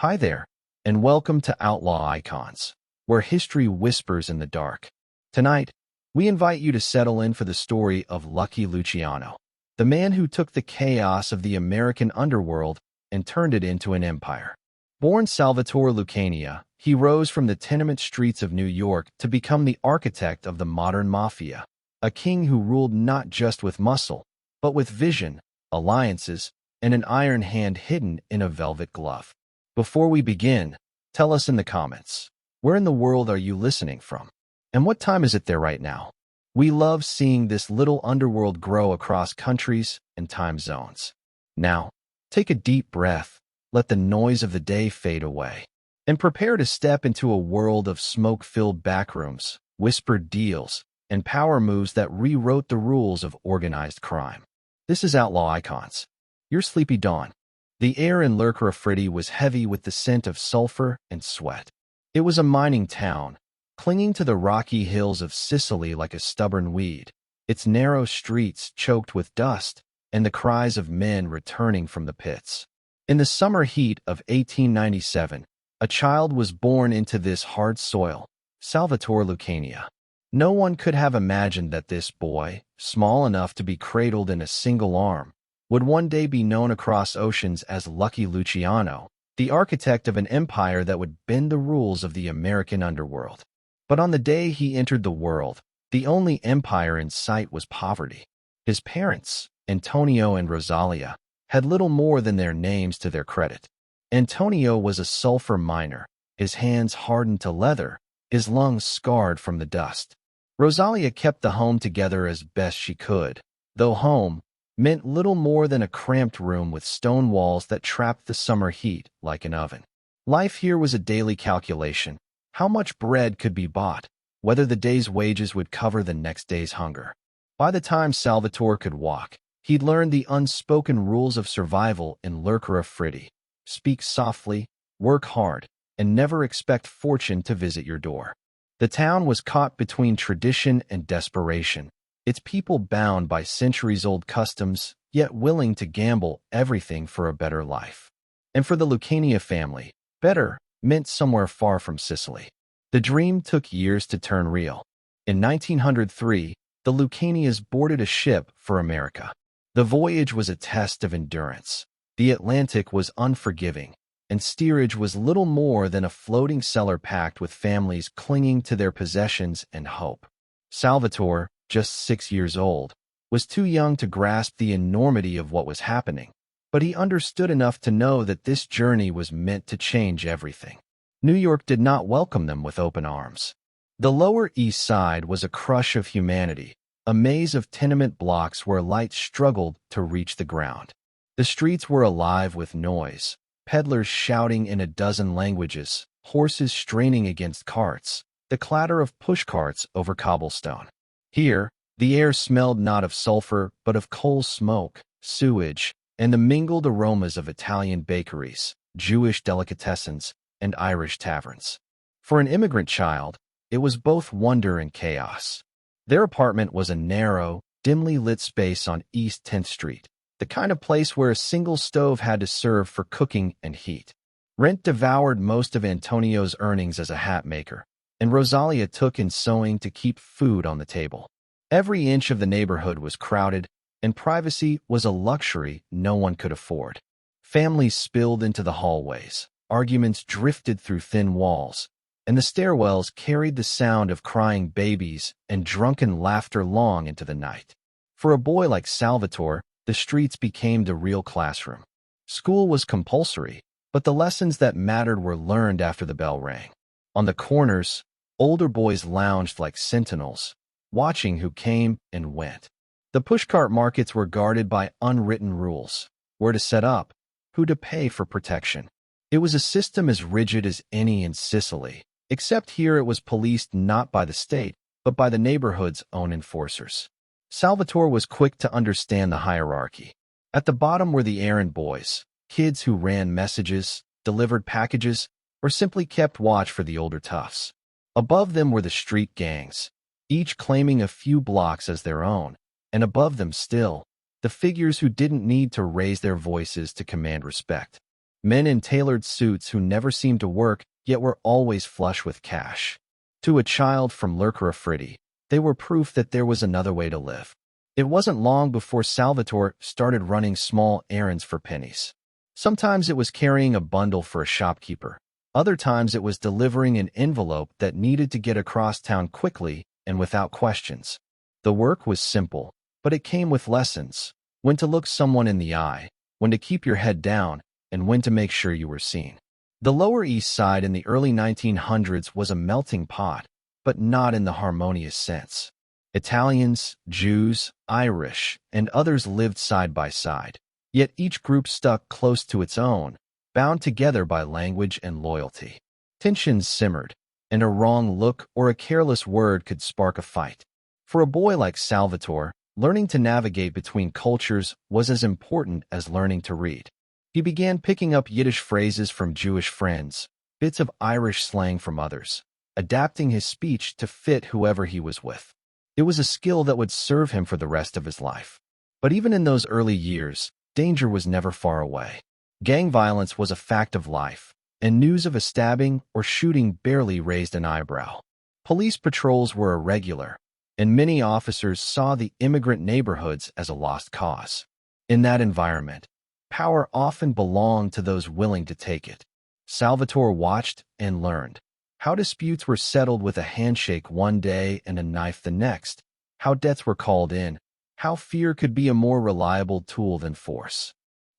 Hi there, and welcome to Outlaw Icons, where history whispers in the dark. Tonight, we invite you to settle in for the story of Lucky Luciano, the man who took the chaos of the American underworld and turned it into an empire. Born Salvatore Lucania, he rose from the tenement streets of New York to become the architect of the modern Mafia, a king who ruled not just with muscle, but with vision, alliances, and an iron hand hidden in a velvet glove. Before we begin, tell us in the comments, where in the world are you listening from? And what time is it there right now? We love seeing this little underworld grow across countries and time zones. Now, take a deep breath, let the noise of the day fade away, and prepare to step into a world of smoke-filled backrooms, whispered deals, and power moves that rewrote the rules of organized crime. This is Outlaw Icons, your sleepy dawn. The air in Lercarafritti was heavy with the scent of sulfur and sweat. It was a mining town, clinging to the rocky hills of Sicily like a stubborn weed, its narrow streets choked with dust and the cries of men returning from the pits. In the summer heat of 1897, a child was born into this hard soil, Salvatore Lucania. No one could have imagined that this boy, small enough to be cradled in a single arm, would one day be known across oceans as Lucky Luciano, the architect of an empire that would bend the rules of the American underworld. But on the day he entered the world, the only empire in sight was poverty. His parents, Antonio and Rosalia, had little more than their names to their credit. Antonio was a sulfur miner, his hands hardened to leather, his lungs scarred from the dust. Rosalia kept the home together as best she could, though home meant little more than a cramped room with stone walls that trapped the summer heat like an oven. Life here was a daily calculation: how much bread could be bought, whether the day's wages would cover the next day's hunger. By the time Salvatore could walk, he'd learned the unspoken rules of survival in Lercarafritti: speak softly, work hard, and never expect fortune to visit your door. The town was caught between tradition and desperation, its people bound by centuries-old customs, yet willing to gamble everything for a better life. And for the Lucania family, better meant somewhere far from Sicily. The dream took years to turn real. In 1903, the Lucanias boarded a ship for America. The voyage was a test of endurance. The Atlantic was unforgiving, and steerage was little more than a floating cellar packed with families clinging to their possessions and hope. Salvatore, just 6 years old, was too young to grasp the enormity of what was happening, but he understood enough to know that this journey was meant to change everything. New York did not welcome them with open arms. The Lower East Side was a crush of humanity, a maze of tenement blocks where light struggled to reach the ground. The streets were alive with noise, peddlers shouting in a dozen languages, horses straining against carts, the clatter of pushcarts over cobblestone. Here, the air smelled not of sulfur but of coal smoke, sewage, and the mingled aromas of Italian bakeries, Jewish delicatessens, and Irish taverns. For an immigrant child, it was both wonder and chaos. Their apartment was a narrow, dimly lit space on East 10th Street, the kind of place where a single stove had to serve for cooking and heat. Rent devoured most of Antonio's earnings as a hat maker, and Rosalia took in sewing to keep food on the table. Every inch of the neighborhood was crowded, and privacy was a luxury no one could afford. Families spilled into the hallways, arguments drifted through thin walls, and the stairwells carried the sound of crying babies and drunken laughter long into the night. For a boy like Salvatore, the streets became the real classroom. School was compulsory, but the lessons that mattered were learned after the bell rang. On the corners, older boys lounged like sentinels, watching who came and went. The pushcart markets were guarded by unwritten rules: where to set up, who to pay for protection. It was a system as rigid as any in Sicily, except here it was policed not by the state, but by the neighborhood's own enforcers. Salvatore was quick to understand the hierarchy. At the bottom were the errand boys, kids who ran messages, delivered packages, or simply kept watch for the older toughs. Above them were the street gangs, each claiming a few blocks as their own, and above them still, the figures who didn't need to raise their voices to command respect. Men in tailored suits who never seemed to work, yet were always flush with cash. To a child from Lercarafritti, they were proof that there was another way to live. It wasn't long before Salvatore started running small errands for pennies. Sometimes it was carrying a bundle for a shopkeeper. Other times it was delivering an envelope that needed to get across town quickly and without questions. The work was simple, but it came with lessons: when to look someone in the eye, when to keep your head down, and when to make sure you were seen. The Lower East Side in the early 1900s was a melting pot, but not in the harmonious sense. Italians, Jews, Irish, and others lived side by side, yet each group stuck close to its own, bound together by language and loyalty. Tensions simmered, and a wrong look or a careless word could spark a fight. For a boy like Salvatore, learning to navigate between cultures was as important as learning to read. He began picking up Yiddish phrases from Jewish friends, bits of Irish slang from others, adapting his speech to fit whoever he was with. It was a skill that would serve him for the rest of his life. But even in those early years, danger was never far away. Gang violence was a fact of life, and news of a stabbing or shooting barely raised an eyebrow. Police patrols were irregular, and many officers saw the immigrant neighborhoods as a lost cause. In that environment, power often belonged to those willing to take it. Salvatore watched and learned how disputes were settled with a handshake one day and a knife the next, how debts were called in, how fear could be a more reliable tool than force.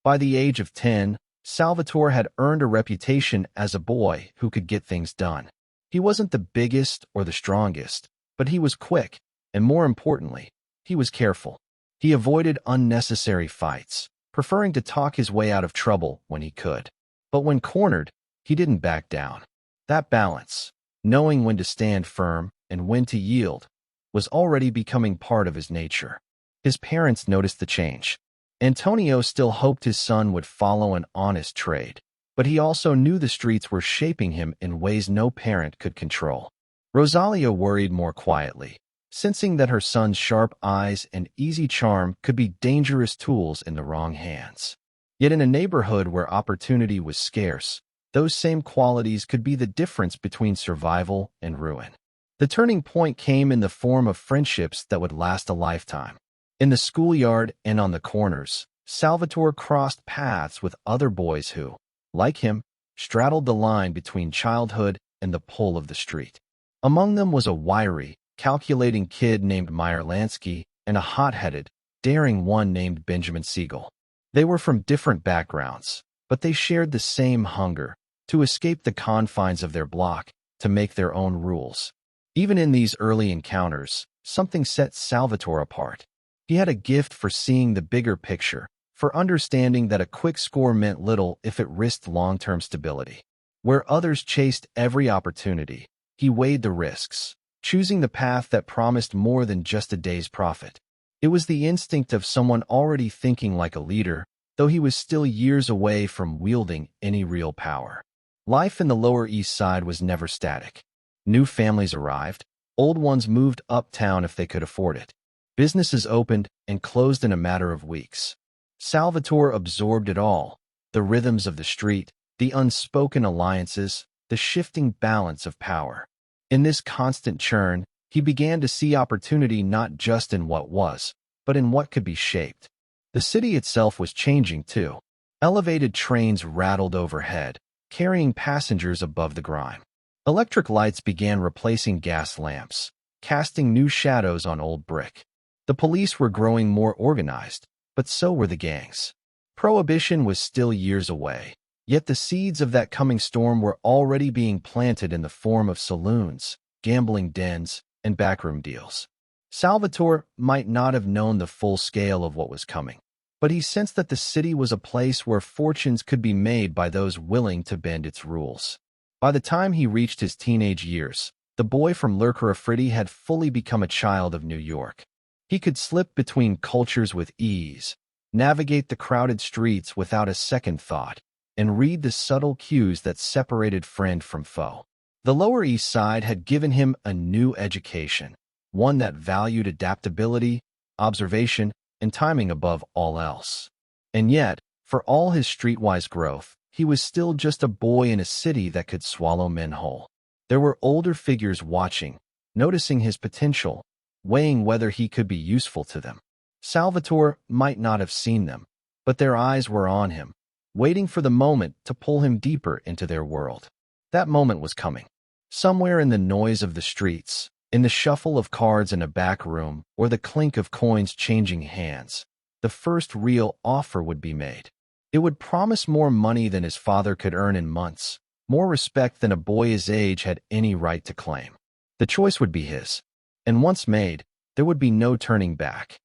By the age of 10, Salvatore had earned a reputation as a boy who could get things done. He wasn't the biggest or the strongest, but he was quick, and more importantly, he was careful. He avoided unnecessary fights, preferring to talk his way out of trouble when he could. But when cornered, he didn't back down. That balance, knowing when to stand firm and when to yield, was already becoming part of his nature. His parents noticed the change. Antonio still hoped his son would follow an honest trade, but he also knew the streets were shaping him in ways no parent could control. Rosalia worried more quietly, sensing that her son's sharp eyes and easy charm could be dangerous tools in the wrong hands. Yet in a neighborhood where opportunity was scarce, those same qualities could be the difference between survival and ruin. The turning point came in the form of friendships that would last a lifetime. In the schoolyard and on the corners, Salvatore crossed paths with other boys who, like him, straddled the line between childhood and the pull of the street. Among them was a wiry, calculating kid named Meyer Lansky and a hot-headed, daring one named Benjamin Siegel. They were from different backgrounds, but they shared the same hunger to escape the confines of their block, to make their own rules. Even in these early encounters, something set Salvatore apart. He had a gift for seeing the bigger picture, for understanding that a quick score meant little if it risked long-term stability. Where others chased every opportunity, he weighed the risks, choosing the path that promised more than just a day's profit. It was the instinct of someone already thinking like a leader, though he was still years away from wielding any real power. Life in the Lower East Side was never static. New families arrived, old ones moved uptown if they could afford it. Businesses opened and closed in a matter of weeks. Salvatore absorbed it all: the rhythms of the street, the unspoken alliances, the shifting balance of power. In this constant churn, he began to see opportunity not just in what was, but in what could be shaped. The city itself was changing too. Elevated trains rattled overhead, carrying passengers above the grime. Electric lights began replacing gas lamps, casting new shadows on old brick. The police were growing more organized, but so were the gangs. Prohibition was still years away, yet the seeds of that coming storm were already being planted in the form of saloons, gambling dens, and backroom deals. Salvatore might not have known the full scale of what was coming, but he sensed that the city was a place where fortunes could be made by those willing to bend its rules. By the time he reached his teenage years, the boy from Lercarafritti had fully become a child of New York. He could slip between cultures with ease, navigate the crowded streets without a second thought, and read the subtle cues that separated friend from foe. The Lower East Side had given him a new education, one that valued adaptability, observation, and timing above all else. And yet, for all his streetwise growth, he was still just a boy in a city that could swallow men whole. There were older figures watching, noticing his potential, weighing whether he could be useful to them. Salvatore might not have seen them, but their eyes were on him, waiting for the moment to pull him deeper into their world. That moment was coming. Somewhere in the noise of the streets, in the shuffle of cards in a back room, or the clink of coins changing hands, the first real offer would be made. It would promise more money than his father could earn in months, more respect than a boy his age had any right to claim. The choice would be his, and once made, there would be no turning back.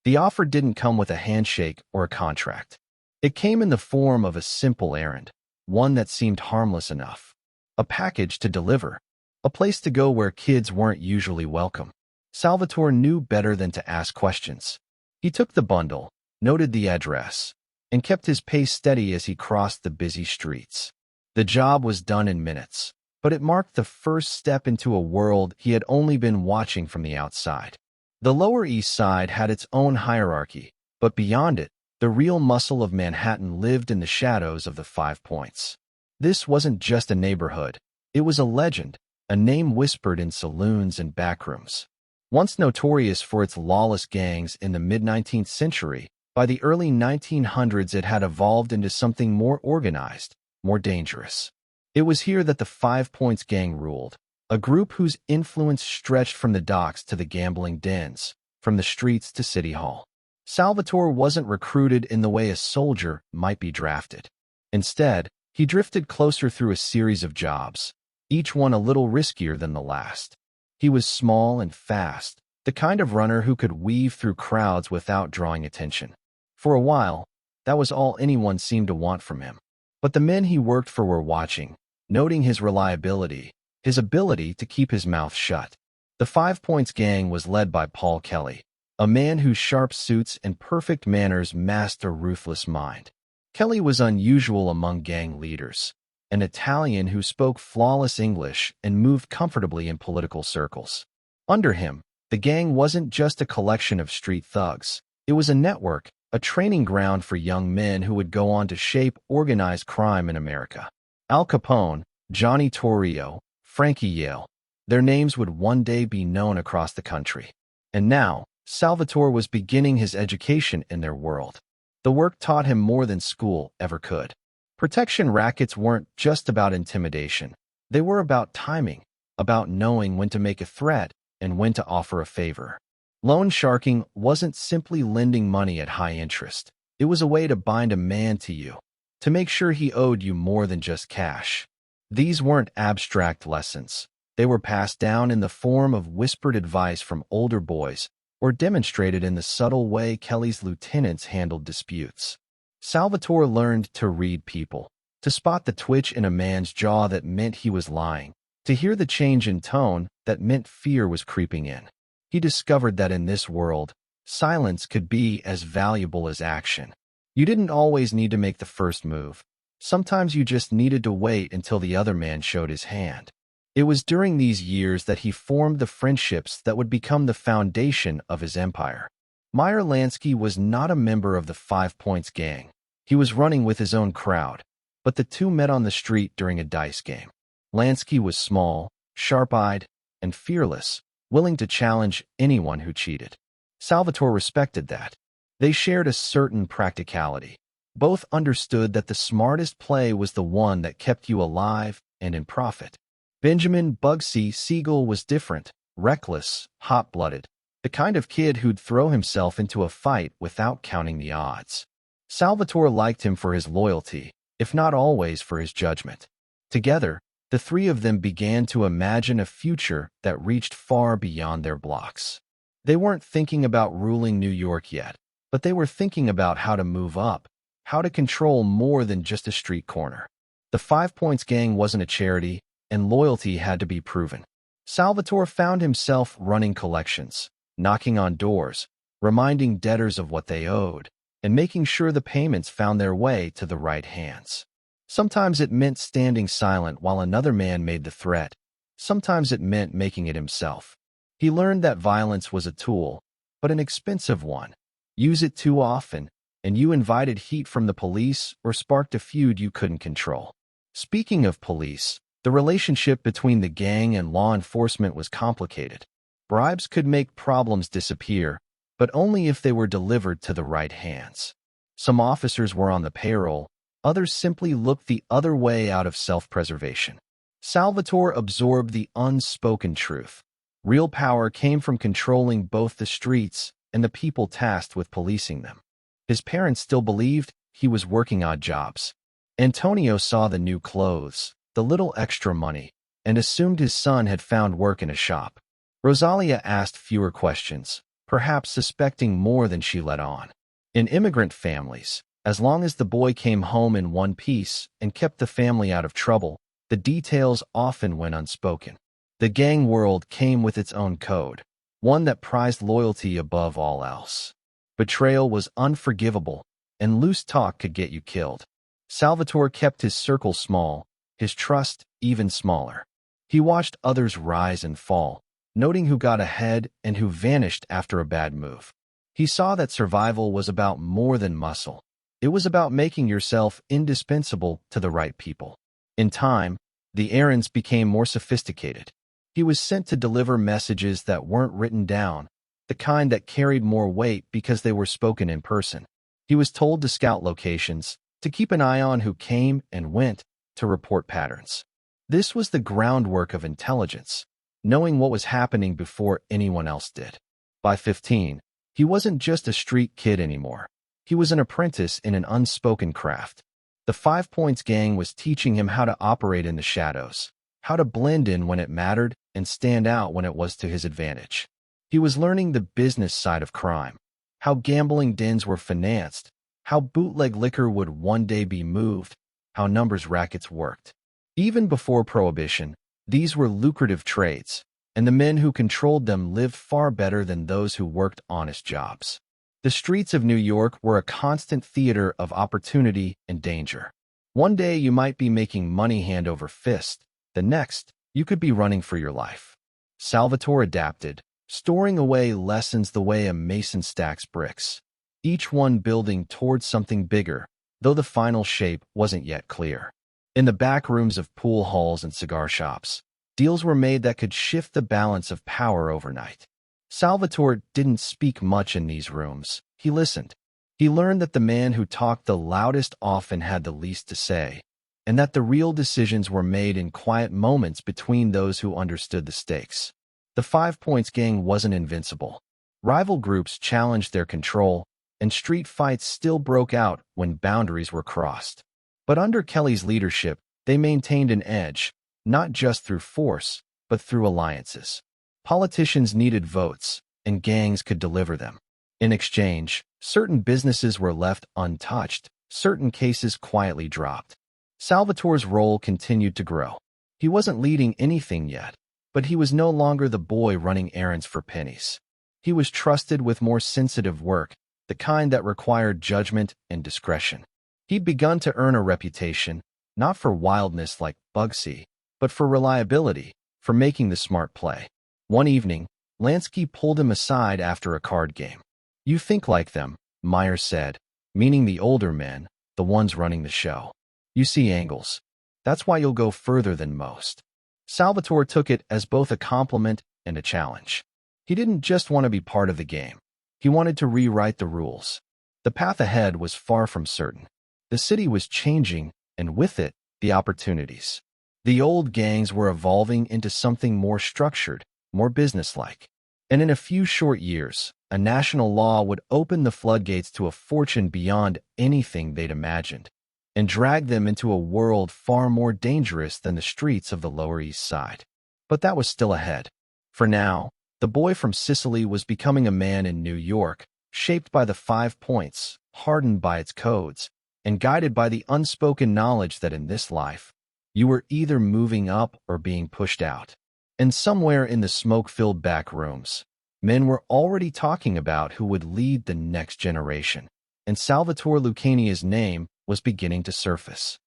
The offer didn't come with a handshake or a contract. It came in the form of a simple errand, one that seemed harmless enough. A package to deliver, a place to go where kids weren't usually welcome. Salvatore knew better than to ask questions. He took the bundle, noted the address, and kept his pace steady as he crossed the busy streets. The job was done in minutes, but it marked the first step into a world he had only been watching from the outside. The Lower East Side had its own hierarchy, but beyond it, the real muscle of Manhattan lived in the shadows of the 5 Points. This wasn't just a neighborhood. It was a legend, a name whispered in saloons and backrooms. Once notorious for its lawless gangs in the mid-19th century, by the early 1900s it had evolved into something more organized, more dangerous. It was here that the 5 Points gang ruled, a group whose influence stretched from the docks to the gambling dens, from the streets to City Hall. Salvatore wasn't recruited in the way a soldier might be drafted. Instead, he drifted closer through a series of jobs, each one a little riskier than the last. He was small and fast, the kind of runner who could weave through crowds without drawing attention. For a while, that was all anyone seemed to want from him. But the men he worked for were watching, noting his reliability, his ability to keep his mouth shut. The 5 Points gang was led by Paul Kelly, a man whose sharp suits and perfect manners masked a ruthless mind. Kelly was unusual among gang leaders, an Italian who spoke flawless English and moved comfortably in political circles. Under him, the gang wasn't just a collection of street thugs. It was a network, a training ground for young men who would go on to shape organized crime in America. Al Capone, Johnny Torrio, Frankie Yale, their names would one day be known across the country. And now, Salvatore was beginning his education in their world. The work taught him more than school ever could. Protection rackets weren't just about intimidation. They were about timing, about knowing when to make a threat and when to offer a favor. Loan sharking wasn't simply lending money at high interest. It was a way to bind a man to you, to make sure he owed you more than just cash. These weren't abstract lessons. They were passed down in the form of whispered advice from older boys, or demonstrated in the subtle way Kelly's lieutenants handled disputes. Salvatore learned to read people, to spot the twitch in a man's jaw that meant he was lying, to hear the change in tone that meant fear was creeping in. He discovered that in this world, silence could be as valuable as action. You didn't always need to make the first move. Sometimes you just needed to wait until the other man showed his hand. It was during these years that he formed the friendships that would become the foundation of his empire. Meyer Lansky was not a member of the 5 Points gang. He was running with his own crowd, but the two met on the street during a dice game. Lansky was small, sharp-eyed, and fearless, willing to challenge anyone who cheated. Salvatore respected that. They shared a certain practicality. Both understood that the smartest play was the one that kept you alive and in profit. Benjamin Bugsy Siegel was different, reckless, hot-blooded, the kind of kid who'd throw himself into a fight without counting the odds. Salvatore liked him for his loyalty, if not always for his judgment. Together, the three of them began to imagine a future that reached far beyond their blocks. They weren't thinking about ruling New York yet, but they were thinking about how to move up, how to control more than just a street corner. The 5 Points gang wasn't a charity, and loyalty had to be proven. Salvatore found himself running collections, knocking on doors, reminding debtors of what they owed, and making sure the payments found their way to the right hands. Sometimes it meant standing silent while another man made the threat. Sometimes it meant making it himself. He learned that violence was a tool, but an expensive one. Use it too often, and you invited heat from the police or sparked a feud you couldn't control. Speaking of police, the relationship between the gang and law enforcement was complicated. Bribes could make problems disappear, but only if they were delivered to the right hands. Some officers were on the payroll, others simply looked the other way out of self-preservation. Salvatore absorbed the unspoken truth. Real power came from controlling both the streets and the people tasked with policing them. His parents still believed he was working odd jobs. Antonio saw the new clothes, the little extra money, and assumed his son had found work in a shop. Rosalia asked fewer questions, perhaps suspecting more than she let on. In immigrant families, as long as the boy came home in one piece and kept the family out of trouble, the details often went unspoken. The gang world came with its own code, one that prized loyalty above all else. Betrayal was unforgivable, and loose talk could get you killed. Salvatore kept his circle small, his trust even smaller. He watched others rise and fall, noting who got ahead and who vanished after a bad move. He saw that survival was about more than muscle. It was about making yourself indispensable to the right people. In time, the errands became more sophisticated. He was sent to deliver messages that weren't written down, the kind that carried more weight because they were spoken in person. He was told to scout locations, to keep an eye on who came and went, to report patterns. This was the groundwork of intelligence, knowing what was happening before anyone else did. By 15, he wasn't just a street kid anymore. He was an apprentice in an unspoken craft. The 5 Points gang was teaching him how to operate in the shadows, how to blend in when it mattered and stand out when it was to his advantage. He was learning the business side of crime, how gambling dens were financed, how bootleg liquor would one day be moved, how numbers rackets worked. Even before Prohibition, these were lucrative trades, and the men who controlled them lived far better than those who worked honest jobs. The streets of New York were a constant theater of opportunity and danger. One day you might be making money hand over fist, the next, you could be running for your life. Salvatore adapted, storing away lessons the way a mason stacks bricks, each one building towards something bigger, though the final shape wasn't yet clear. In the back rooms of pool halls and cigar shops, deals were made that could shift the balance of power overnight. Salvatore didn't speak much in these rooms. He listened. He learned that the man who talked the loudest often had the least to say, and that the real decisions were made in quiet moments between those who understood the stakes. The 5 Points gang wasn't invincible. Rival groups challenged their control, and street fights still broke out when boundaries were crossed. But under Kelly's leadership, they maintained an edge, not just through force, but through alliances. Politicians needed votes, and gangs could deliver them. In exchange, certain businesses were left untouched, certain cases quietly dropped. Salvatore's role continued to grow. He wasn't leading anything yet, but he was no longer the boy running errands for pennies. He was trusted with more sensitive work, the kind that required judgment and discretion. He'd begun to earn a reputation, not for wildness like Bugsy, but for reliability, for making the smart play. One evening, Lansky pulled him aside after a card game. "You think like them," Myers said, meaning the older men, the ones running the show. "You see angles. That's why you'll go further than most." Salvatore took it as both a compliment and a challenge. He didn't just want to be part of the game. He wanted to rewrite the rules. The path ahead was far from certain. The city was changing, and with it, the opportunities. The old gangs were evolving into something more structured, more businesslike. And in a few short years, a national law would open the floodgates to a fortune beyond anything they'd imagined, and drag them into a world far more dangerous than the streets of the Lower East Side. But that was still ahead. For now, the boy from Sicily was becoming a man in New York, shaped by the 5 Points, hardened by its codes, and guided by the unspoken knowledge that in this life, you were either moving up or being pushed out. And somewhere in the smoke-filled back rooms, men were already talking about who would lead the next generation, and Salvatore Lucania's name was beginning to surface.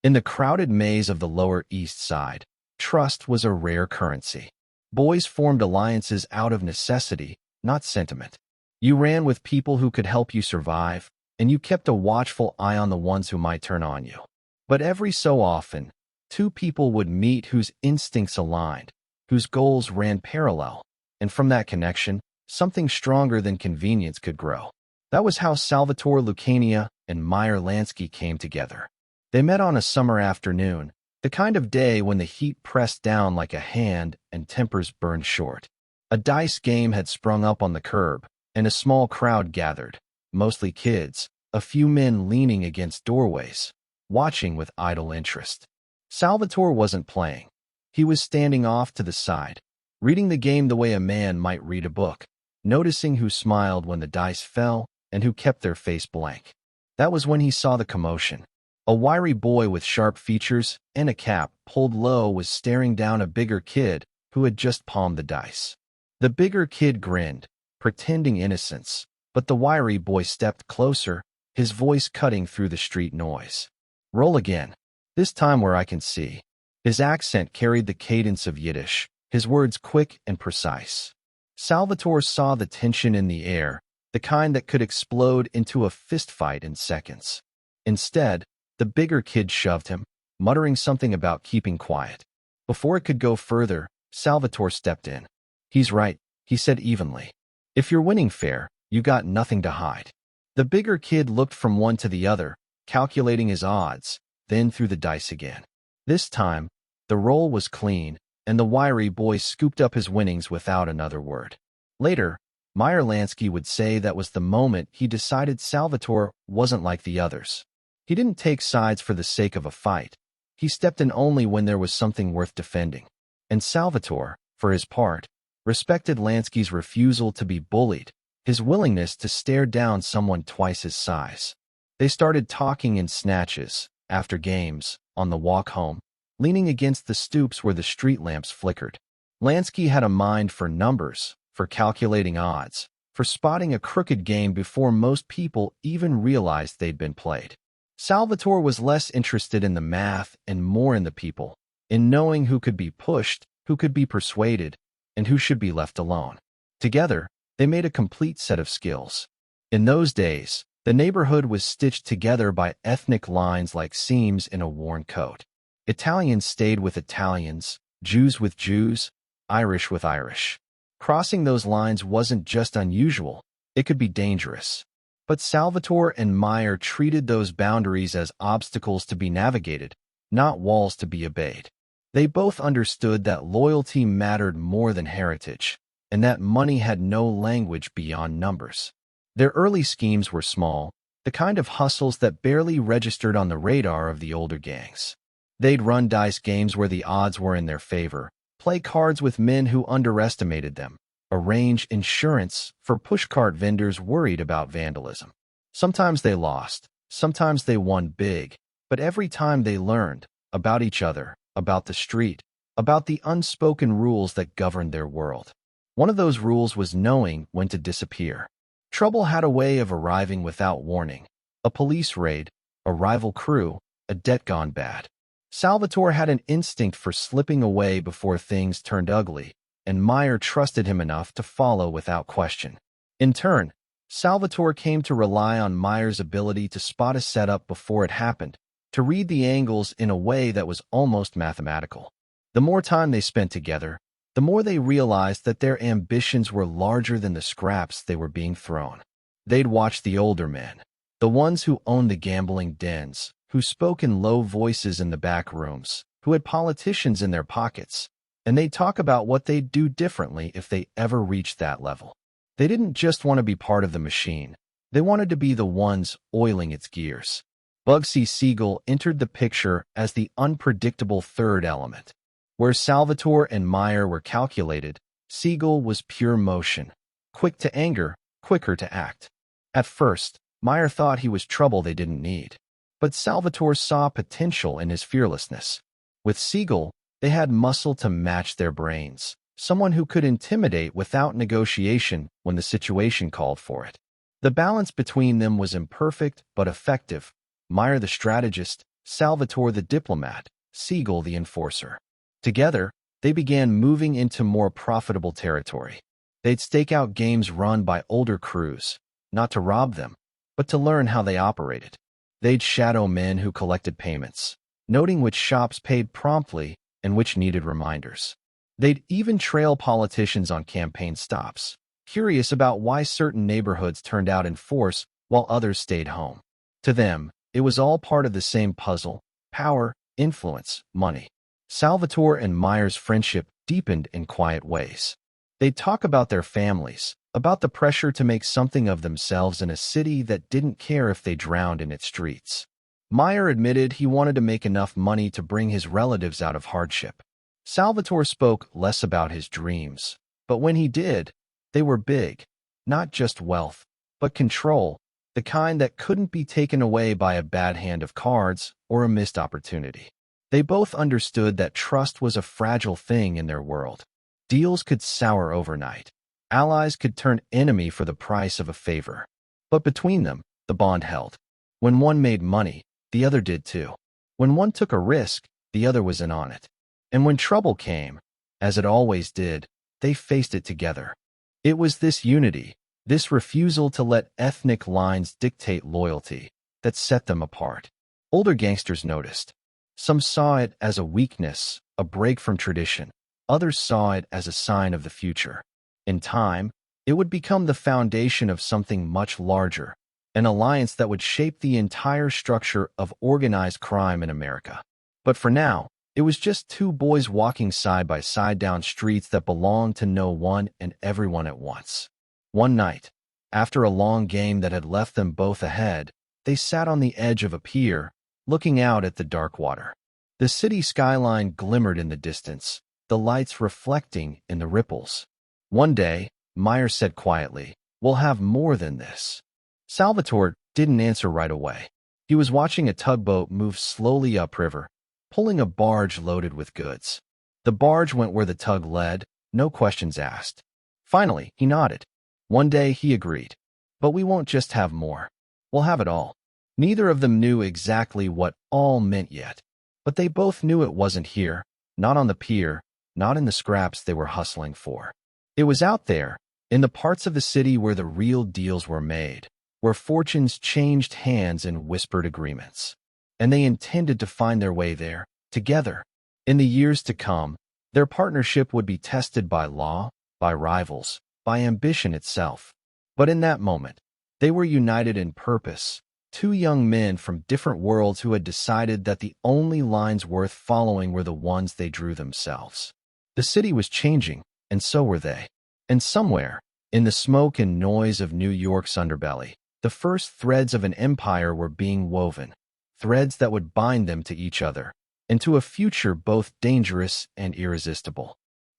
In the crowded maze of the Lower East Side, trust was a rare currency. Boys formed alliances out of necessity, not sentiment. You ran with people who could help you survive, and you kept a watchful eye on the ones who might turn on you. But every so often, two people would meet whose instincts aligned, whose goals ran parallel, and from that connection, something stronger than convenience could grow. That was how Salvatore Lucania and Meyer Lansky came together. They met on a summer afternoon, the kind of day when the heat pressed down like a hand and tempers burned short. A dice game had sprung up on the curb, and a small crowd gathered, mostly kids, a few men leaning against doorways, watching with idle interest. Salvatore wasn't playing. He was standing off to the side, reading the game the way a man might read a book, noticing who smiled when the dice fell and who kept their face blank. That was when he saw the commotion. A wiry boy with sharp features and a cap pulled low was staring down a bigger kid who had just palmed the dice. The bigger kid grinned, pretending innocence, but the wiry boy stepped closer, his voice cutting through the street noise. "Roll again. This time where I can see." His accent carried the cadence of Yiddish, his words quick and precise. Salvatore saw the tension in the air, the kind that could explode into a fistfight in seconds. Instead, the bigger kid shoved him, muttering something about keeping quiet. Before it could go further, Salvatore stepped in. "He's right," he said evenly. "If you're winning fair, you got nothing to hide." The bigger kid looked from one to the other, calculating his odds, then threw the dice again. This time, the roll was clean, and the wiry boy scooped up his winnings without another word. Later, Meyer Lansky would say that was the moment he decided Salvatore wasn't like the others. He didn't take sides for the sake of a fight. He stepped in only when there was something worth defending. And Salvatore, for his part, respected Lansky's refusal to be bullied, his willingness to stare down someone twice his size. They started talking in snatches, after games, on the walk home, leaning against the stoops where the street lamps flickered. Lansky had a mind for numbers, for calculating odds, for spotting a crooked game before most people even realized they'd been played. Salvatore was less interested in the math and more in the people, in knowing who could be pushed, who could be persuaded, and who should be left alone. Together, they made a complete set of skills. In those days, the neighborhood was stitched together by ethnic lines like seams in a worn coat. Italians stayed with Italians, Jews with Jews, Irish with Irish. Crossing those lines wasn't just unusual, it could be dangerous. But Salvatore and Meyer treated those boundaries as obstacles to be navigated, not walls to be obeyed. They both understood that loyalty mattered more than heritage, and that money had no language beyond numbers. Their early schemes were small, the kind of hustles that barely registered on the radar of the older gangs. They'd run dice games where the odds were in their favor, play cards with men who underestimated them, arrange insurance for pushcart vendors worried about vandalism. Sometimes they lost, sometimes they won big, but every time they learned about each other, about the street, about the unspoken rules that governed their world. One of those rules was knowing when to disappear. Trouble had a way of arriving without warning. A police raid, a rival crew, a debt gone bad. Salvatore had an instinct for slipping away before things turned ugly, and Meyer trusted him enough to follow without question. In turn, Salvatore came to rely on Meyer's ability to spot a setup before it happened, to read the angles in a way that was almost mathematical. The more time they spent together, the more they realized that their ambitions were larger than the scraps they were being thrown. They'd watch the older men, the ones who owned the gambling dens, who spoke in low voices in the back rooms, who had politicians in their pockets, and they'd talk about what they'd do differently if they ever reached that level. They didn't just want to be part of the machine. They wanted to be the ones oiling its gears. Bugsy Siegel entered the picture as the unpredictable third element. Where Salvatore and Meyer were calculated, Siegel was pure motion, quick to anger, quicker to act. At first, Meyer thought he was trouble they didn't need. But Salvatore saw potential in his fearlessness. With Siegel, they had muscle to match their brains, someone who could intimidate without negotiation when the situation called for it. The balance between them was imperfect but effective. Meyer the strategist, Salvatore the diplomat, Siegel the enforcer. Together, they began moving into more profitable territory. They'd stake out games run by older crews, not to rob them, but to learn how they operated. They'd shadow men who collected payments, noting which shops paid promptly and which needed reminders. They'd even trail politicians on campaign stops, curious about why certain neighborhoods turned out in force while others stayed home. To them, it was all part of the same puzzle: power, influence, money. Salvatore and Meyer's friendship deepened in quiet ways. They'd talk about their families, about the pressure to make something of themselves in a city that didn't care if they drowned in its streets. Meyer admitted he wanted to make enough money to bring his relatives out of hardship. Salvatore spoke less about his dreams, but when he did, they were big. Not just wealth, but control, the kind that couldn't be taken away by a bad hand of cards or a missed opportunity. They both understood that trust was a fragile thing in their world. Deals could sour overnight. Allies could turn enemy for the price of a favor. But between them, the bond held. When one made money, the other did too. When one took a risk, the other was in on it. And when trouble came, as it always did, they faced it together. It was this unity, this refusal to let ethnic lines dictate loyalty, that set them apart. Older gangsters noticed. Some saw it as a weakness, a break from tradition. Others saw it as a sign of the future. In time, it would become the foundation of something much larger, an alliance that would shape the entire structure of organized crime in America. But for now, it was just two boys walking side by side down streets that belonged to no one and everyone at once. One night, after a long game that had left them both ahead, they sat on the edge of a pier, looking out at the dark water. The city skyline glimmered in the distance, the lights reflecting in the ripples. One day, Meyer said quietly, "We'll have more than this." Salvatore didn't answer right away. He was watching a tugboat move slowly upriver, pulling a barge loaded with goods. The barge went where the tug led, no questions asked. Finally, he nodded. One day, he agreed. But we won't just have more. We'll have it all. Neither of them knew exactly what all meant yet, but they both knew it wasn't here, not on the pier, not in the scraps they were hustling for. It was out there, in the parts of the city where the real deals were made, where fortunes changed hands in whispered agreements. And they intended to find their way there, together. In the years to come, their partnership would be tested by law, by rivals, by ambition itself. But in that moment, they were united in purpose, two young men from different worlds who had decided that the only lines worth following were the ones they drew themselves. The city was changing, and so were they. And somewhere, in the smoke and noise of New York's underbelly, the first threads of an empire were being woven, threads that would bind them to each other, and to a future both dangerous and irresistible.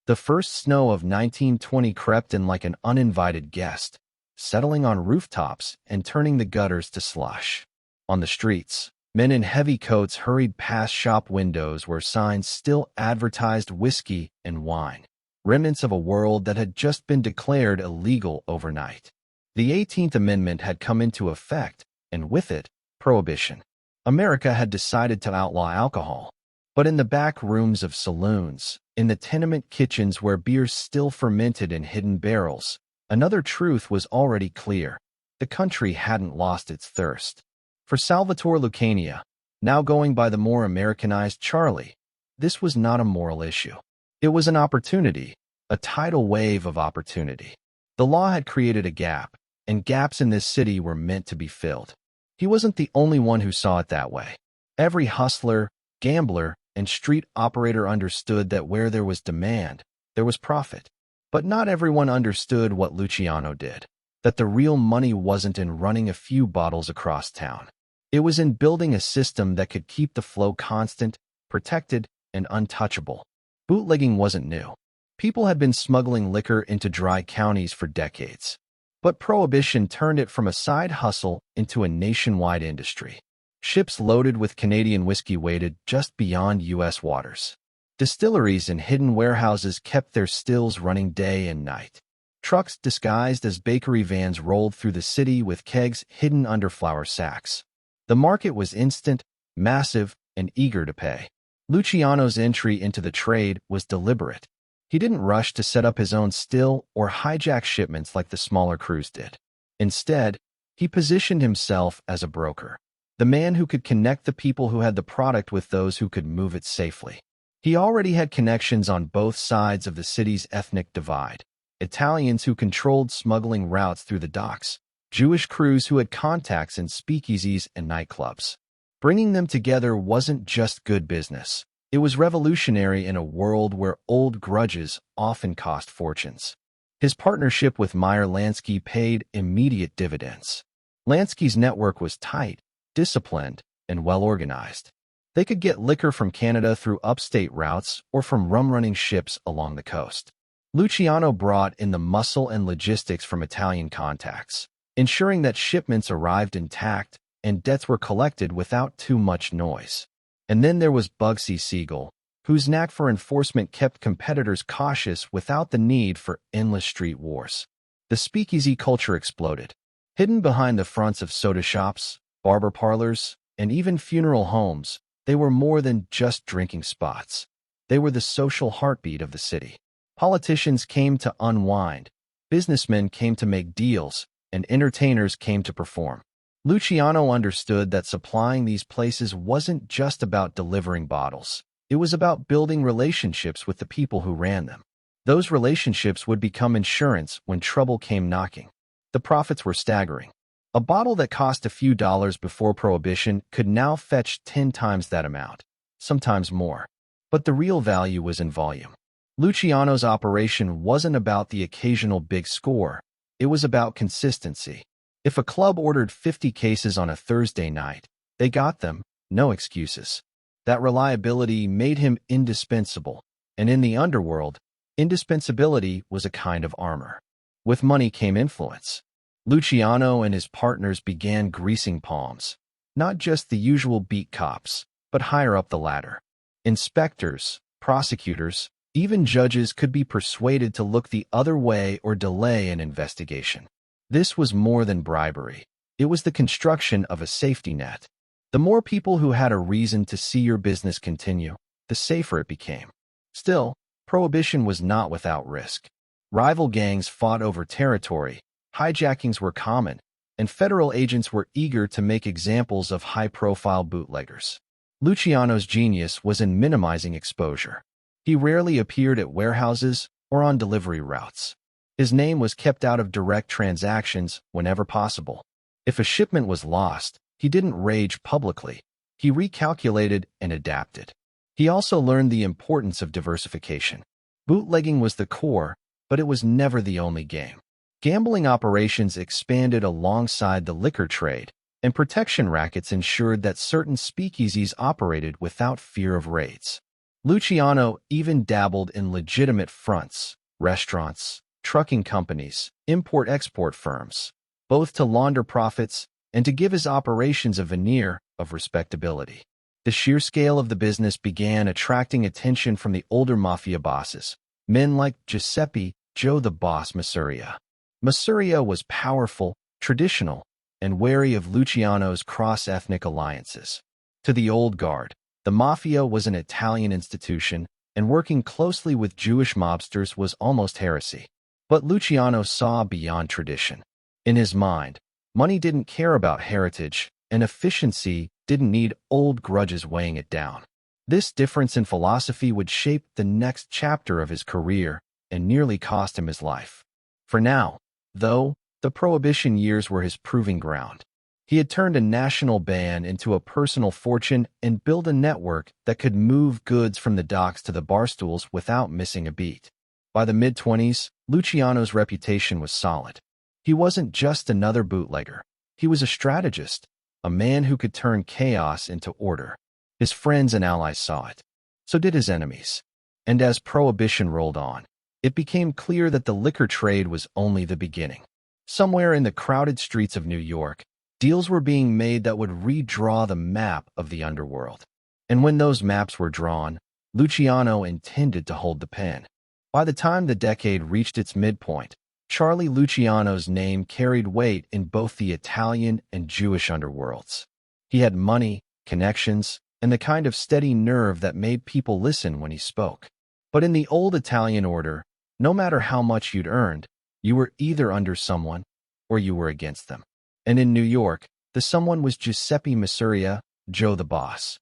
The first snow of 1920 crept in like an uninvited guest, settling on rooftops and turning the gutters to slush. On the streets, men in heavy coats hurried past shop windows where signs still advertised whiskey and wine, remnants of a world that had just been declared illegal overnight. The 18th Amendment had come into effect, and with it, prohibition. America had decided to outlaw alcohol. But in the back rooms of saloons, in the tenement kitchens where beer still fermented in hidden barrels, another truth was already clear. The country hadn't lost its thirst. For Salvatore Lucania, now going by the more Americanized Charlie, this was not a moral issue. It was an opportunity, a tidal wave of opportunity. The law had created a gap, and gaps in this city were meant to be filled. He wasn't the only one who saw it that way. Every hustler, gambler, and street operator understood that where there was demand, there was profit. But not everyone understood what Luciano did, that the real money wasn't in running a few bottles across town. It was in building a system that could keep the flow constant, protected, and untouchable. Bootlegging wasn't new. People had been smuggling liquor into dry counties for decades. But Prohibition turned it from a side hustle into a nationwide industry. Ships loaded with Canadian whiskey waited just beyond U.S. waters. Distilleries and hidden warehouses kept their stills running day and night. Trucks disguised as bakery vans rolled through the city with kegs hidden under flour sacks. The market was instant, massive, and eager to pay. Luciano's entry into the trade was deliberate. He didn't rush to set up his own still or hijack shipments like the smaller crews did. Instead, He positioned himself as a broker, the man who could connect the people who had the product with those who could move it safely. He already had connections on both sides of the city's ethnic divide. Italians who controlled smuggling routes through the docks, Jewish crews who had contacts in speakeasies and nightclubs. Bringing them together wasn't just good business. It was revolutionary in a world where old grudges often cost fortunes. His partnership with Meyer Lansky paid immediate dividends. Lansky's network was tight, disciplined, and well-organized. They could get liquor from Canada through upstate routes or from rum-running ships along the coast. Luciano brought in the muscle and logistics from Italian contacts, ensuring that shipments arrived intact and debts were collected without too much noise. And then there was Bugsy Siegel, whose knack for enforcement kept competitors cautious without the need for endless street wars. The speakeasy culture exploded. Hidden behind the fronts of soda shops, barber parlors, and even funeral homes, they were more than just drinking spots. They were the social heartbeat of the city. Politicians came to unwind, businessmen came to make deals, and entertainers came to perform. Luciano understood that supplying these places wasn't just about delivering bottles. It was about building relationships with the people who ran them. Those relationships would become insurance when trouble came knocking. The profits were staggering. A bottle that cost a few dollars before Prohibition could now fetch 10 times that amount, sometimes more. But the real value was in volume. Luciano's operation wasn't about the occasional big score. It was about consistency. If a club ordered 50 cases on a Thursday night, they got them, no excuses. That reliability made him indispensable, and in the underworld, indispensability was a kind of armor. With money came influence. Luciano and his partners began greasing palms, not just the usual beat cops, but higher up the ladder. Inspectors, prosecutors, even judges could be persuaded to look the other way or delay an investigation. This was more than bribery. It was the construction of a safety net. The more people who had a reason to see your business continue, the safer it became. Still, Prohibition was not without risk. Rival gangs fought over territory, hijackings were common, and federal agents were eager to make examples of high-profile bootleggers. Luciano's genius was in minimizing exposure. He rarely appeared at warehouses or on delivery routes. His name was kept out of direct transactions whenever possible. If a shipment was lost, he didn't rage publicly. He recalculated and adapted. He also learned the importance of diversification. Bootlegging was the core, but it was never the only game. Gambling operations expanded alongside the liquor trade, and protection rackets ensured that certain speakeasies operated without fear of raids. Luciano even dabbled in legitimate fronts, restaurants, trucking companies, import-export firms, both to launder profits and to give his operations a veneer of respectability. The sheer scale of the business began attracting attention from the older Mafia bosses, men like Giuseppe Joe the Boss Masseria. Masseria was powerful, traditional, and wary of Luciano's cross-ethnic alliances. To the old guard, the Mafia was an Italian institution, and working closely with Jewish mobsters was almost heresy. But Luciano saw beyond tradition. In his mind, money didn't care about heritage, and efficiency didn't need old grudges weighing it down. This difference in philosophy would shape the next chapter of his career and nearly cost him his life. For now, though, the Prohibition years were his proving ground. He had turned a national ban into a personal fortune and built a network that could move goods from the docks to the barstools without missing a beat. By the mid-20s, Luciano's reputation was solid. He wasn't just another bootlegger. He was a strategist, a man who could turn chaos into order. His friends and allies saw it. So did his enemies. And as Prohibition rolled on, it became clear that the liquor trade was only the beginning. Somewhere in the crowded streets of New York, deals were being made that would redraw the map of the underworld. And when those maps were drawn, Luciano intended to hold the pen. By the time the decade reached its midpoint, Charlie Luciano's name carried weight in both the Italian and Jewish underworlds. He had money, connections, and the kind of steady nerve that made people listen when he spoke. But in the old Italian order, no matter how much you'd earned, you were either under someone or you were against them. And in New York, the someone was Giuseppe Masseria, Joe the Boss.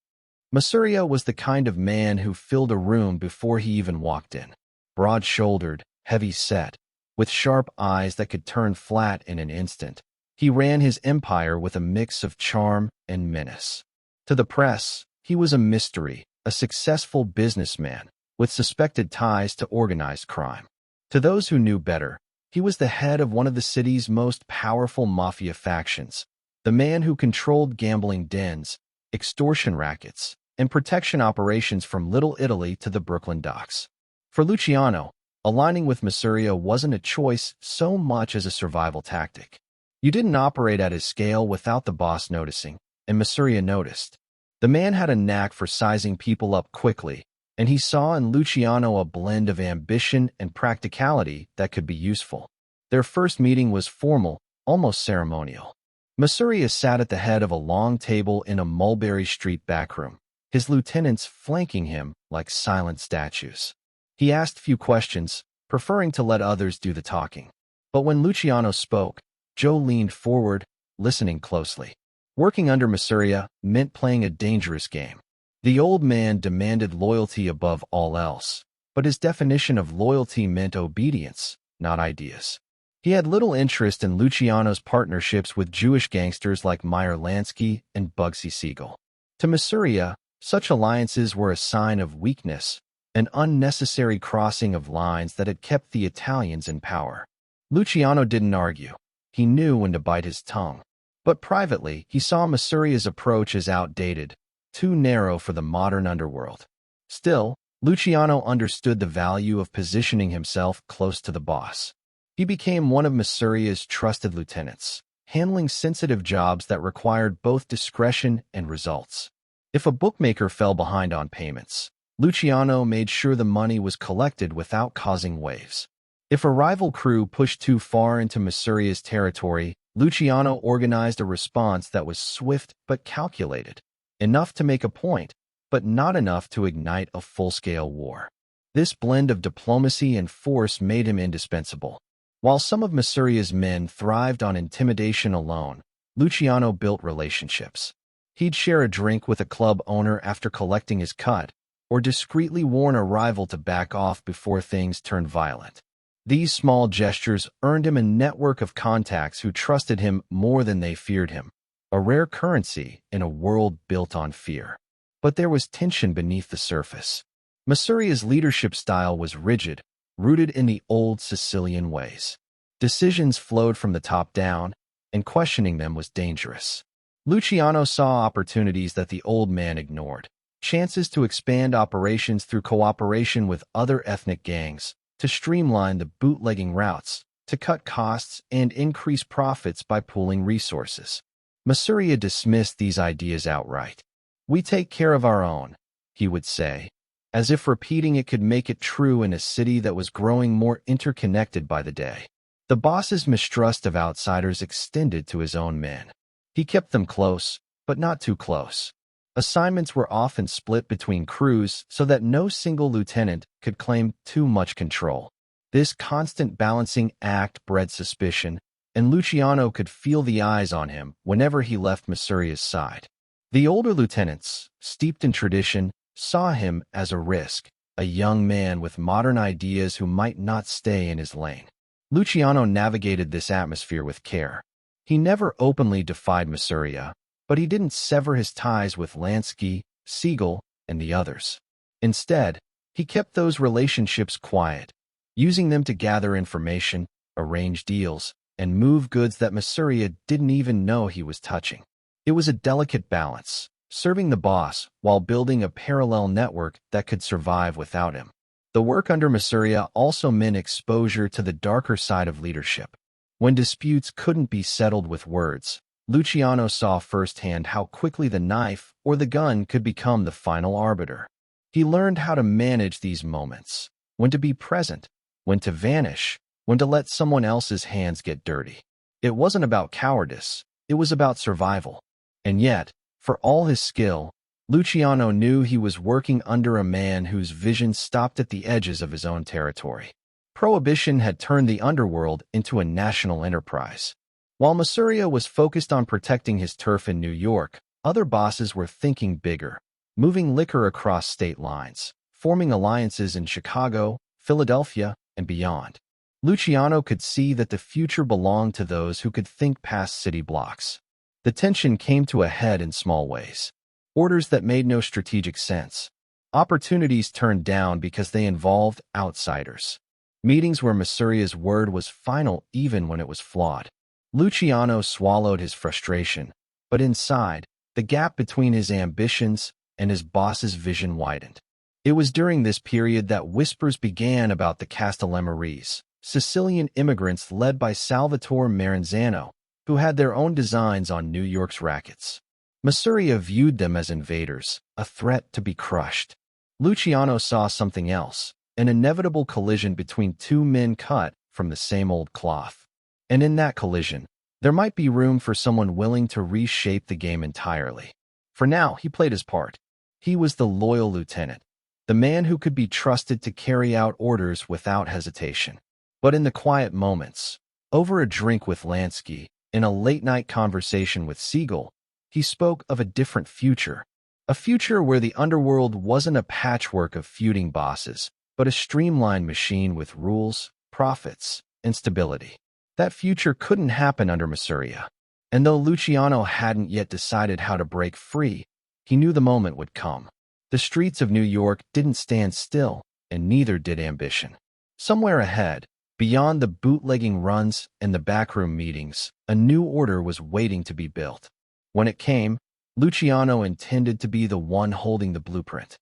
Masseria was the kind of man who filled a room before he even walked in. Broad-shouldered, heavy-set, with sharp eyes that could turn flat in an instant, he ran his empire with a mix of charm and menace. To the press, he was a mystery, a successful businessman, with suspected ties to organized crime. To those who knew better, he was the head of one of the city's most powerful mafia factions, the man who controlled gambling dens, extortion rackets, and protection operations from Little Italy to the Brooklyn docks. For Luciano, aligning with Masseria wasn't a choice so much as a survival tactic. You didn't operate at his scale without the boss noticing, and Masseria noticed. The man had a knack for sizing people up quickly, and he saw in Luciano a blend of ambition and practicality that could be useful. Their first meeting was formal, almost ceremonial. Masseria sat at the head of a long table in a Mulberry Street backroom, his lieutenants flanking him like silent statues. He asked few questions, preferring to let others do the talking. But when Luciano spoke, Joe leaned forward, listening closely. Working under Masseria meant playing a dangerous game. The old man demanded loyalty above all else, but his definition of loyalty meant obedience, not ideas. He had little interest in Luciano's partnerships with Jewish gangsters like Meyer Lansky and Bugsy Siegel. To Masseria, such alliances were a sign of weakness, an unnecessary crossing of lines that had kept the Italians in power. Luciano didn't argue. He knew when to bite his tongue. But privately, he saw Masseria's approach as outdated, too narrow for the modern underworld. Still, Luciano understood the value of positioning himself close to the boss. He became one of Masseria's trusted lieutenants, handling sensitive jobs that required both discretion and results. If a bookmaker fell behind on payments, Luciano made sure the money was collected without causing waves. If a rival crew pushed too far into Masseria's territory, Luciano organized a response that was swift but calculated, enough to make a point, but not enough to ignite a full-scale war. This blend of diplomacy and force made him indispensable. While some of Masseria's men thrived on intimidation alone, Luciano built relationships. He'd share a drink with a club owner after collecting his cut, or discreetly warn a rival to back off before things turned violent. These small gestures earned him a network of contacts who trusted him more than they feared him, a rare currency in a world built on fear. But there was tension beneath the surface. Masseria's leadership style was rigid, rooted in the old Sicilian ways. Decisions flowed from the top down, and questioning them was dangerous. Luciano saw opportunities that the old man ignored, chances to expand operations through cooperation with other ethnic gangs, to streamline the bootlegging routes, to cut costs and increase profits by pooling resources. Masseria dismissed these ideas outright. "We take care of our own," he would say, as if repeating it could make it true in a city that was growing more interconnected by the day. The boss's mistrust of outsiders extended to his own men. He kept them close, but not too close. Assignments were often split between crews so that no single lieutenant could claim too much control. This constant balancing act bred suspicion, and Luciano could feel the eyes on him whenever he left Masseria's side. The older lieutenants, steeped in tradition, saw him as a risk, a young man with modern ideas who might not stay in his lane. Luciano navigated this atmosphere with care. He never openly defied Masseria, but he didn't sever his ties with Lansky, Siegel, and the others. Instead, he kept those relationships quiet, using them to gather information, arrange deals, and move goods that Masseria didn't even know he was touching. It was a delicate balance, serving the boss while building a parallel network that could survive without him. The work under Masseria also meant exposure to the darker side of leadership. When disputes couldn't be settled with words, Luciano saw firsthand how quickly the knife or the gun could become the final arbiter. He learned how to manage these moments, when to be present, when to vanish, when to let someone else's hands get dirty. It wasn't about cowardice, it was about survival. And yet, for all his skill, Luciano knew he was working under a man whose vision stopped at the edges of his own territory. Prohibition had turned the underworld into a national enterprise. While Masseria was focused on protecting his turf in New York, other bosses were thinking bigger, moving liquor across state lines, forming alliances in Chicago, Philadelphia, and beyond. Luciano could see that the future belonged to those who could think past city blocks. The tension came to a head in small ways. Orders that made no strategic sense. Opportunities turned down because they involved outsiders. Meetings where Masseria's word was final even when it was flawed. Luciano swallowed his frustration, but inside, the gap between his ambitions and his boss's vision widened. It was during this period that whispers began about the Castellammarese, Sicilian immigrants led by Salvatore Maranzano, who had their own designs on New York's rackets. Masseria viewed them as invaders, a threat to be crushed. Luciano saw something else, an inevitable collision between two men cut from the same old cloth. And in that collision, there might be room for someone willing to reshape the game entirely. For now, he played his part. He was the loyal lieutenant, the man who could be trusted to carry out orders without hesitation. But in the quiet moments, over a drink with Lansky, in a late-night conversation with Siegel, he spoke of a different future, a future where the underworld wasn't a patchwork of feuding bosses, but a streamlined machine with rules, profits, and stability. That future couldn't happen under Masseria. And though Luciano hadn't yet decided how to break free, he knew the moment would come. The streets of New York didn't stand still, and neither did ambition. Somewhere ahead, beyond the bootlegging runs and the backroom meetings, a new order was waiting to be built. When it came, Luciano intended to be the one holding the blueprint.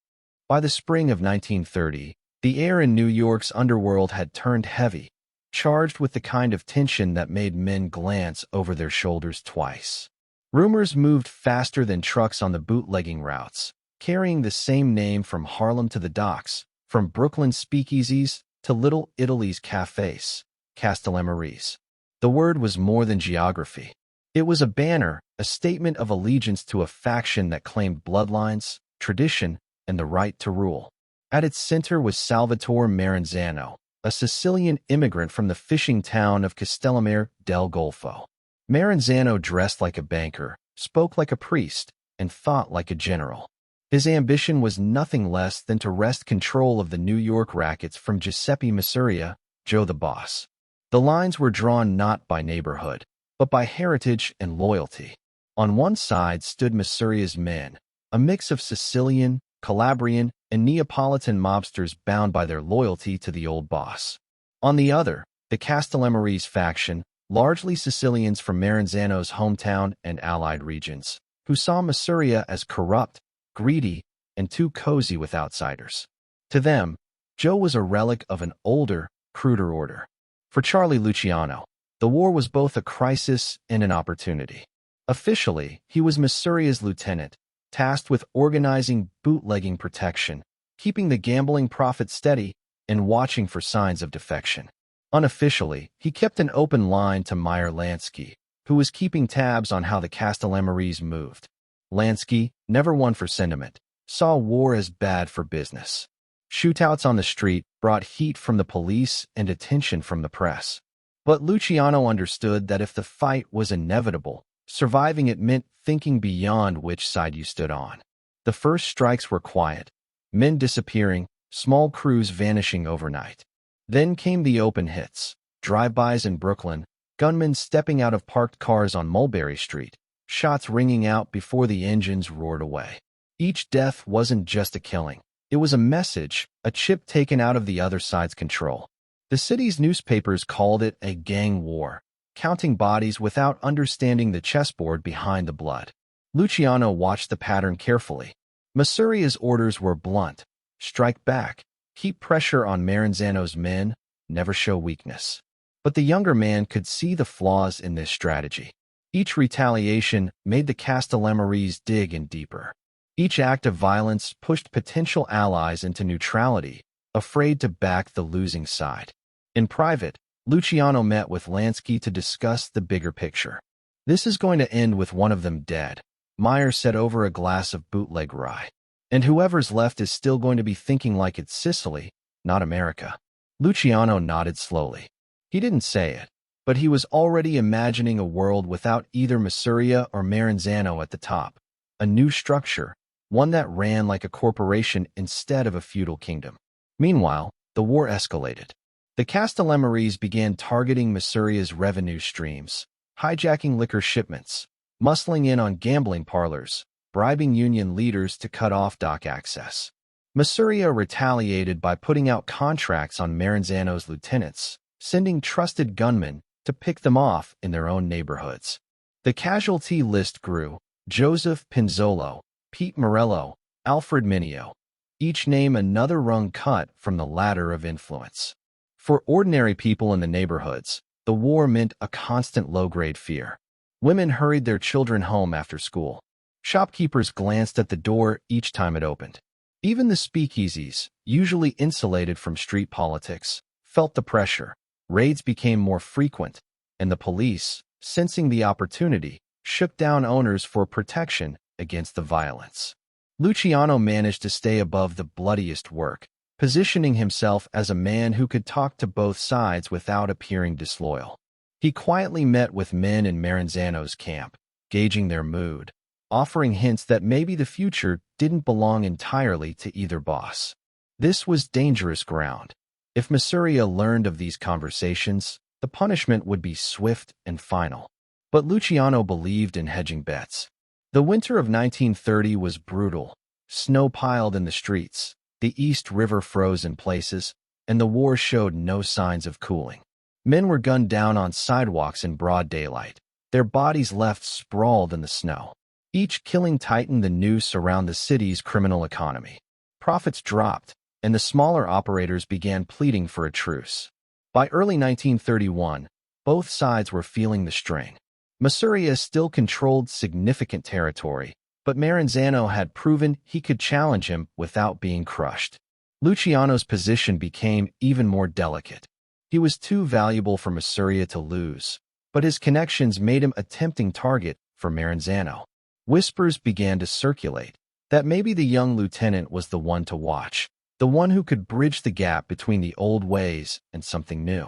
By the spring of 1930, the air in New York's underworld had turned heavy, charged with the kind of tension that made men glance over their shoulders twice. Rumors moved faster than trucks on the bootlegging routes, carrying the same name from Harlem to the docks, from Brooklyn's speakeasies to Little Italy's cafes, Castellammarese. The word was more than geography. It was a banner, a statement of allegiance to a faction that claimed bloodlines, tradition, and the right to rule. At its center was Salvatore Maranzano, a Sicilian immigrant from the fishing town of Castellammare del Golfo. Maranzano dressed like a banker, spoke like a priest, and thought like a general. His ambition was nothing less than to wrest control of the New York rackets from Giuseppe Masseria, Joe the Boss. The lines were drawn not by neighborhood, but by heritage and loyalty. On one side stood Masseria's men, a mix of Sicilian, Calabrian, and Neapolitan mobsters bound by their loyalty to the old boss. On the other, the Castellammarese faction, largely Sicilians from Maranzano's hometown and allied regions, who saw Masseria as corrupt, greedy, and too cozy with outsiders. To them, Joe was a relic of an older, cruder order. For Charlie Luciano, the war was both a crisis and an opportunity. Officially, he was Masseria's lieutenant, tasked with organizing bootlegging protection, keeping the gambling profit steady, and watching for signs of defection. Unofficially, he kept an open line to Meyer Lansky, who was keeping tabs on how the Castellammarese moved. Lansky, never one for sentiment, saw war as bad for business. Shootouts on the street brought heat from the police and attention from the press. But Luciano understood that if the fight was inevitable, surviving it meant thinking beyond which side you stood on. The first strikes were quiet, men disappearing, small crews vanishing overnight. Then came the open hits, drive-bys in Brooklyn, gunmen stepping out of parked cars on Mulberry Street, shots ringing out before the engines roared away. Each death wasn't just a killing. It was a message, a chip taken out of the other side's control. The city's newspapers called it a gang war, counting bodies without understanding the chessboard behind the blood. Luciano watched the pattern carefully. Masseria's orders were blunt. Strike back. Keep pressure on Maranzano's men. Never show weakness. But the younger man could see the flaws in this strategy. Each retaliation made the Castellammarese dig in deeper. Each act of violence pushed potential allies into neutrality, afraid to back the losing side. In private, Luciano met with Lansky to discuss the bigger picture. "This is going to end with one of them dead," Meyer said over a glass of bootleg rye. "And whoever's left is still going to be thinking like it's Sicily, not America." Luciano nodded slowly. He didn't say it, but he was already imagining a world without either Masseria or Maranzano at the top, a new structure, one that ran like a corporation instead of a feudal kingdom. Meanwhile, the war escalated. The Castellammarese began targeting Masseria's revenue streams, hijacking liquor shipments, muscling in on gambling parlors, bribing union leaders to cut off dock access. Masseria retaliated by putting out contracts on Maranzano's lieutenants, sending trusted gunmen to pick them off in their own neighborhoods. The casualty list grew: Joseph Pinzolo, Pete Morello, Alfred Mineo, each name another rung cut from the ladder of influence. For ordinary people in the neighborhoods, the war meant a constant low-grade fear. Women hurried their children home after school. Shopkeepers glanced at the door each time it opened. Even the speakeasies, usually insulated from street politics, felt the pressure. Raids became more frequent, and the police, sensing the opportunity, shook down owners for protection against the violence. Luciano managed to stay above the bloodiest work, positioning himself as a man who could talk to both sides without appearing disloyal. He quietly met with men in Maranzano's camp, gauging their mood, offering hints that maybe the future didn't belong entirely to either boss. This was dangerous ground. If Masseria learned of these conversations, the punishment would be swift and final. But Luciano believed in hedging bets. The winter of 1930 was brutal. Snow piled in the streets, the East River froze in places, and the war showed no signs of cooling. Men were gunned down on sidewalks in broad daylight, their bodies left sprawled in the snow. Each killing tightened the noose around the city's criminal economy. Profits dropped, and the smaller operators began pleading for a truce. By early 1931, both sides were feeling the strain. Masseria still controlled significant territory, but Maranzano had proven he could challenge him without being crushed. Luciano's position became even more delicate. He was too valuable for Masseria to lose, but his connections made him a tempting target for Maranzano. Whispers began to circulate that maybe the young lieutenant was the one to watch, the one who could bridge the gap between the old ways and something new.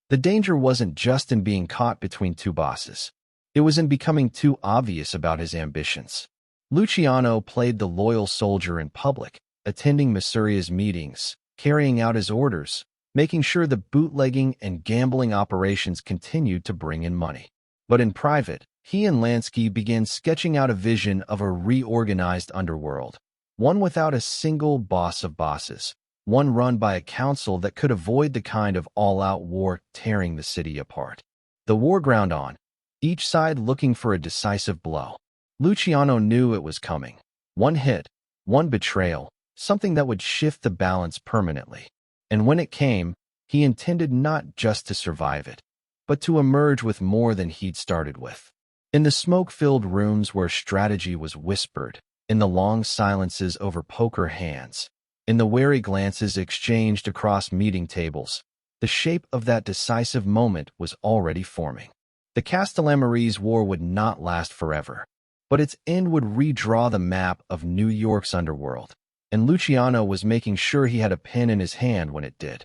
The danger wasn't just in being caught between two bosses. It was in becoming too obvious about his ambitions. Luciano played the loyal soldier in public, attending Masseria's meetings, carrying out his orders, making sure the bootlegging and gambling operations continued to bring in money. But in private, he and Lansky began sketching out a vision of a reorganized underworld, one without a single boss of bosses, one run by a council that could avoid the kind of all-out war tearing the city apart. The war ground on, each side looking for a decisive blow. Luciano knew it was coming. One hit, one betrayal, something that would shift the balance permanently. And when it came, he intended not just to survive it, but to emerge with more than he'd started with. In the smoke-filled rooms where strategy was whispered, in the long silences over poker hands, in the wary glances exchanged across meeting tables, the shape of that decisive moment was already forming. The Castellammarese War would not last forever, but its end would redraw the map of New York's underworld, and Luciano was making sure he had a pen in his hand when it did.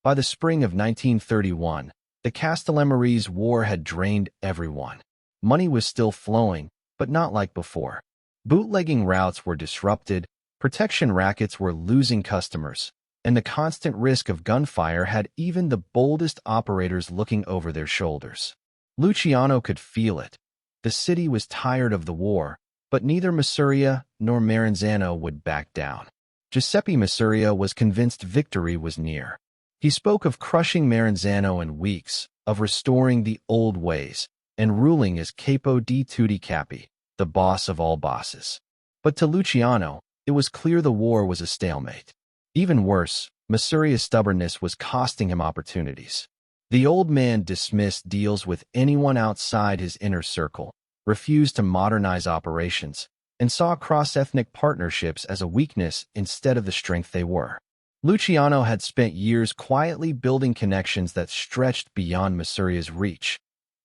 By the spring of 1931, the Castellammarese War had drained everyone. Money was still flowing, but not like before. Bootlegging routes were disrupted, protection rackets were losing customers, and the constant risk of gunfire had even the boldest operators looking over their shoulders. Luciano could feel it. The city was tired of the war, but neither Masseria nor Maranzano would back down. Giuseppe Masseria was convinced victory was near. He spoke of crushing Maranzano in weeks, of restoring the old ways, and ruling as Capo di Tutti Capi, the boss of all bosses. But to Luciano, it was clear the war was a stalemate. Even worse, Masseria's stubbornness was costing him opportunities. The old man dismissed deals with anyone outside his inner circle, refused to modernize operations, and saw cross-ethnic partnerships as a weakness instead of the strength they were. Luciano had spent years quietly building connections that stretched beyond Masseria's reach.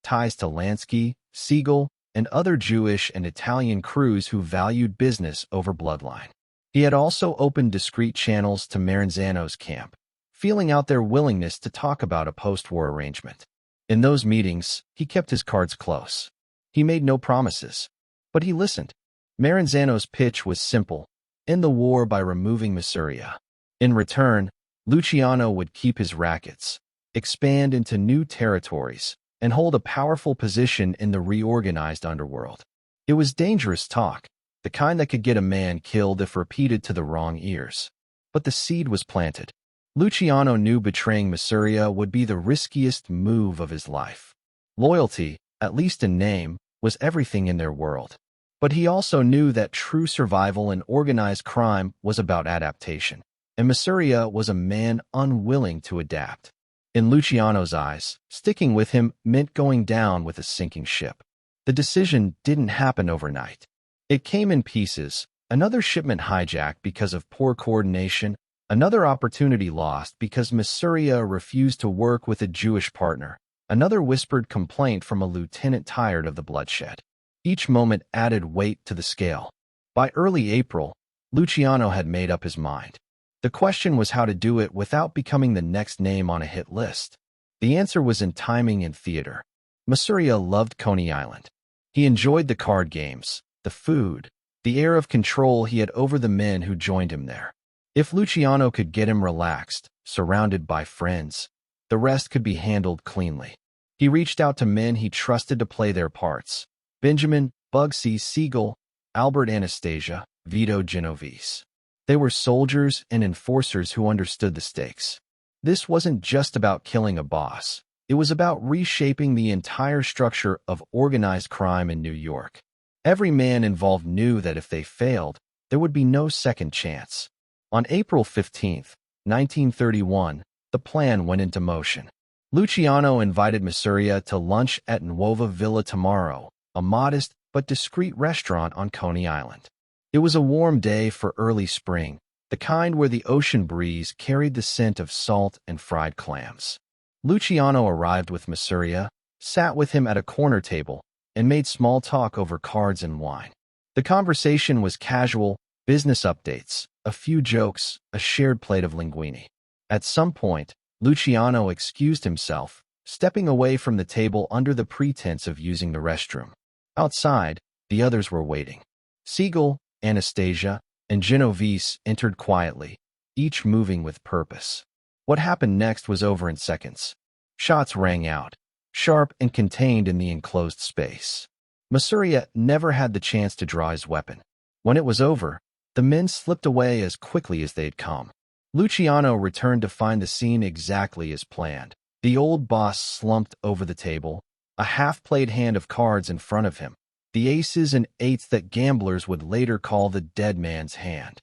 Ties to Lansky, Siegel, and other Jewish and Italian crews who valued business over bloodline. He had also opened discreet channels to Maranzano's camp, feeling out their willingness to talk about a post-war arrangement. In those meetings, he kept his cards close. He made no promises, but he listened. Maranzano's pitch was simple: end the war by removing Masseria. In return, Luciano would keep his rackets, expand into new territories, and hold a powerful position in the reorganized underworld. It was dangerous talk, the kind that could get a man killed if repeated to the wrong ears. But the seed was planted. Luciano knew betraying Masseria would be the riskiest move of his life. Loyalty, at least in name, was everything in their world. But he also knew that true survival in organized crime was about adaptation, and Masseria was a man unwilling to adapt. In Luciano's eyes, sticking with him meant going down with a sinking ship. The decision didn't happen overnight. It came in pieces: another shipment hijacked because of poor coordination, another opportunity lost because Masseria refused to work with a Jewish partner, another whispered complaint from a lieutenant tired of the bloodshed. Each moment added weight to the scale. By early April, Luciano had made up his mind. The question was how to do it without becoming the next name on a hit list. The answer was in timing and theater. Masseria loved Coney Island. He enjoyed the card games, the food, the air of control he had over the men who joined him there. If Luciano could get him relaxed, surrounded by friends, the rest could be handled cleanly. He reached out to men he trusted to play their parts: Benjamin, Bugsy Siegel, Albert Anastasia, Vito Genovese. They were soldiers and enforcers who understood the stakes. This wasn't just about killing a boss. It was about reshaping the entire structure of organized crime in New York. Every man involved knew that if they failed, there would be no second chance. On April 15, 1931, the plan went into motion. Luciano invited Masseria to lunch at Nuova Villa Tomorrow, a modest but discreet restaurant on Coney Island. It was a warm day for early spring, the kind where the ocean breeze carried the scent of salt and fried clams. Luciano arrived with Masseria, sat with him at a corner table, and made small talk over cards and wine. The conversation was casual: business updates, a few jokes, a shared plate of linguine. At some point, Luciano excused himself, stepping away from the table under the pretense of using the restroom. Outside, the others were waiting. Siegel, Anastasia, and Genovese entered quietly, each moving with purpose. What happened next was over in seconds. Shots rang out, sharp and contained in the enclosed space. Masseria never had the chance to draw his weapon. When it was over, the men slipped away as quickly as they'd come. Luciano returned to find the scene exactly as planned. The old boss slumped over the table, a half-played hand of cards in front of him, the aces and eights that gamblers would later call the dead man's hand.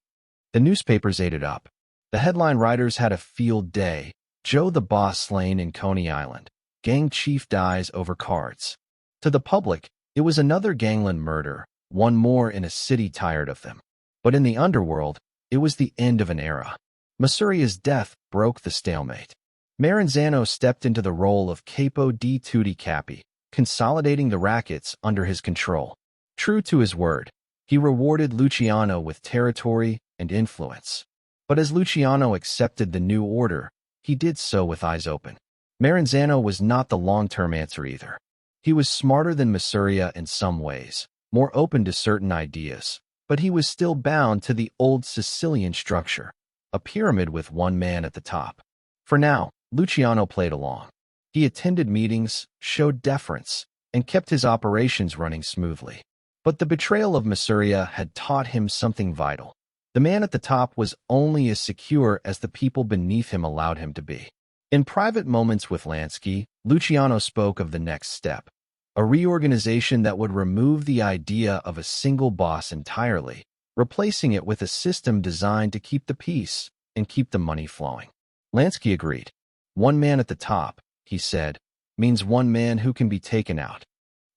The newspapers ate it up. The headline writers had a field day: Joe the boss slain in Coney Island. Gang chief dies over cards. To the public, it was another gangland murder, one more in a city tired of them. But in the underworld, it was the end of an era. Masseria's death broke the stalemate. Maranzano stepped into the role of Capo di Tutti Capi, consolidating the rackets under his control. True to his word, he rewarded Luciano with territory and influence. But as Luciano accepted the new order, he did so with eyes open. Maranzano was not the long-term answer either. He was smarter than Masseria in some ways, more open to certain ideas, but he was still bound to the old Sicilian structure, a pyramid with one man at the top. For now, Luciano played along. He attended meetings, showed deference, and kept his operations running smoothly. But the betrayal of Masseria had taught him something vital. The man at the top was only as secure as the people beneath him allowed him to be. In private moments with Lansky, Luciano spoke of the next step: a reorganization that would remove the idea of a single boss entirely, replacing it with a system designed to keep the peace and keep the money flowing. Lansky agreed. One man at the top, he said, means one man who can be taken out.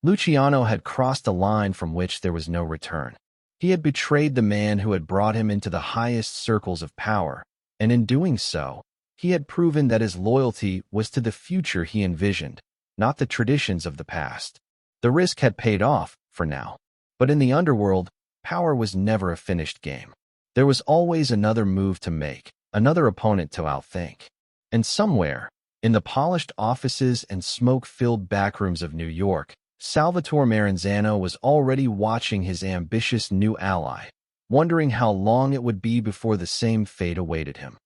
Luciano had crossed a line from which there was no return. He had betrayed the man who had brought him into the highest circles of power, and in doing so, he had proven that his loyalty was to the future he envisioned, not the traditions of the past. The risk had paid off, for now. But in the underworld, power was never a finished game. There was always another move to make, another opponent to outthink. And somewhere, In the polished offices and smoke-filled backrooms of New York, Salvatore Maranzano was already watching his ambitious new ally, wondering how long it would be before the same fate awaited him.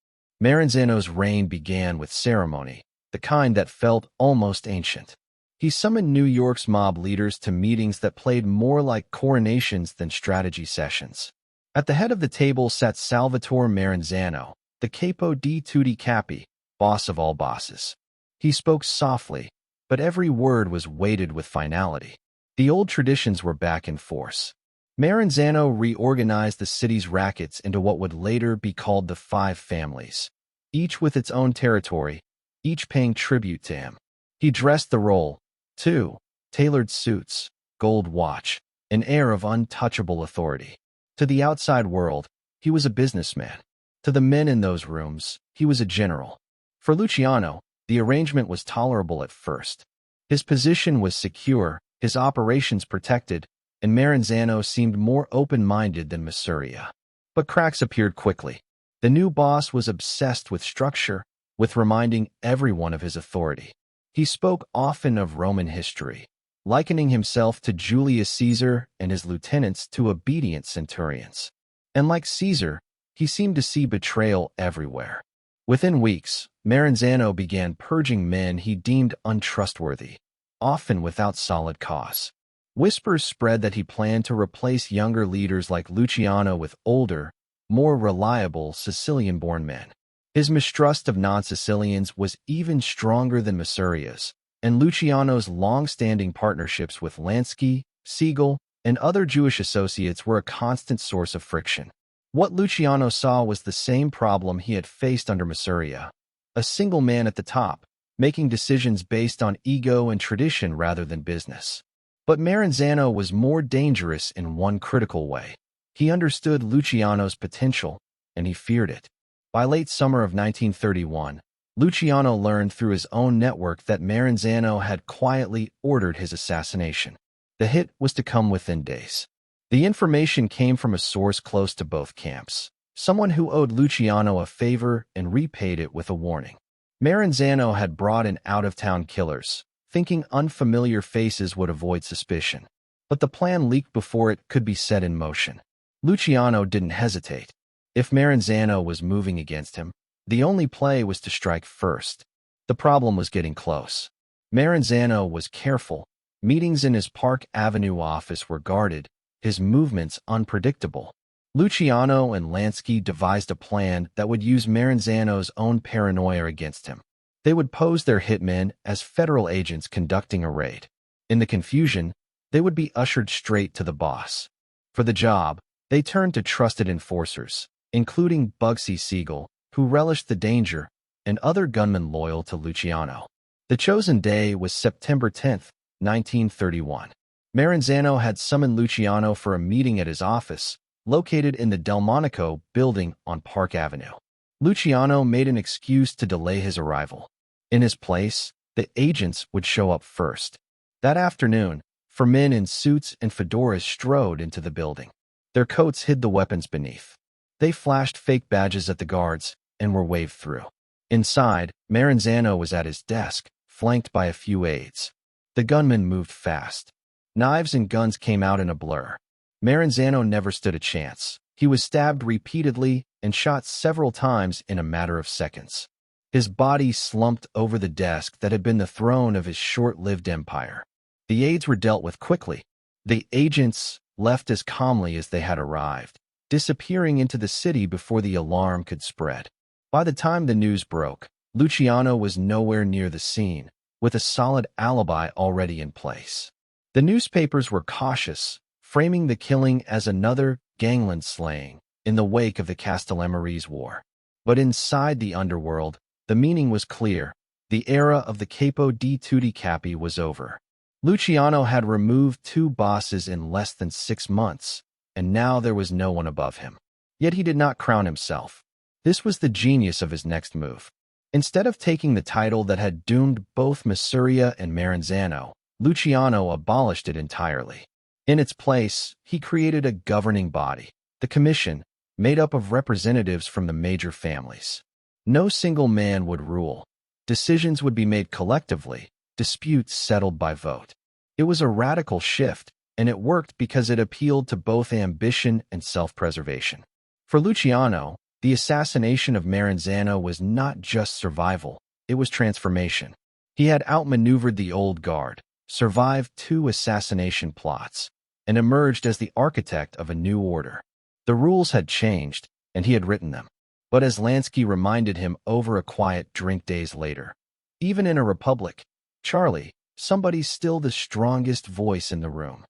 Maranzano's reign began with ceremony, the kind that felt almost ancient. He summoned New York's mob leaders to meetings that played more like coronations than strategy sessions. At the head of the table sat Salvatore Maranzano, the capo di tutti capi, boss of all bosses. He spoke softly, but every word was weighted with finality. The old traditions were back in force. Maranzano reorganized the city's rackets into what would later be called the Five Families, each with its own territory, each paying tribute to him. He dressed the role, too, tailored suits, gold watch, an air of untouchable authority. To the outside world, he was a businessman. To the men in those rooms, he was a general. For Luciano, the arrangement was tolerable at first. His position was secure, his operations protected, and Maranzano seemed more open-minded than Masseria. But cracks appeared quickly. The new boss was obsessed with structure, with reminding everyone of his authority. He spoke often of Roman history, likening himself to Julius Caesar and his lieutenants to obedient centurions. And like Caesar, he seemed to see betrayal everywhere. Within weeks, Maranzano began purging men he deemed untrustworthy, often without solid cause. Whispers spread that he planned to replace younger leaders like Luciano with older, more reliable Sicilian-born men. His mistrust of non-Sicilians was even stronger than Masseria's, and Luciano's long-standing partnerships with Lansky, Siegel, and other Jewish associates were a constant source of friction. What Luciano saw was the same problem he had faced under Masseria: a single man at the top, making decisions based on ego and tradition rather than business. But Maranzano was more dangerous in one critical way. He understood Luciano's potential, and he feared it. By late summer of 1931, Luciano learned through his own network that Maranzano had quietly ordered his assassination. The hit was to come within days. The information came from a source close to both camps, someone who owed Luciano a favor and repaid it with a warning. Maranzano had brought in out-of-town killers, thinking unfamiliar faces would avoid suspicion. But the plan leaked before it could be set in motion. Luciano didn't hesitate. If Maranzano was moving against him, the only play was to strike first. The problem was getting close. Maranzano was careful. Meetings in his Park Avenue office were guarded, his movements unpredictable. Luciano and Lansky devised a plan that would use Maranzano's own paranoia against him. They would pose their hitmen as federal agents conducting a raid. In the confusion, they would be ushered straight to the boss. For the job, they turned to trusted enforcers, including Bugsy Siegel, who relished the danger, and other gunmen loyal to Luciano. The chosen day was September 10, 1931. Maranzano had summoned Luciano for a meeting at his office, located in the Delmonico building on Park Avenue. Luciano made an excuse to delay his arrival. In his place, the agents would show up first. That afternoon, four men in suits and fedoras strode into the building. Their coats hid the weapons beneath. They flashed fake badges at the guards and were waved through. Inside, Maranzano was at his desk, flanked by a few aides. The gunmen moved fast. Knives and guns came out in a blur. Maranzano never stood a chance. He was stabbed repeatedly and shot several times in a matter of seconds. His body slumped over the desk that had been the throne of his short-lived empire. The aides were dealt with quickly. The agents left as calmly as they had arrived, disappearing into the city before the alarm could spread. By the time the news broke, Luciano was nowhere near the scene, with a solid alibi already in place. The newspapers were cautious, framing the killing as another gangland slaying in the wake of the Castellammarese War. But inside the underworld, the meaning was clear. The era of the capo di tutti capi was over. Luciano had removed two bosses in less than 6 months, and now there was no one above him. Yet he did not crown himself. This was the genius of his next move. Instead of taking the title that had doomed both Masseria and Maranzano, Luciano abolished it entirely. In its place, he created a governing body, the Commission, made up of representatives from the major families. No single man would rule. Decisions would be made collectively, disputes settled by vote. It was a radical shift, and it worked because it appealed to both ambition and self-preservation. For Luciano, the assassination of Maranzano was not just survival, it was transformation. He had outmaneuvered the old guard, survived 2 assassination plots, and emerged as the architect of a new order. The rules had changed, and he had written them. But as Lansky reminded him over a quiet drink days later, even in a republic, Charlie, somebody's still the strongest voice in the room.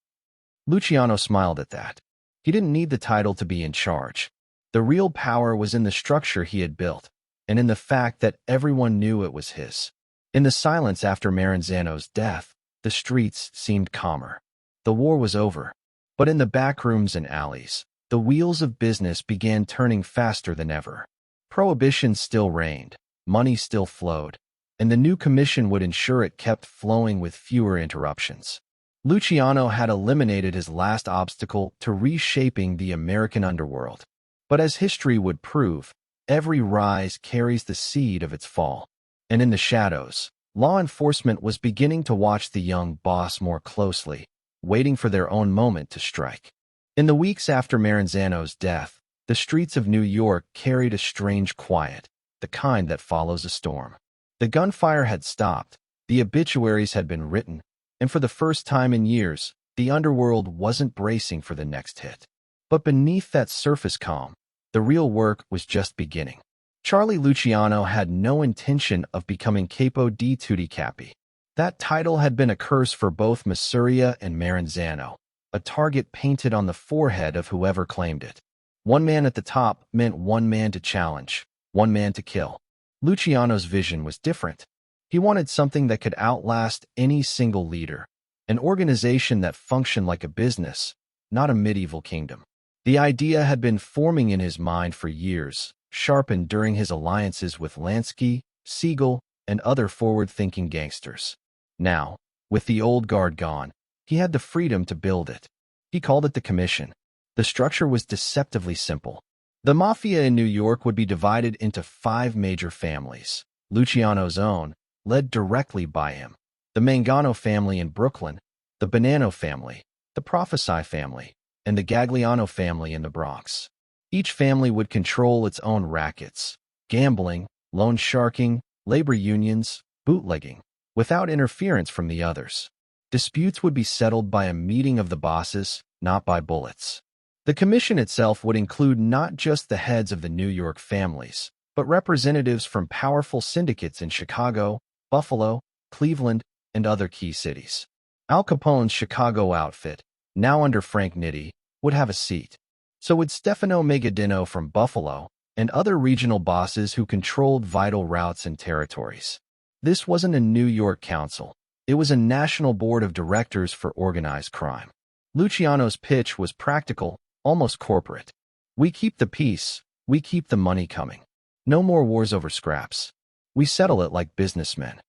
Luciano smiled at that. He didn't need the title to be in charge. The real power was in the structure he had built, and in the fact that everyone knew it was his. In the silence after Maranzano's death, the streets seemed calmer. The war was over, but in the back rooms and alleys, the wheels of business began turning faster than ever. Prohibition still reigned, money still flowed, and the new commission would ensure it kept flowing with fewer interruptions. Luciano had eliminated his last obstacle to reshaping the American underworld. But as history would prove, every rise carries the seed of its fall. And in the shadows, law enforcement was beginning to watch the young boss more closely, waiting for their own moment to strike. In the weeks after Maranzano's death, the streets of New York carried a strange quiet, the kind that follows a storm. The gunfire had stopped, the obituaries had been written, and for the first time in years, the underworld wasn't bracing for the next hit. But beneath that surface calm, the real work was just beginning. Charlie Luciano had no intention of becoming Capo di Tutti Capi. That title had been a curse for both Masseria and Maranzano, a target painted on the forehead of whoever claimed it. One man at the top meant one man to challenge, one man to kill. Luciano's vision was different. He wanted something that could outlast any single leader, an organization that functioned like a business, not a medieval kingdom. The idea had been forming in his mind for years, sharpened during his alliances with Lansky, Siegel, and other forward-thinking gangsters. Now, with the old guard gone, he had the freedom to build it. He called it the Commission. The structure was deceptively simple. The Mafia in New York would be divided into 5 major families. Luciano's own, led directly by him. The Mangano family in Brooklyn, the Bonanno family, the Prophesy family, and the Gagliano family in the Bronx. Each family would control its own rackets, gambling, loan sharking, labor unions, bootlegging, without interference from the others. Disputes would be settled by a meeting of the bosses, not by bullets. The commission itself would include not just the heads of the New York families, but representatives from powerful syndicates in Chicago, Buffalo, Cleveland, and other key cities. Al Capone's Chicago outfit, now under Frank Nitti, would have a seat. So would Stefano Megadino from Buffalo, and other regional bosses who controlled vital routes and territories. This wasn't a New York council. It was a national board of directors for organized crime. Luciano's pitch was practical, almost corporate. We keep the peace, we keep the money coming. No more wars over scraps. We settle it like businessmen.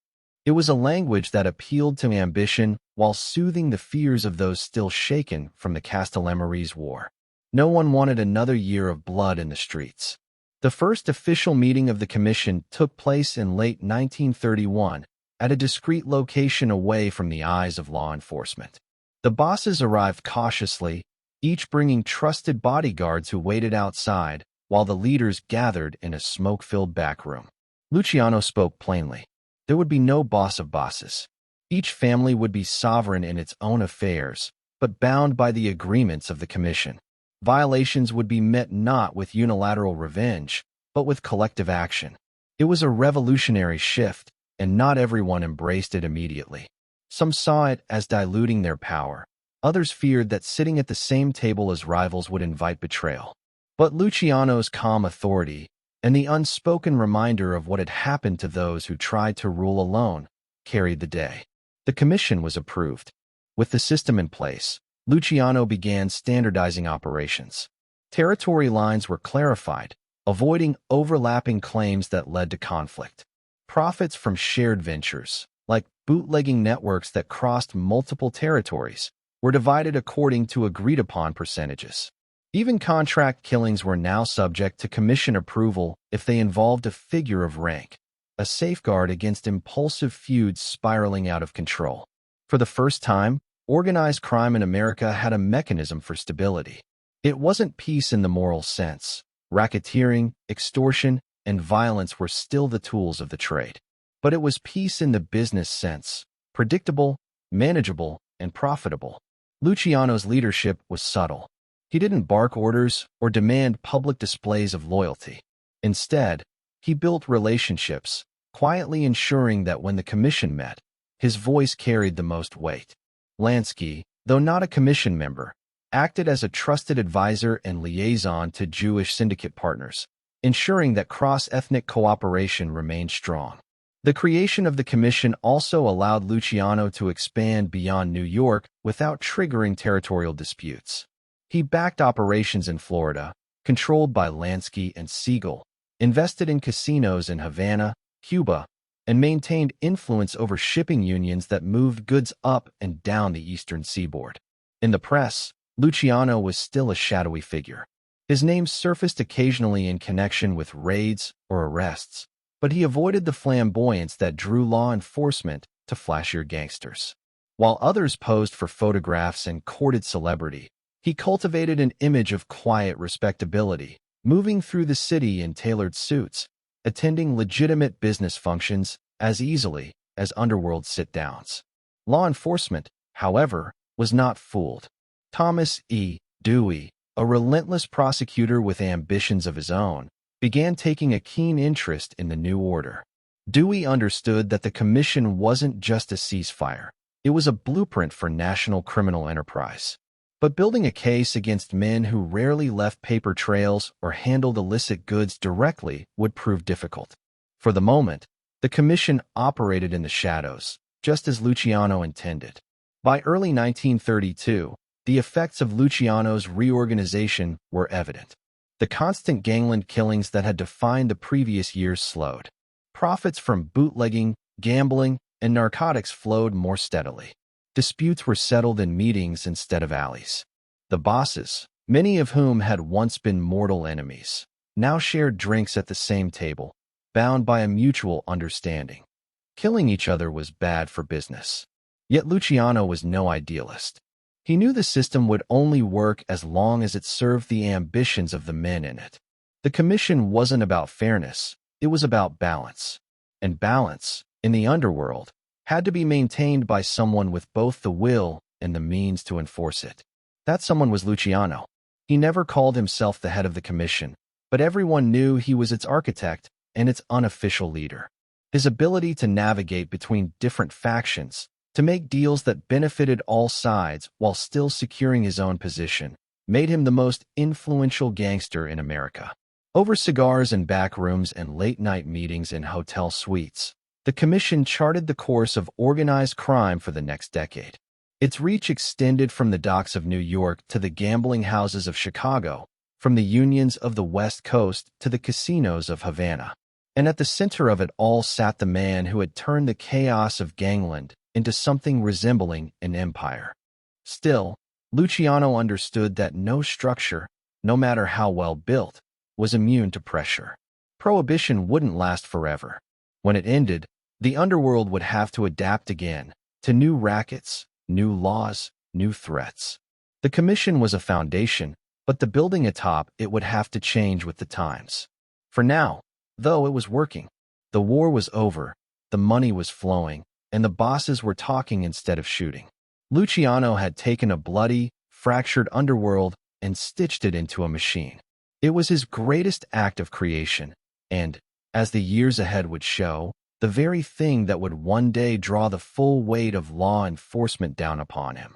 It was a language that appealed to ambition while soothing the fears of those still shaken from the Castellammarese War. No one wanted another year of blood in the streets. The first official meeting of the commission took place in late 1931 at a discreet location away from the eyes of law enforcement. The bosses arrived cautiously, each bringing trusted bodyguards who waited outside, while the leaders gathered in a smoke-filled back room. Luciano spoke plainly. There would be no boss of bosses. Each family would be sovereign in its own affairs, but bound by the agreements of the commission. Violations would be met not with unilateral revenge, but with collective action. It was a revolutionary shift, and not everyone embraced it immediately. Some saw it as diluting their power. Others feared that sitting at the same table as rivals would invite betrayal. But Luciano's calm authority, and the unspoken reminder of what had happened to those who tried to rule alone, carried the day. The commission was approved. With the system in place, Luciano began standardizing operations. Territory lines were clarified, avoiding overlapping claims that led to conflict. Profits from shared ventures, like bootlegging networks that crossed multiple territories, were divided according to agreed-upon percentages. Even contract killings were now subject to commission approval if they involved a figure of rank. a safeguard against impulsive feuds spiraling out of control. For the first time, organized crime in America had a mechanism for stability. It wasn't peace in the moral sense. Racketeering, extortion, and violence were still the tools of the trade. But it was peace in the business sense, predictable, manageable, and profitable. Luciano's leadership was subtle. He didn't bark orders or demand public displays of loyalty. Instead, he built relationships, quietly ensuring that when the commission met, his voice carried the most weight. Lansky, though not a commission member, acted as a trusted advisor and liaison to Jewish syndicate partners, ensuring that cross-ethnic cooperation remained strong. The creation of the commission also allowed Luciano to expand beyond New York without triggering territorial disputes. He backed operations in Florida, controlled by Lansky and Siegel, invested in casinos in Havana, Cuba, and maintained influence over shipping unions that moved goods up and down the eastern seaboard. In the press, Luciano was still a shadowy figure. His name surfaced occasionally in connection with raids or arrests, but he avoided the flamboyance that drew law enforcement to flashier gangsters. While others posed for photographs and courted celebrity, he cultivated an image of quiet respectability, moving through the city in tailored suits, attending legitimate business functions as easily as underworld sit-downs. Law enforcement, however, was not fooled. Thomas E. Dewey, a relentless prosecutor with ambitions of his own, began taking a keen interest in the new order. Dewey understood that the commission wasn't just a ceasefire, it was a blueprint for national criminal enterprise. But building a case against men who rarely left paper trails or handled illicit goods directly would prove difficult. For the moment, the commission operated in the shadows, just as Luciano intended. By early 1932, the effects of Luciano's reorganization were evident. The constant gangland killings that had defined the previous years slowed. Profits from bootlegging, gambling, and narcotics flowed more steadily. Disputes were settled in meetings instead of alleys. The bosses, many of whom had once been mortal enemies, now shared drinks at the same table, bound by a mutual understanding. Killing each other was bad for business. Yet Luciano was no idealist. He knew the system would only work as long as it served the ambitions of the men in it. The commission wasn't about fairness, it was about balance. And balance, in the underworld, had to be maintained by someone with both the will and the means to enforce it. That someone was Luciano. He never called himself the head of the commission, but everyone knew he was its architect and its unofficial leader. His ability to navigate between different factions, to make deals that benefited all sides while still securing his own position, made him the most influential gangster in America. Over cigars in back rooms and late-night meetings in hotel suites, the commission charted the course of organized crime for the next decade. Its reach extended from the docks of New York to the gambling houses of Chicago, from the unions of the West Coast to the casinos of Havana. And at the center of it all sat the man who had turned the chaos of gangland into something resembling an empire. Still, Luciano understood that no structure, no matter how well built, was immune to pressure. Prohibition wouldn't last forever. When it ended, the underworld would have to adapt again to new rackets, new laws, new threats. The commission was a foundation, but the building atop it would have to change with the times. For now, though, it was working. The war was over, the money was flowing, and the bosses were talking instead of shooting. Luciano had taken a bloody, fractured underworld and stitched it into a machine. It was his greatest act of creation, and, as the years ahead would show, the very thing that would one day draw the full weight of law enforcement down upon him.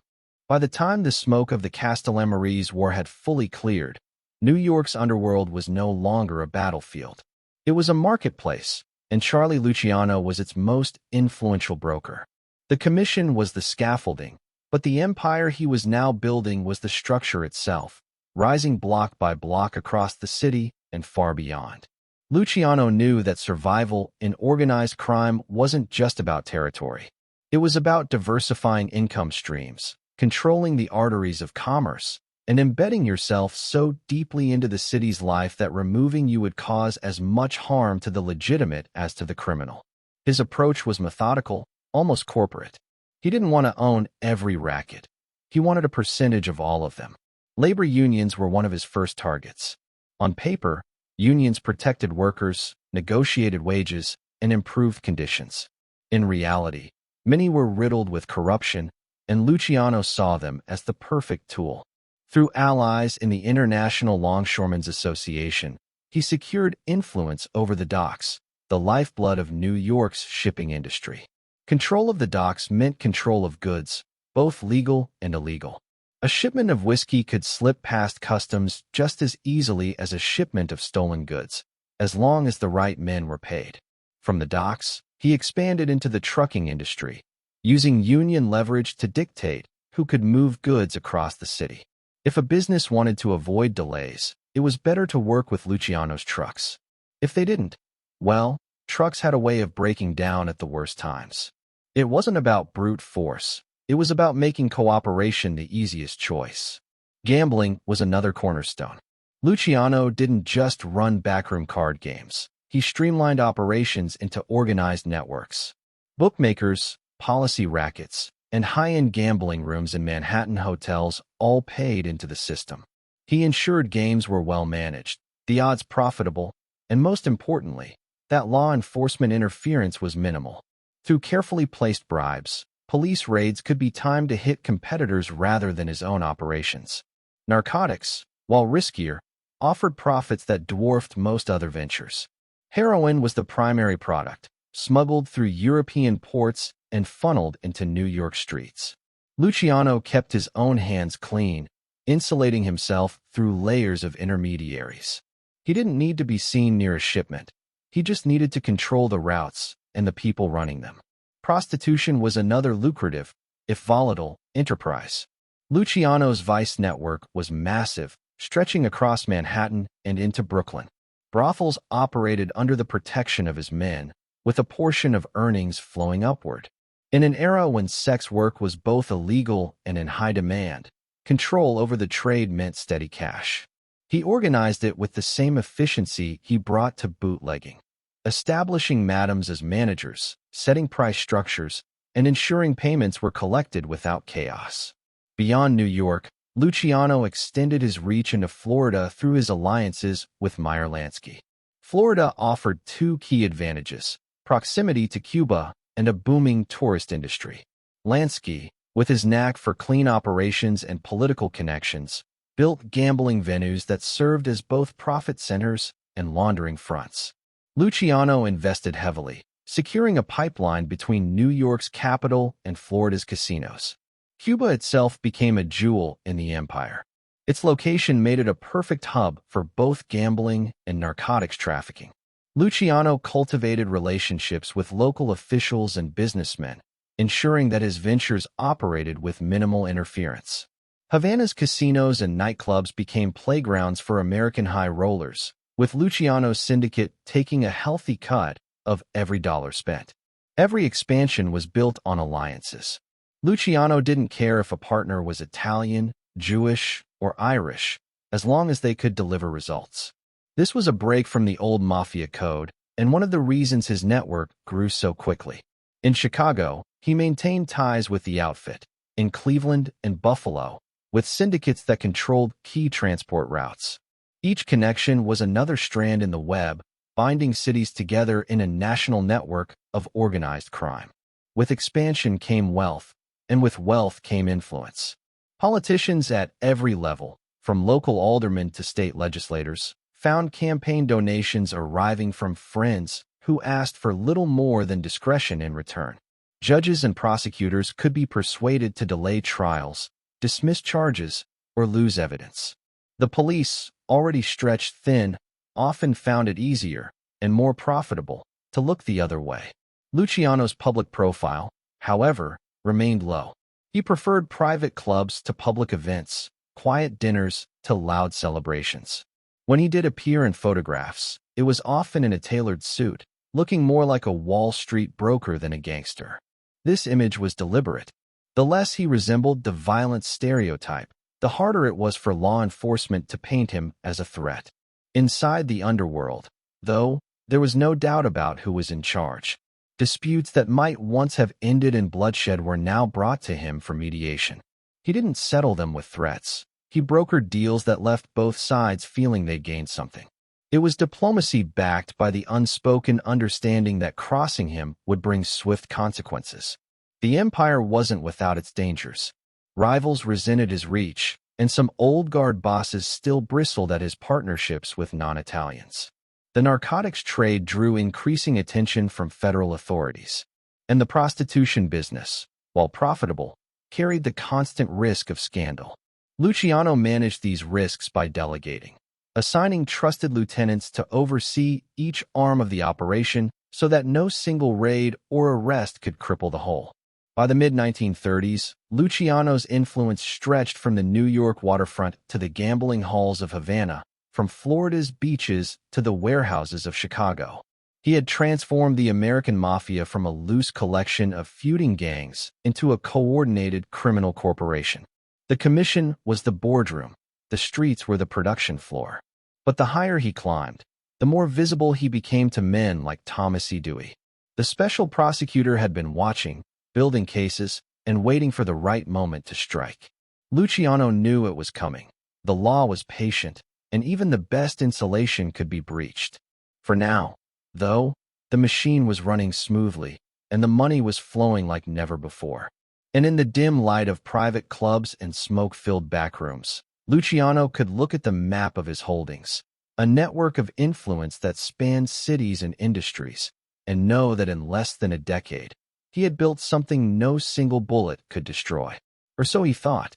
By the time the smoke of the Castellammare's war had fully cleared, New York's underworld was no longer a battlefield. It was a marketplace, and Charlie Luciano was its most influential broker. The commission was the scaffolding, but the empire he was now building was the structure itself, rising block by block across the city and far beyond. Luciano knew that survival in organized crime wasn't just about territory. It was about diversifying income streams, controlling the arteries of commerce, and embedding yourself so deeply into the city's life that removing you would cause as much harm to the legitimate as to the criminal. His approach was methodical, almost corporate. He didn't want to own every racket. He wanted a percentage of all of them. Labor unions were one of his first targets. On paper, unions protected workers, negotiated wages, and improved conditions. In reality, many were riddled with corruption, and Luciano saw them as the perfect tool. Through allies in the International Longshoremen's Association, he secured influence over the docks, the lifeblood of New York's shipping industry. Control of the docks meant control of goods, both legal and illegal. A shipment of whiskey could slip past customs just as easily as a shipment of stolen goods, as long as the right men were paid. From the docks, he expanded into the trucking industry, using union leverage to dictate who could move goods across the city. If a business wanted to avoid delays, it was better to work with Luciano's trucks. If they didn't, well, trucks had a way of breaking down at the worst times. It wasn't about brute force. It was about making cooperation the easiest choice. Gambling was another cornerstone. Luciano didn't just run backroom card games. He streamlined operations into organized networks. Bookmakers, policy rackets, and high-end gambling rooms in Manhattan hotels all paid into the system. He ensured games were well managed, the odds profitable, and most importantly, that law enforcement interference was minimal. Through carefully placed bribes, police raids could be timed to hit competitors rather than his own operations. Narcotics, while riskier, offered profits that dwarfed most other ventures. Heroin was the primary product, smuggled through European ports and funneled into New York streets. Luciano kept his own hands clean, insulating himself through layers of intermediaries. He didn't need to be seen near a shipment. He just needed to control the routes and the people running them. Prostitution was another lucrative, if volatile, enterprise. Luciano's vice network was massive, stretching across Manhattan and into Brooklyn. Brothels operated under the protection of his men, with a portion of earnings flowing upward. In an era when sex work was both illegal and in high demand, control over the trade meant steady cash. He organized it with the same efficiency he brought to bootlegging, establishing madams as managers, setting price structures, and ensuring payments were collected without chaos. Beyond New York, Luciano extended his reach into Florida through his alliances with Meyer Lansky. Florida offered two key advantages: proximity to Cuba and a booming tourist industry. Lansky, with his knack for clean operations and political connections, built gambling venues that served as both profit centers and laundering fronts. Luciano invested heavily, securing a pipeline between New York's capital and Florida's casinos. Cuba itself became a jewel in the empire. Its location made it a perfect hub for both gambling and narcotics trafficking. Luciano cultivated relationships with local officials and businessmen, ensuring that his ventures operated with minimal interference. Havana's casinos and nightclubs became playgrounds for American high rollers, with Luciano's syndicate taking a healthy cut of every dollar spent. Every expansion was built on alliances. Luciano didn't care if a partner was Italian, Jewish, or Irish, as long as they could deliver results. This was a break from the old Mafia code, and one of the reasons his network grew so quickly. In Chicago, he maintained ties with the outfit. In Cleveland and Buffalo, with syndicates that controlled key transport routes. Each connection was another strand in the web, binding cities together in a national network of organized crime. With expansion came wealth, and with wealth came influence. Politicians at every level, from local aldermen to state legislators, found campaign donations arriving from friends who asked for little more than discretion in return. Judges and prosecutors could be persuaded to delay trials, dismiss charges, or lose evidence. The police, already stretched thin, often found it easier and more profitable to look the other way. Luciano's public profile, however, remained low. He preferred private clubs to public events, quiet dinners to loud celebrations. When he did appear in photographs, it was often in a tailored suit, looking more like a Wall Street broker than a gangster. This image was deliberate. The less he resembled the violent stereotype, the harder it was for law enforcement to paint him as a threat. Inside the underworld, though, there was no doubt about who was in charge. Disputes that might once have ended in bloodshed were now brought to him for mediation. He didn't settle them with threats. He brokered deals that left both sides feeling they gained something. It was diplomacy backed by the unspoken understanding that crossing him would bring swift consequences. The empire wasn't without its dangers. Rivals resented his reach, and some old guard bosses still bristled at his partnerships with non-Italians. The narcotics trade drew increasing attention from federal authorities, and the prostitution business, while profitable, carried the constant risk of scandal. Luciano managed these risks by delegating, assigning trusted lieutenants to oversee each arm of the operation so that no single raid or arrest could cripple the whole. By the mid-1930s, Luciano's influence stretched from the New York waterfront to the gambling halls of Havana, from Florida's beaches to the warehouses of Chicago. He had transformed the American Mafia from a loose collection of feuding gangs into a coordinated criminal corporation. The commission was the boardroom, the streets were the production floor. But the higher he climbed, the more visible he became to men like Thomas E. Dewey. The special prosecutor had been watching, building cases, and waiting for the right moment to strike. Luciano knew it was coming. The law was patient, and even the best insulation could be breached. For now, though, the machine was running smoothly, and the money was flowing like never before. And in the dim light of private clubs and smoke-filled backrooms, Luciano could look at the map of his holdings, a network of influence that spanned cities and industries, and know that in less than a decade, he had built something no single bullet could destroy. Or so he thought.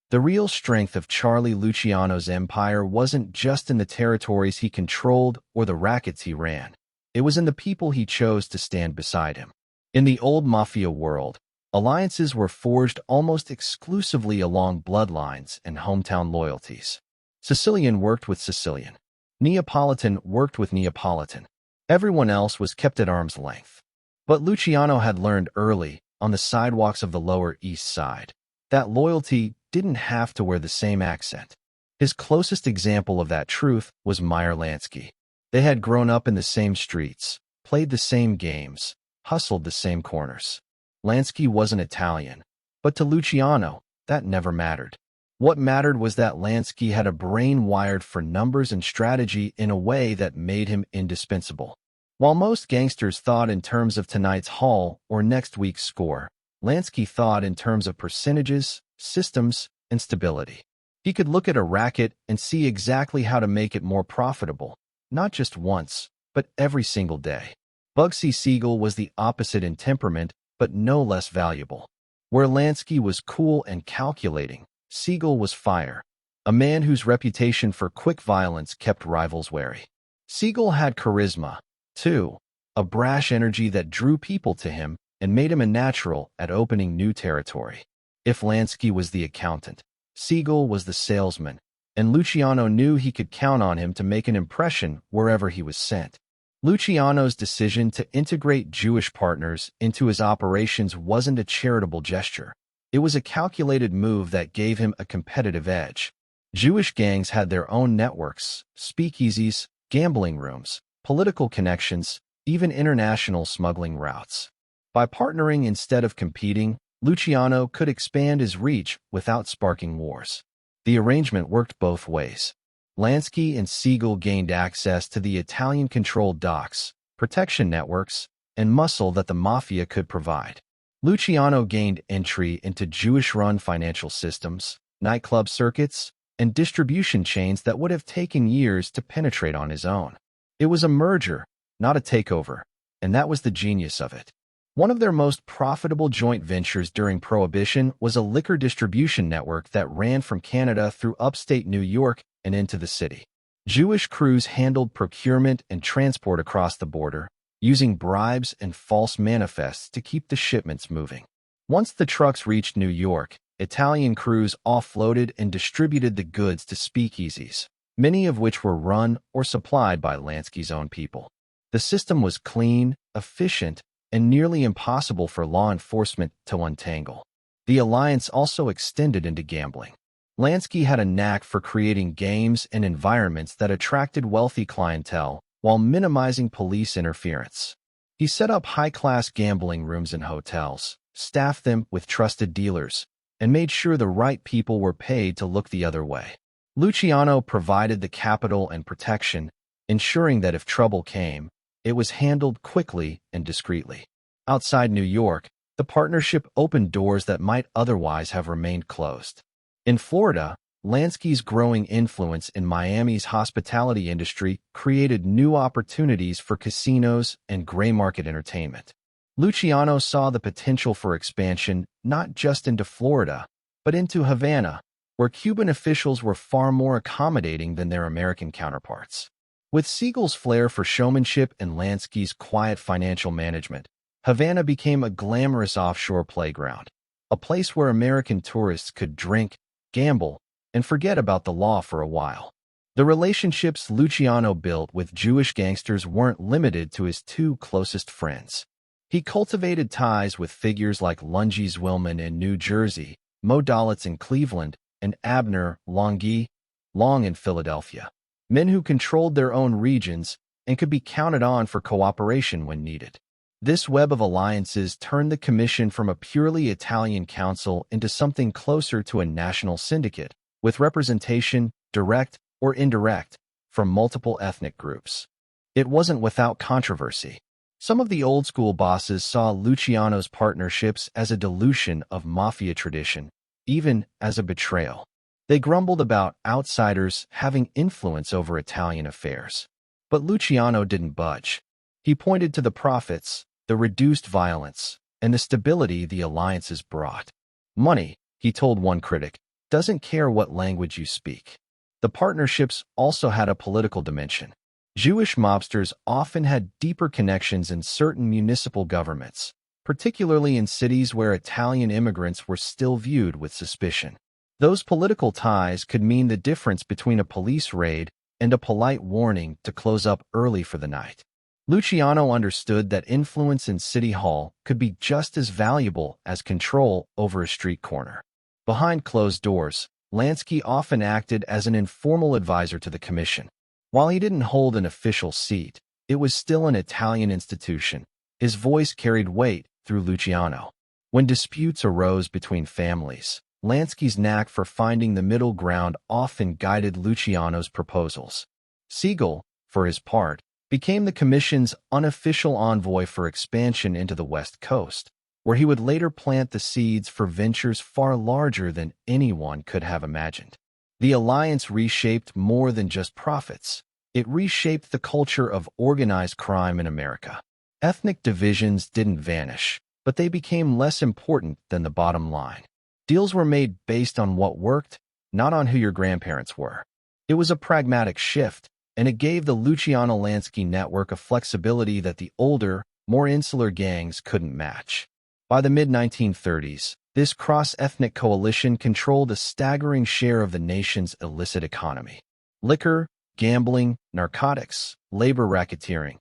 The real strength of Charlie Luciano's empire wasn't just in the territories he controlled or the rackets he ran. It was in the people he chose to stand beside him. In the old Mafia world, alliances were forged almost exclusively along bloodlines and hometown loyalties. Sicilian worked with Sicilian. Neapolitan worked with Neapolitan. Everyone else was kept at arm's length. But Luciano had learned early, on the sidewalks of the Lower East Side, that loyalty didn't have to wear the same accent. His closest example of that truth was Meyer Lansky. They had grown up in the same streets, played the same games, hustled the same corners. Lansky wasn't Italian, but to Luciano, that never mattered. What mattered was that Lansky had a brain wired for numbers and strategy in a way that made him indispensable. While most gangsters thought in terms of tonight's haul or next week's score, Lansky thought in terms of percentages, systems, and stability. He could look at a racket and see exactly how to make it more profitable, not just once, but every single day. Bugsy Siegel was the opposite in temperament, but no less valuable. Where Lansky was cool and calculating, Siegel was fire, a man whose reputation for quick violence kept rivals wary. Siegel had charisma, too, a brash energy that drew people to him and made him a natural at opening new territory. If Lansky was the accountant, Siegel was the salesman, and Luciano knew he could count on him to make an impression wherever he was sent. Luciano's decision to integrate Jewish partners into his operations wasn't a charitable gesture. It was a calculated move that gave him a competitive edge. Jewish gangs had their own networks, speakeasies, gambling rooms, political connections, even international smuggling routes. By partnering instead of competing, Luciano could expand his reach without sparking wars. The arrangement worked both ways. Lansky and Siegel gained access to the Italian-controlled docks, protection networks, and muscle that the Mafia could provide. Luciano gained entry into Jewish-run financial systems, nightclub circuits, and distribution chains that would have taken years to penetrate on his own. It was a merger, not a takeover, and that was the genius of it. One of their most profitable joint ventures during Prohibition was a liquor distribution network that ran from Canada through upstate New York and into the city. Jewish crews handled procurement and transport across the border, using bribes and false manifests to keep the shipments moving. Once the trucks reached New York, Italian crews offloaded and distributed the goods to speakeasies, many of which were run or supplied by Lansky's own people. The system was clean, efficient, and nearly impossible for law enforcement to untangle. The alliance also extended into gambling. Lansky had a knack for creating games and environments that attracted wealthy clientele while minimizing police interference. He set up high-class gambling rooms in hotels, staffed them with trusted dealers, and made sure the right people were paid to look the other way. Luciano provided the capital and protection, ensuring that if trouble came, it was handled quickly and discreetly. Outside New York, the partnership opened doors that might otherwise have remained closed. In Florida, Lansky's growing influence in Miami's hospitality industry created new opportunities for casinos and gray market entertainment. Luciano saw the potential for expansion not just into Florida, but into Havana, where Cuban officials were far more accommodating than their American counterparts. With Siegel's flair for showmanship and Lansky's quiet financial management, Havana became a glamorous offshore playground, a place where American tourists could drink, gamble, and forget about the law for a while. The relationships Luciano built with Jewish gangsters weren't limited to his two closest friends. He cultivated ties with figures like Lungi Zwillman in New Jersey, Mo Dalitz in Cleveland, and Abner Long in Philadelphia, men who controlled their own regions and could be counted on for cooperation when needed. This web of alliances turned the commission from a purely Italian council into something closer to a national syndicate, with representation, direct or indirect, from multiple ethnic groups. It wasn't without controversy. Some of the old-school bosses saw Luciano's partnerships as a dilution of Mafia tradition, even as a betrayal. They grumbled about outsiders having influence over Italian affairs. But Luciano didn't budge. He pointed to the profits, the reduced violence, and the stability the alliances brought. Money, he told one critic, doesn't care what language you speak. The partnerships also had a political dimension. Jewish mobsters often had deeper connections in certain municipal governments, particularly in cities where Italian immigrants were still viewed with suspicion. Those political ties could mean the difference between a police raid and a polite warning to close up early for the night. Luciano understood that influence in City Hall could be just as valuable as control over a street corner. Behind closed doors, Lansky often acted as an informal advisor to the commission. While he didn't hold an official seat, it was still an Italian institution. His voice carried weight through Luciano. When disputes arose between families, Lansky's knack for finding the middle ground often guided Luciano's proposals. Siegel, for his part, became the commission's unofficial envoy for expansion into the West Coast, where he would later plant the seeds for ventures far larger than anyone could have imagined. The alliance reshaped more than just profits. It reshaped the culture of organized crime in America. Ethnic divisions didn't vanish, but they became less important than the bottom line. Deals were made based on what worked, not on who your grandparents were. It was a pragmatic shift, and it gave the Luciano Lansky network a flexibility that the older, more insular gangs couldn't match. By the mid-1930s, this cross-ethnic coalition controlled a staggering share of the nation's illicit economy. Liquor, gambling, narcotics, labor racketeering,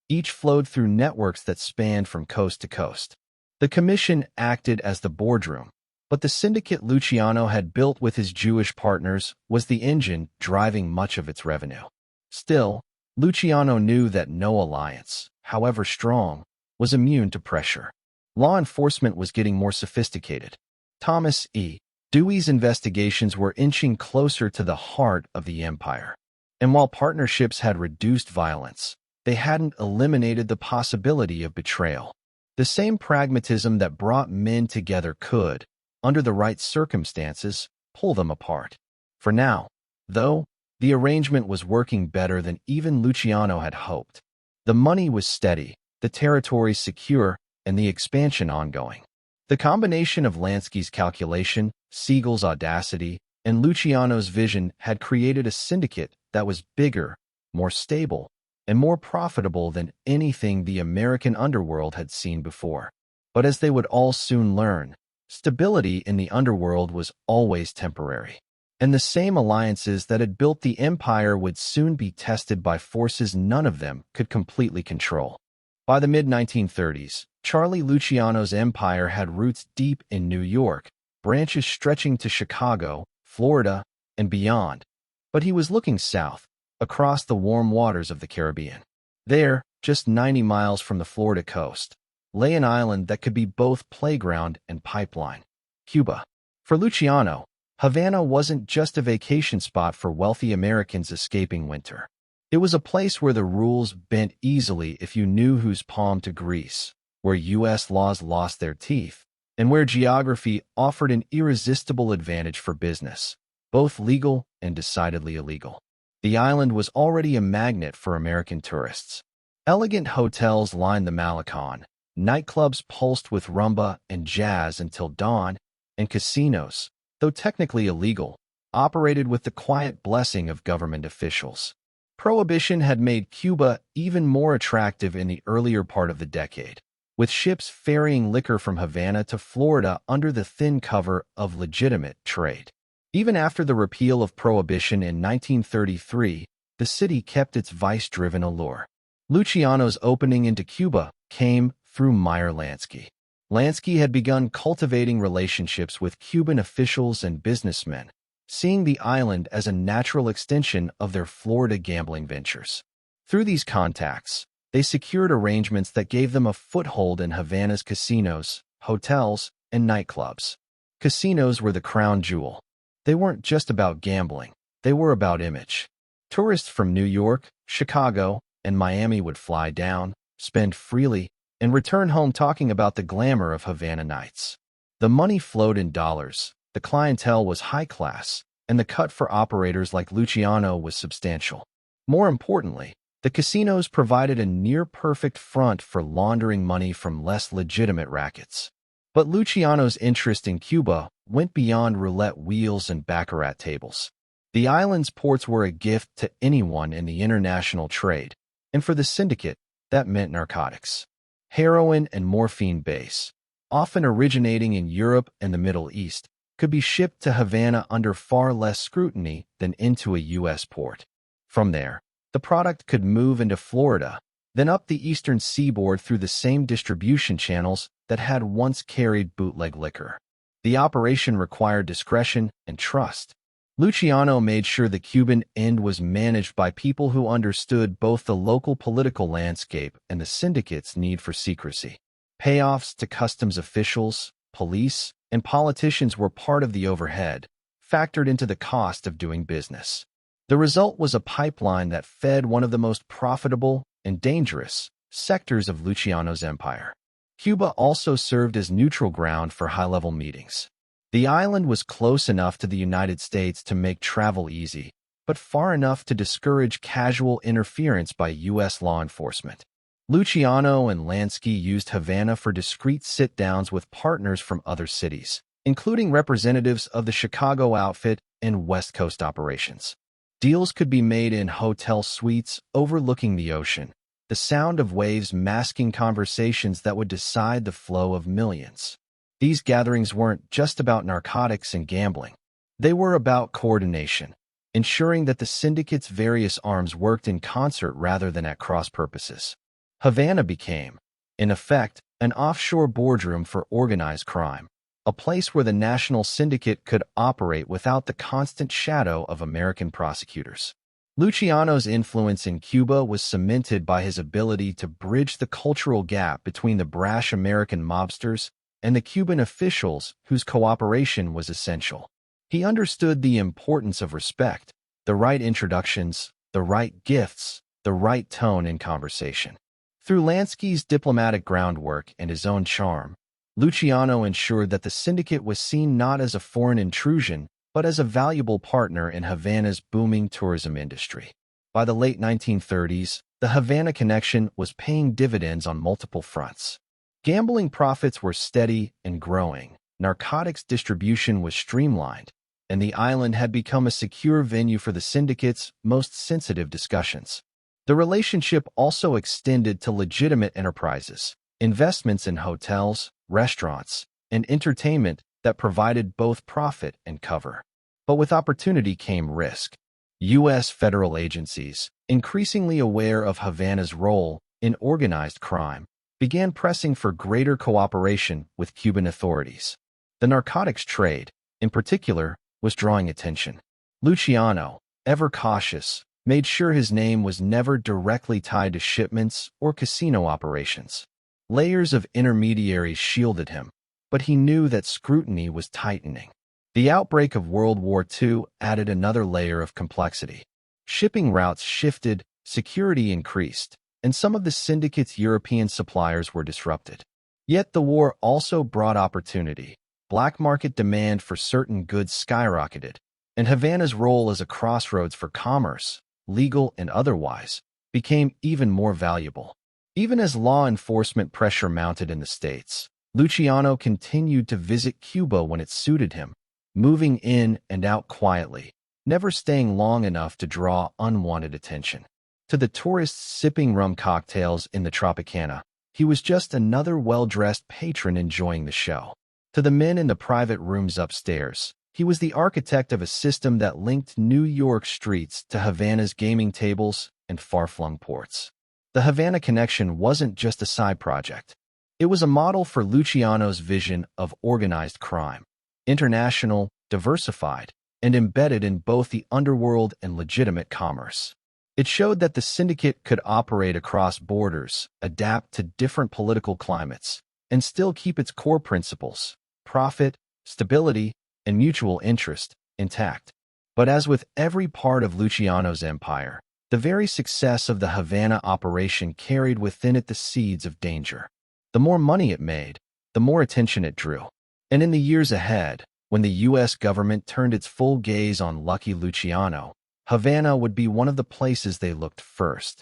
each flowed through networks that spanned from coast to coast. The commission acted as the boardroom, but the syndicate Luciano had built with his Jewish partners was the engine driving much of its revenue. Still, Luciano knew that no alliance, however strong, was immune to pressure. Law enforcement was getting more sophisticated. Thomas E. Dewey's investigations were inching closer to the heart of the empire. And while partnerships had reduced violence, they hadn't eliminated the possibility of betrayal. The same pragmatism that brought men together could, under the right circumstances, pull them apart. For now, though, the arrangement was working better than even Luciano had hoped. The money was steady, the territory secure, and the expansion ongoing. The combination of Lansky's calculation, Siegel's audacity, and Luciano's vision had created a syndicate that was bigger, more stable, and more profitable than anything the American underworld had seen before. But as they would all soon learn, stability in the underworld was always temporary. And the same alliances that had built the empire would soon be tested by forces none of them could completely control. By the mid-1930s, Charlie Luciano's empire had roots deep in New York, branches stretching to Chicago, Florida, and beyond. But he was looking south, across the warm waters of the Caribbean. There, just 90 miles from the Florida coast, lay an island that could be both playground and pipeline: Cuba. For Luciano, Havana wasn't just a vacation spot for wealthy Americans escaping winter. It was a place where the rules bent easily if you knew whose palm to grease, where U.S. laws lost their teeth, and where geography offered an irresistible advantage for business, both legal and decidedly illegal. The island was already a magnet for American tourists. Elegant hotels lined the Malecon, nightclubs pulsed with rumba and jazz until dawn, and casinos, though technically illegal, operated with the quiet blessing of government officials. Prohibition had made Cuba even more attractive in the earlier part of the decade, with ships ferrying liquor from Havana to Florida under the thin cover of legitimate trade. Even after the repeal of Prohibition in 1933, the city kept its vice-driven allure. Luciano's opening into Cuba came through Meyer Lansky. Lansky had begun cultivating relationships with Cuban officials and businessmen, seeing the island as a natural extension of their Florida gambling ventures. Through these contacts, they secured arrangements that gave them a foothold in Havana's casinos, hotels, and nightclubs. Casinos were the crown jewel. They weren't just about gambling, they were about image. Tourists from New York, Chicago, and Miami would fly down, spend freely, and return home talking about the glamour of Havana nights. The money flowed in dollars, the clientele was high class, and the cut for operators like Luciano was substantial. More importantly, the casinos provided a near-perfect front for laundering money from less legitimate rackets. But Luciano's interest in Cuba went beyond roulette wheels and baccarat tables. The island's ports were a gift to anyone in the international trade, and for the syndicate, that meant narcotics. Heroin and morphine base, often originating in Europe and the Middle East, could be shipped to Havana under far less scrutiny than into a U.S. port. From there, the product could move into Florida, then up the eastern seaboard through the same distribution channels that had once carried bootleg liquor. The operation required discretion and trust. Luciano made sure the Cuban end was managed by people who understood both the local political landscape and the syndicate's need for secrecy. Payoffs to customs officials, police, and politicians were part of the overhead, factored into the cost of doing business. The result was a pipeline that fed one of the most profitable and dangerous sectors of Luciano's empire. Cuba also served as neutral ground for high-level meetings. The island was close enough to the United States to make travel easy, but far enough to discourage casual interference by U.S. law enforcement. Luciano and Lansky used Havana for discreet sit-downs with partners from other cities, including representatives of the Chicago outfit and West Coast operations. Deals could be made in hotel suites overlooking the ocean, the sound of waves masking conversations that would decide the flow of millions. These gatherings weren't just about narcotics and gambling. They were about coordination, ensuring that the syndicate's various arms worked in concert rather than at cross purposes. Havana became, in effect, an offshore boardroom for organized crime, a place where the national syndicate could operate without the constant shadow of American prosecutors. Luciano's influence in Cuba was cemented by his ability to bridge the cultural gap between the brash American mobsters and the Cuban officials whose cooperation was essential. He understood the importance of respect, the right introductions, the right gifts, the right tone in conversation. Through Lansky's diplomatic groundwork and his own charm, Luciano ensured that the syndicate was seen not as a foreign intrusion, but as a valuable partner in Havana's booming tourism industry. By the late 1930s, the Havana connection was paying dividends on multiple fronts. Gambling profits were steady and growing, narcotics distribution was streamlined, and the island had become a secure venue for the syndicate's most sensitive discussions. The relationship also extended to legitimate enterprises, investments in hotels, restaurants, and entertainment that provided both profit and cover. But with opportunity came risk. U.S. federal agencies, increasingly aware of Havana's role in organized crime, began pressing for greater cooperation with Cuban authorities. The narcotics trade, in particular, was drawing attention. Luciano, ever cautious, made sure his name was never directly tied to shipments or casino operations. Layers of intermediaries shielded him, but he knew that scrutiny was tightening. The outbreak of World War II added another layer of complexity. Shipping routes shifted, security increased, and some of the syndicate's European suppliers were disrupted. Yet the war also brought opportunity. Black market demand for certain goods skyrocketed, and Havana's role as a crossroads for commerce, legal and otherwise, became even more valuable. Even as law enforcement pressure mounted in the States, Luciano continued to visit Cuba when it suited him, moving in and out quietly, never staying long enough to draw unwanted attention. To the tourists sipping rum cocktails in the Tropicana, he was just another well-dressed patron enjoying the show. To the men in the private rooms upstairs, he was the architect of a system that linked New York streets to Havana's gaming tables and far-flung ports. The Havana connection wasn't just a side project. It was a model for Luciano's vision of organized crime, international, diversified, and embedded in both the underworld and legitimate commerce. It showed that the syndicate could operate across borders, adapt to different political climates, and still keep its core principles, profit, stability, and mutual interest, intact. But as with every part of Luciano's empire, the very success of the Havana operation carried within it the seeds of danger. The more money it made, the more attention it drew. And in the years ahead, when the U.S. government turned its full gaze on Lucky Luciano, Havana would be one of the places they looked first.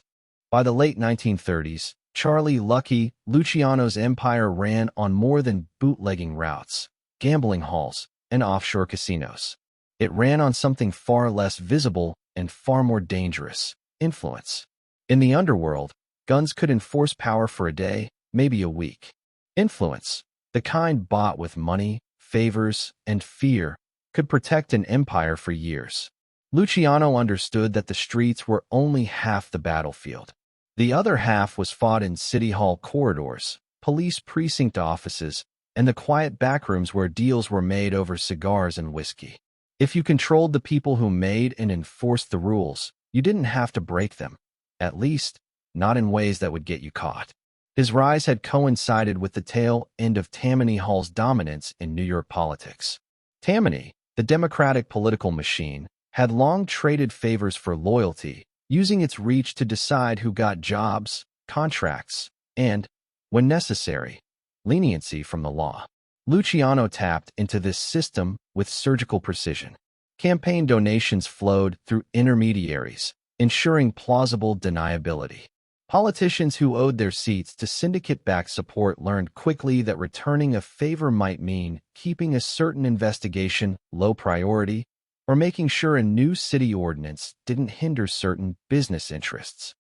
By the late 1930s, Charlie Lucky Luciano's empire ran on more than bootlegging routes, gambling halls, and offshore casinos. It ran on something far less visible and far more dangerous: influence. In the underworld, guns could enforce power for a day, maybe a week. Influence, the kind bought with money, favors, and fear, could protect an empire for years. Luciano understood that the streets were only half the battlefield. The other half was fought in city hall corridors, police precinct offices, and the quiet backrooms where deals were made over cigars and whiskey. If you controlled the people who made and enforced the rules, you didn't have to break them. At least, not in ways that would get you caught. His rise had coincided with the tail end of Tammany Hall's dominance in New York politics. Tammany, the Democratic political machine, had long traded favors for loyalty, using its reach to decide who got jobs, contracts, and, when necessary, leniency from the law. Luciano tapped into this system with surgical precision. Campaign donations flowed through intermediaries, ensuring plausible deniability. Politicians who owed their seats to syndicate-backed support learned quickly that returning a favor might mean keeping a certain investigation low priority, or making sure a new city ordinance didn't hinder certain business interests.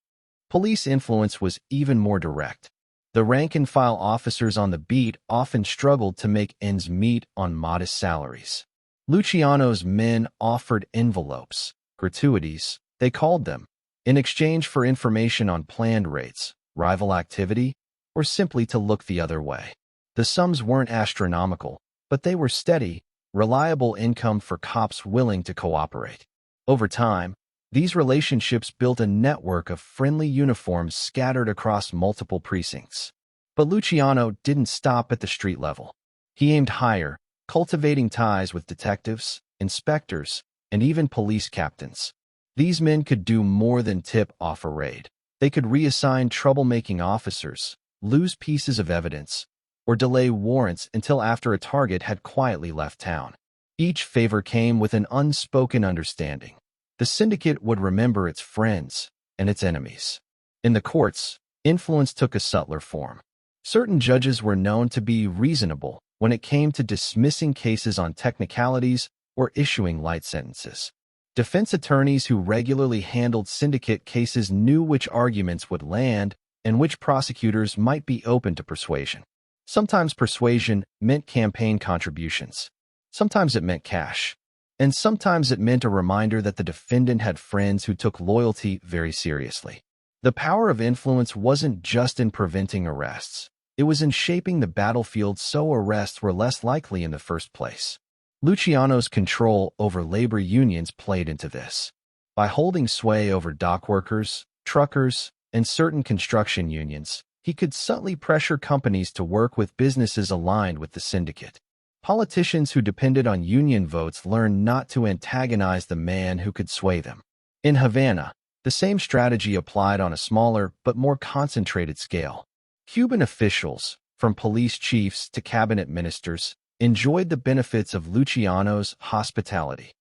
Police influence was even more direct. The rank-and-file officers on the beat often struggled to make ends meet on modest salaries. Luciano's men offered envelopes, gratuities, they called them, in exchange for information on planned rates, rival activity, or simply to look the other way. The sums weren't astronomical, but they were steady, reliable income for cops willing to cooperate. Over time, these relationships built a network of friendly uniforms scattered across multiple precincts. But Luciano didn't stop at the street level. He aimed higher, cultivating ties with detectives, inspectors, and even police captains. These men could do more than tip off a raid. They could reassign troublemaking officers, lose pieces of evidence, or delay warrants until after a target had quietly left town. Each favor came with an unspoken understanding. The syndicate would remember its friends and its enemies. In the courts, influence took a subtler form. Certain judges were known to be reasonable when it came to dismissing cases on technicalities or issuing light sentences. Defense attorneys who regularly handled syndicate cases knew which arguments would land and which prosecutors might be open to persuasion. Sometimes persuasion meant campaign contributions. Sometimes it meant cash. And sometimes it meant a reminder that the defendant had friends who took loyalty very seriously. The power of influence wasn't just in preventing arrests. It was in shaping the battlefield so arrests were less likely in the first place. Luciano's control over labor unions played into this. By holding sway over dock workers, truckers, and certain construction unions, he could subtly pressure companies to work with businesses aligned with the syndicate. Politicians who depended on union votes learned not to antagonize the man who could sway them. In Havana, the same strategy applied on a smaller but more concentrated scale. Cuban officials, from police chiefs to cabinet ministers, enjoyed the benefits of Luciano's hospitality.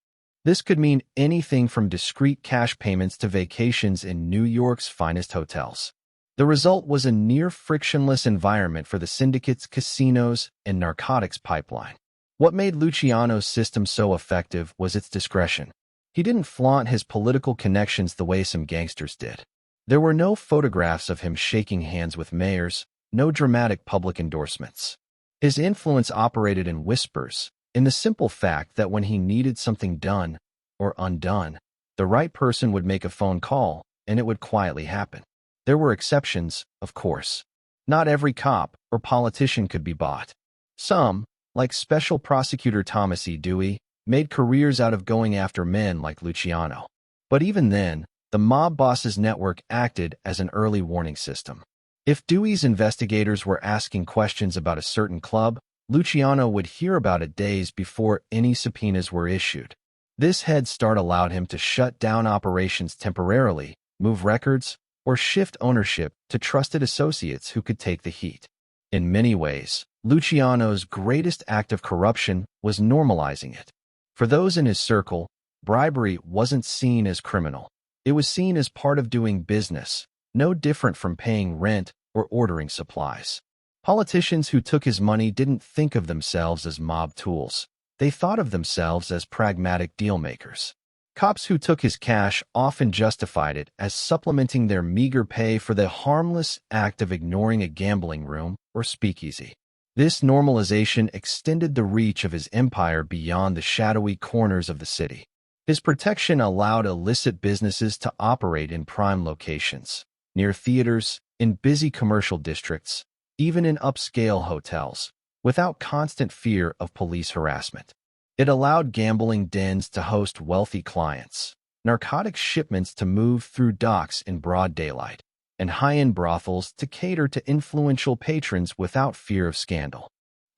This could mean anything from discreet cash payments to vacations in New York's finest hotels. The result was a near-frictionless environment for the syndicate's casinos and narcotics pipeline. What made Luciano's system so effective was its discretion. He didn't flaunt his political connections the way some gangsters did. There were no photographs of him shaking hands with mayors, no dramatic public endorsements. His influence operated in whispers, in the simple fact that when he needed something done or undone, the right person would make a phone call and it would quietly happen. There were exceptions, of course. Not every cop or politician could be bought. Some, like Special Prosecutor Thomas E. Dewey, made careers out of going after men like Luciano. But even then, the mob boss's network acted as an early warning system. If Dewey's investigators were asking questions about a certain club, Luciano would hear about it days before any subpoenas were issued. This head start allowed him to shut down operations temporarily, move records, or shift ownership to trusted associates who could take the heat. In many ways, Luciano's greatest act of corruption was normalizing it. For those in his circle, bribery wasn't seen as criminal. It was seen as part of doing business, no different from paying rent or ordering supplies. Politicians who took his money didn't think of themselves as mob tools. They thought of themselves as pragmatic dealmakers. Cops who took his cash often justified it as supplementing their meager pay for the harmless act of ignoring a gambling room or speakeasy. This normalization extended the reach of his empire beyond the shadowy corners of the city. His protection allowed illicit businesses to operate in prime locations, near theaters, in busy commercial districts, even in upscale hotels, without constant fear of police harassment. It allowed gambling dens to host wealthy clients, narcotics shipments to move through docks in broad daylight, and high-end brothels to cater to influential patrons without fear of scandal.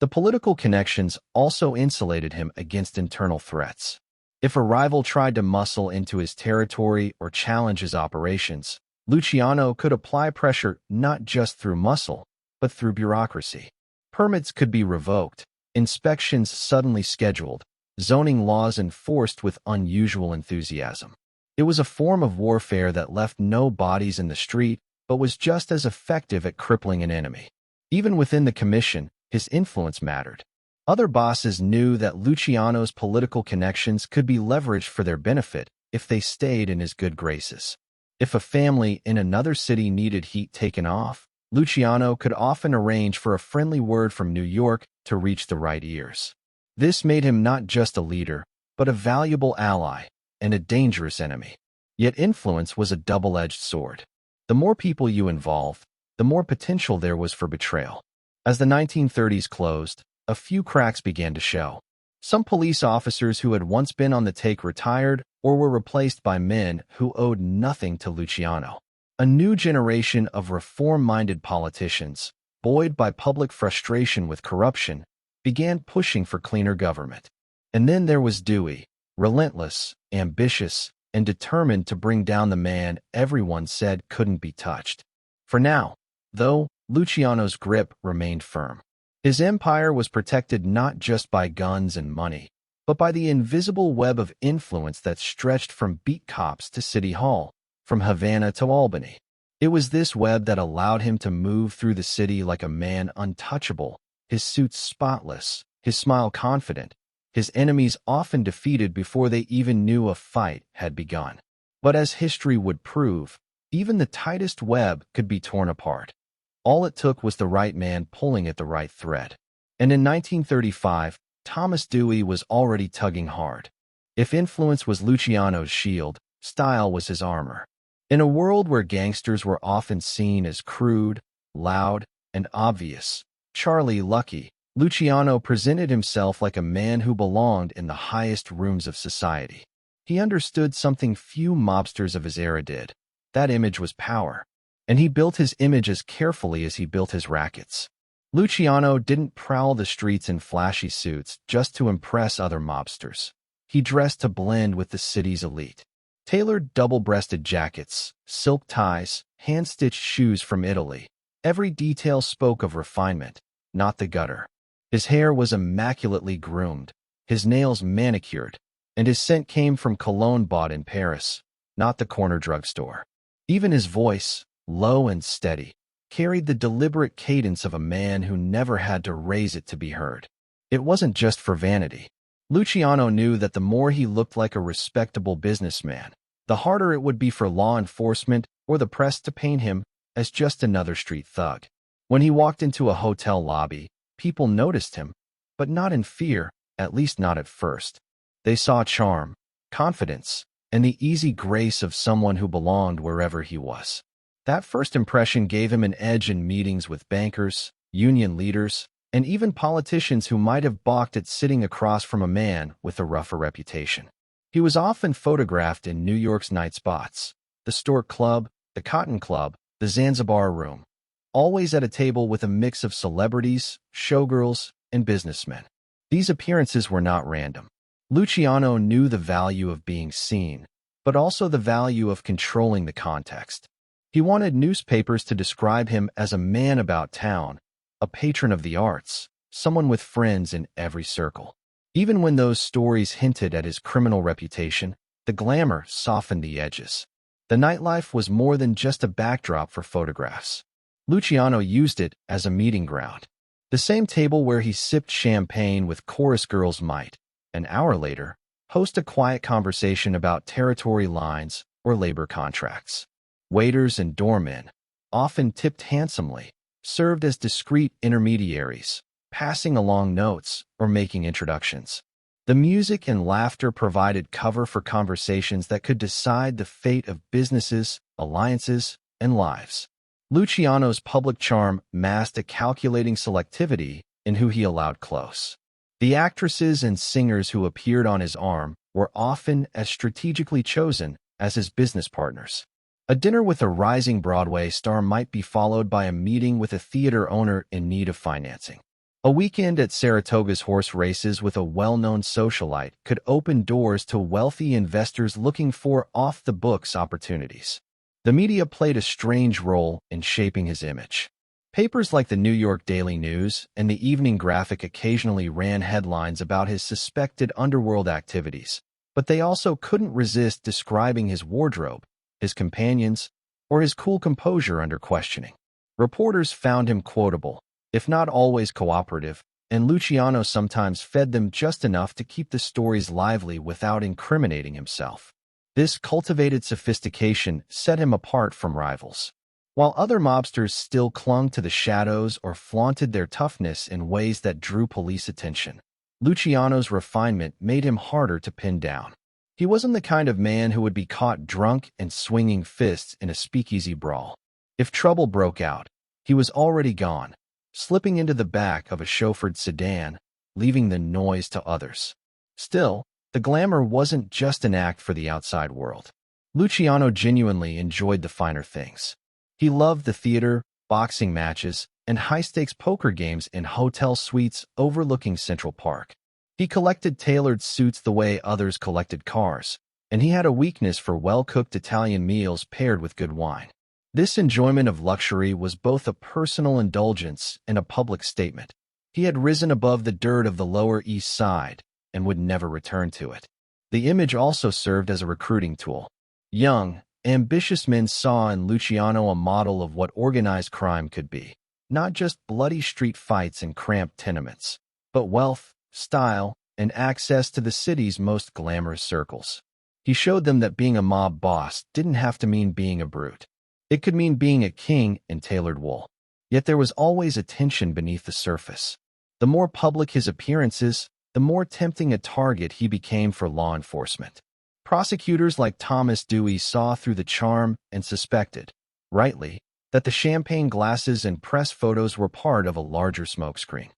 The political connections also insulated him against internal threats. If a rival tried to muscle into his territory or challenge his operations, Luciano could apply pressure not just through muscle, but through bureaucracy. Permits could be revoked, inspections suddenly scheduled, zoning laws enforced with unusual enthusiasm. It was a form of warfare that left no bodies in the street, but was just as effective at crippling an enemy. Even within the commission, his influence mattered. Other bosses knew that Luciano's political connections could be leveraged for their benefit if they stayed in his good graces. If a family in another city needed heat taken off, Luciano could often arrange for a friendly word from New York to reach the right ears. This made him not just a leader, but a valuable ally and a dangerous enemy. Yet influence was a double-edged sword. The more people you involved, the more potential there was for betrayal. As the 1930s closed, a few cracks began to show. Some police officers who had once been on the take retired or were replaced by men who owed nothing to Luciano. A new generation of reform-minded politicians, buoyed by public frustration with corruption, began pushing for cleaner government. And then there was Dewey, relentless, ambitious, and determined to bring down the man everyone said couldn't be touched. For now, though, Luciano's grip remained firm. His empire was protected not just by guns and money, but by the invisible web of influence that stretched from beat cops to City Hall, from Havana to Albany. It was this web that allowed him to move through the city like a man untouchable, his suit spotless, his smile confident, his enemies often defeated before they even knew a fight had begun. But as history would prove, even the tightest web could be torn apart. All it took was the right man pulling at the right thread. And in 1935, Thomas Dewey was already tugging hard. If influence was Luciano's shield, style was his armor. In a world where gangsters were often seen as crude, loud, and obvious, Charlie Lucky, Luciano presented himself like a man who belonged in the highest rooms of society. He understood something few mobsters of his era did. That image was power, and he built his image as carefully as he built his rackets. Luciano didn't prowl the streets in flashy suits just to impress other mobsters. He dressed to blend with the city's elite. Tailored double-breasted jackets, silk ties, hand-stitched shoes from Italy. Every detail spoke of refinement, not the gutter. His hair was immaculately groomed, his nails manicured, and his scent came from cologne bought in Paris, not the corner drugstore. Even his voice, low and steady, carried the deliberate cadence of a man who never had to raise it to be heard. It wasn't just for vanity. Luciano knew that the more he looked like a respectable businessman, the harder it would be for law enforcement or the press to paint him as just another street thug. When he walked into a hotel lobby, people noticed him, but not in fear, at least not at first. They saw charm, confidence, and the easy grace of someone who belonged wherever he was. That first impression gave him an edge in meetings with bankers, union leaders, and even politicians who might have balked at sitting across from a man with a rougher reputation. He was often photographed in New York's night spots, the Stork Club, the Cotton Club, the Zanzibar Room, always at a table with a mix of celebrities, showgirls, and businessmen. These appearances were not random. Luciano knew the value of being seen, but also the value of controlling the context. He wanted newspapers to describe him as a man about town, a patron of the arts, someone with friends in every circle. Even when those stories hinted at his criminal reputation, the glamour softened the edges. The nightlife was more than just a backdrop for photographs. Luciano used it as a meeting ground. The same table where he sipped champagne with chorus girls might, an hour later, host a quiet conversation about territory lines or labor contracts. Waiters and doormen, often tipped handsomely, served as discreet intermediaries, passing along notes or making introductions. The music and laughter provided cover for conversations that could decide the fate of businesses, alliances, and lives. Luciano's public charm masked a calculating selectivity in who he allowed close. The actresses and singers who appeared on his arm were often as strategically chosen as his business partners. A dinner with a rising Broadway star might be followed by a meeting with a theater owner in need of financing. A weekend at Saratoga's horse races with a well-known socialite could open doors to wealthy investors looking for off-the-books opportunities. The media played a strange role in shaping his image. Papers like the New York Daily News and the Evening Graphic occasionally ran headlines about his suspected underworld activities, but they also couldn't resist describing his wardrobe, his companions, or his cool composure under questioning. Reporters found him quotable, if not always cooperative, and Luciano sometimes fed them just enough to keep the stories lively without incriminating himself. This cultivated sophistication set him apart from rivals. While other mobsters still clung to the shadows or flaunted their toughness in ways that drew police attention, Luciano's refinement made him harder to pin down. He wasn't the kind of man who would be caught drunk and swinging fists in a speakeasy brawl. If trouble broke out, he was already gone, slipping into the back of a chauffeured sedan, leaving the noise to others. Still, the glamour wasn't just an act for the outside world. Luciano genuinely enjoyed the finer things. He loved the theater, boxing matches, and high-stakes poker games in hotel suites overlooking Central Park. He collected tailored suits the way others collected cars, and he had a weakness for well-cooked Italian meals paired with good wine. This enjoyment of luxury was both a personal indulgence and a public statement. He had risen above the dirt of the Lower East Side and would never return to it. The image also served as a recruiting tool. Young, ambitious men saw in Luciano a model of what organized crime could be. Not just bloody street fights and cramped tenements, but wealth, style, and access to the city's most glamorous circles. He showed them that being a mob boss didn't have to mean being a brute. It could mean being a king in tailored wool. Yet there was always a tension beneath the surface. The more public his appearances, the more tempting a target he became for law enforcement. Prosecutors like Thomas Dewey saw through the charm and suspected, rightly, that the champagne glasses and press photos were part of a larger smokescreen.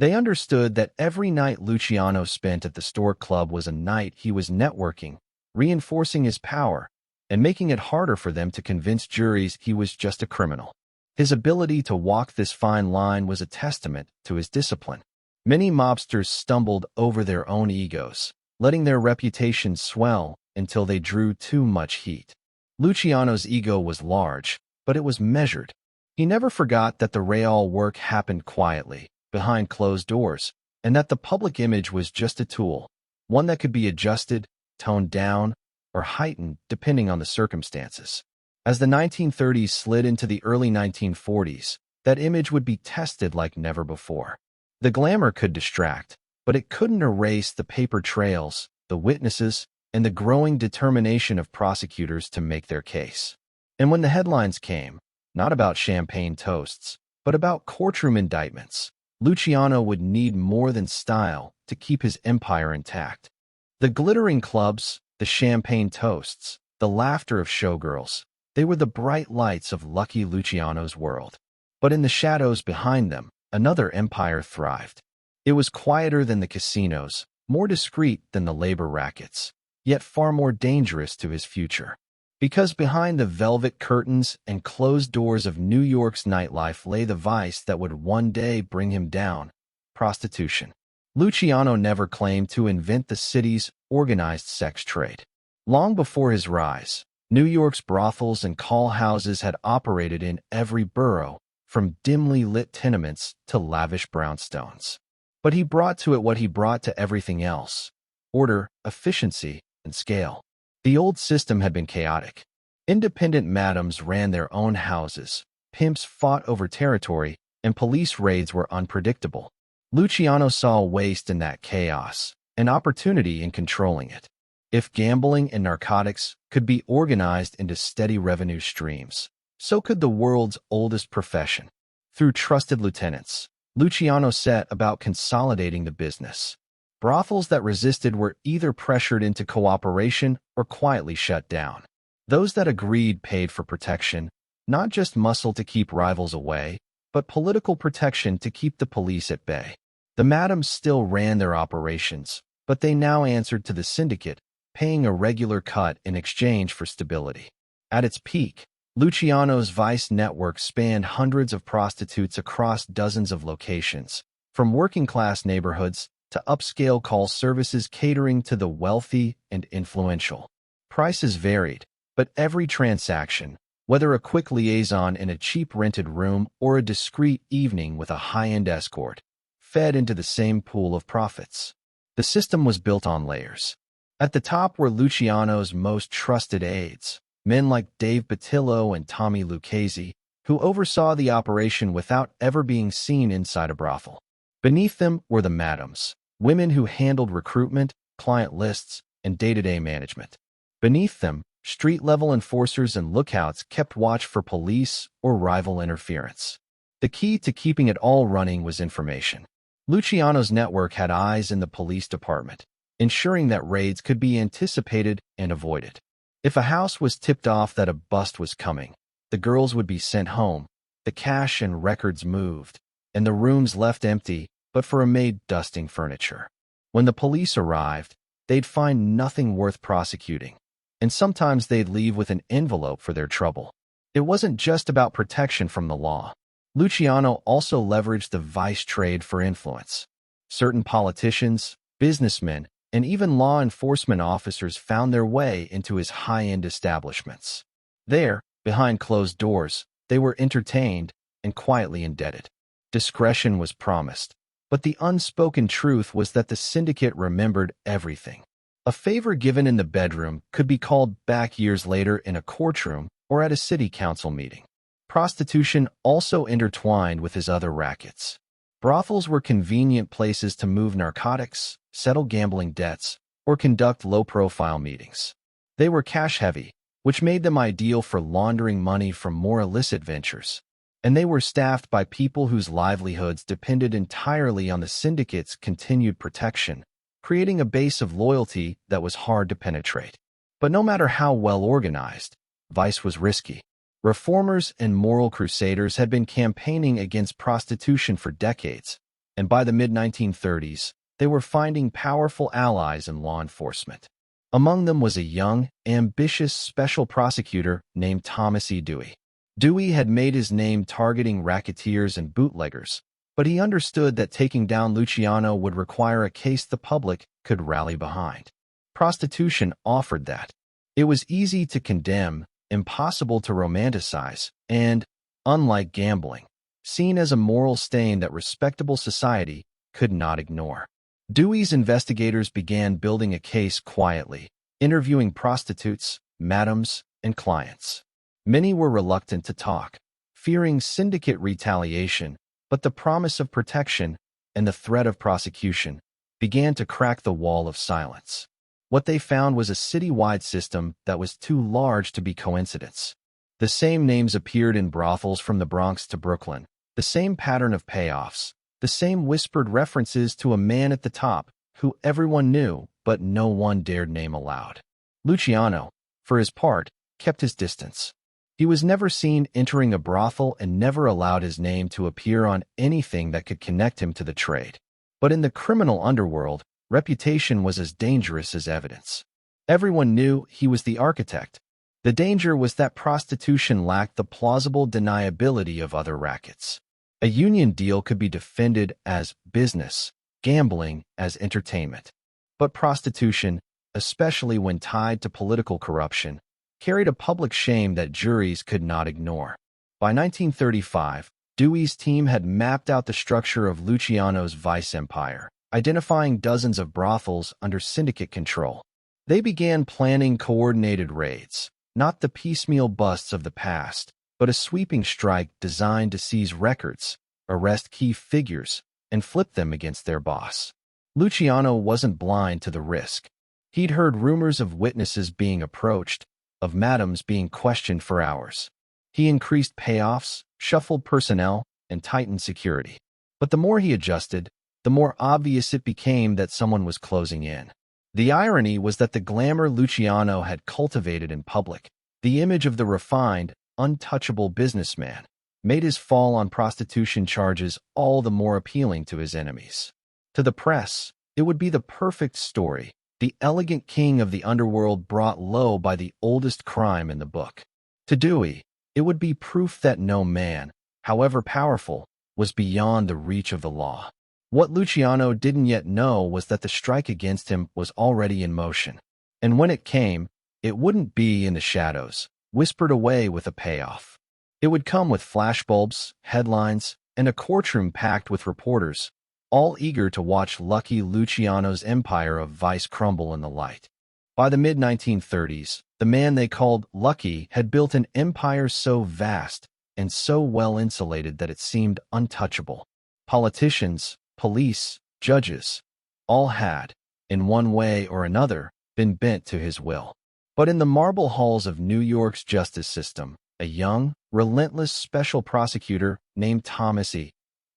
They understood that every night Luciano spent at the store club was a night he was networking, reinforcing his power, and making it harder for them to convince juries he was just a criminal. His ability to walk this fine line was a testament to his discipline. Many mobsters stumbled over their own egos, letting their reputations swell until they drew too much heat. Luciano's ego was large, but it was measured. He never forgot that the real work happened quietly, behind closed doors, and that the public image was just a tool, one that could be adjusted, toned down, or heightened depending on the circumstances. As the 1930s slid into the early 1940s, that image would be tested like never before. The glamour could distract, but it couldn't erase the paper trails, the witnesses, and the growing determination of prosecutors to make their case. And when the headlines came, not about champagne toasts, but about courtroom indictments, Luciano would need more than style to keep his empire intact. The glittering clubs, the champagne toasts, the laughter of showgirls, they were the bright lights of Lucky Luciano's world. But in the shadows behind them, another empire thrived. It was quieter than the casinos, more discreet than the labor rackets, yet far more dangerous to his future. Because behind the velvet curtains and closed doors of New York's nightlife lay the vice that would one day bring him down: prostitution. Luciano never claimed to invent the city's organized sex trade. Long before his rise, New York's brothels and call houses had operated in every borough, from dimly lit tenements to lavish brownstones. But he brought to it what he brought to everything else: order, efficiency, and scale. The old system had been chaotic. Independent madams ran their own houses, pimps fought over territory, and police raids were unpredictable. Luciano saw a waste in that chaos, an opportunity in controlling it. If gambling and narcotics could be organized into steady revenue streams, so could the world's oldest profession. Through trusted lieutenants, Luciano set about consolidating the business. Brothels that resisted were either pressured into cooperation or quietly shut down. Those that agreed paid for protection, not just muscle to keep rivals away, but political protection to keep the police at bay. The madams still ran their operations, but they now answered to the syndicate, paying a regular cut in exchange for stability. At its peak, Luciano's vice network spanned hundreds of prostitutes across dozens of locations, from working-class neighborhoods to upscale call services catering to the wealthy and influential. Prices varied, but every transaction, whether a quick liaison in a cheap rented room or a discreet evening with a high-end escort, fed into the same pool of profits. The system was built on layers. At the top were Luciano's most trusted aides, men like Dave Batillo and Tommy Lucchese, who oversaw the operation without ever being seen inside a brothel. Beneath them were the madams, women who handled recruitment, client lists, and day-to-day management. Beneath them, street-level enforcers and lookouts kept watch for police or rival interference. The key to keeping it all running was information. Luciano's network had eyes in the police department, ensuring that raids could be anticipated and avoided. If a house was tipped off that a bust was coming, the girls would be sent home, the cash and records moved, and the rooms left empty but for a maid dusting furniture. When the police arrived, they'd find nothing worth prosecuting, and sometimes they'd leave with an envelope for their trouble. It wasn't just about protection from the law. Luciano also leveraged the vice trade for influence. Certain politicians, businessmen, and even law enforcement officers found their way into his high-end establishments. There, behind closed doors, they were entertained and quietly indebted. Discretion was promised, but the unspoken truth was that the syndicate remembered everything. A favor given in the bedroom could be called back years later in a courtroom or at a city council meeting. Prostitution also intertwined with his other rackets. Brothels were convenient places to move narcotics, settle gambling debts, or conduct low-profile meetings. They were cash-heavy, which made them ideal for laundering money from more illicit ventures, and they were staffed by people whose livelihoods depended entirely on the syndicate's continued protection, creating a base of loyalty that was hard to penetrate. But no matter how well organized, vice was risky. Reformers and moral crusaders had been campaigning against prostitution for decades, and by the mid-1930s, they were finding powerful allies in law enforcement. Among them was a young, ambitious special prosecutor named Thomas E. Dewey. Dewey had made his name targeting racketeers and bootleggers, but he understood that taking down Luciano would require a case the public could rally behind. Prostitution offered that. It was easy to condemn, impossible to romanticize, and, unlike gambling, seen as a moral stain that respectable society could not ignore. Dewey's investigators began building a case quietly, interviewing prostitutes, madams, and clients. Many were reluctant to talk, fearing syndicate retaliation, but the promise of protection and the threat of prosecution began to crack the wall of silence. What they found was a citywide system that was too large to be coincidence. The same names appeared in brothels from the Bronx to Brooklyn, the same pattern of payoffs, the same whispered references to a man at the top who everyone knew but no one dared name aloud. Luciano, for his part, kept his distance. He was never seen entering a brothel and never allowed his name to appear on anything that could connect him to the trade. But in the criminal underworld, reputation was as dangerous as evidence. Everyone knew he was the architect. The danger was that prostitution lacked the plausible deniability of other rackets. A union deal could be defended as business, gambling as entertainment. But prostitution, especially when tied to political corruption, carried a public shame that juries could not ignore. By 1935, Dewey's team had mapped out the structure of Luciano's vice empire, identifying dozens of brothels under syndicate control. They began planning coordinated raids, not the piecemeal busts of the past, but a sweeping strike designed to seize records, arrest key figures, and flip them against their boss. Luciano wasn't blind to the risk. He'd heard rumors of witnesses being approached, of madams being questioned for hours. He increased payoffs, shuffled personnel, and tightened security. But the more he adjusted, the more obvious it became that someone was closing in. The irony was that the glamour Luciano had cultivated in public, the image of the refined, untouchable businessman, made his fall on prostitution charges all the more appealing to his enemies. To the press, it would be the perfect story, the elegant king of the underworld brought low by the oldest crime in the book. To Dewey, it would be proof that no man, however powerful, was beyond the reach of the law. What Luciano didn't yet know was that the strike against him was already in motion. And when it came, it wouldn't be in the shadows, whispered away with a payoff. It would come with flashbulbs, headlines, and a courtroom packed with reporters, all eager to watch lucky Luciano's empire of vice crumble in the light. By the mid-1930s, the man they called Lucky had built an empire so vast and so well insulated that it seemed untouchable. Politicians, police, judges, all had, in one way or another, been bent to his will. But in the marble halls of New York's justice system, a young, relentless special prosecutor named Thomas E.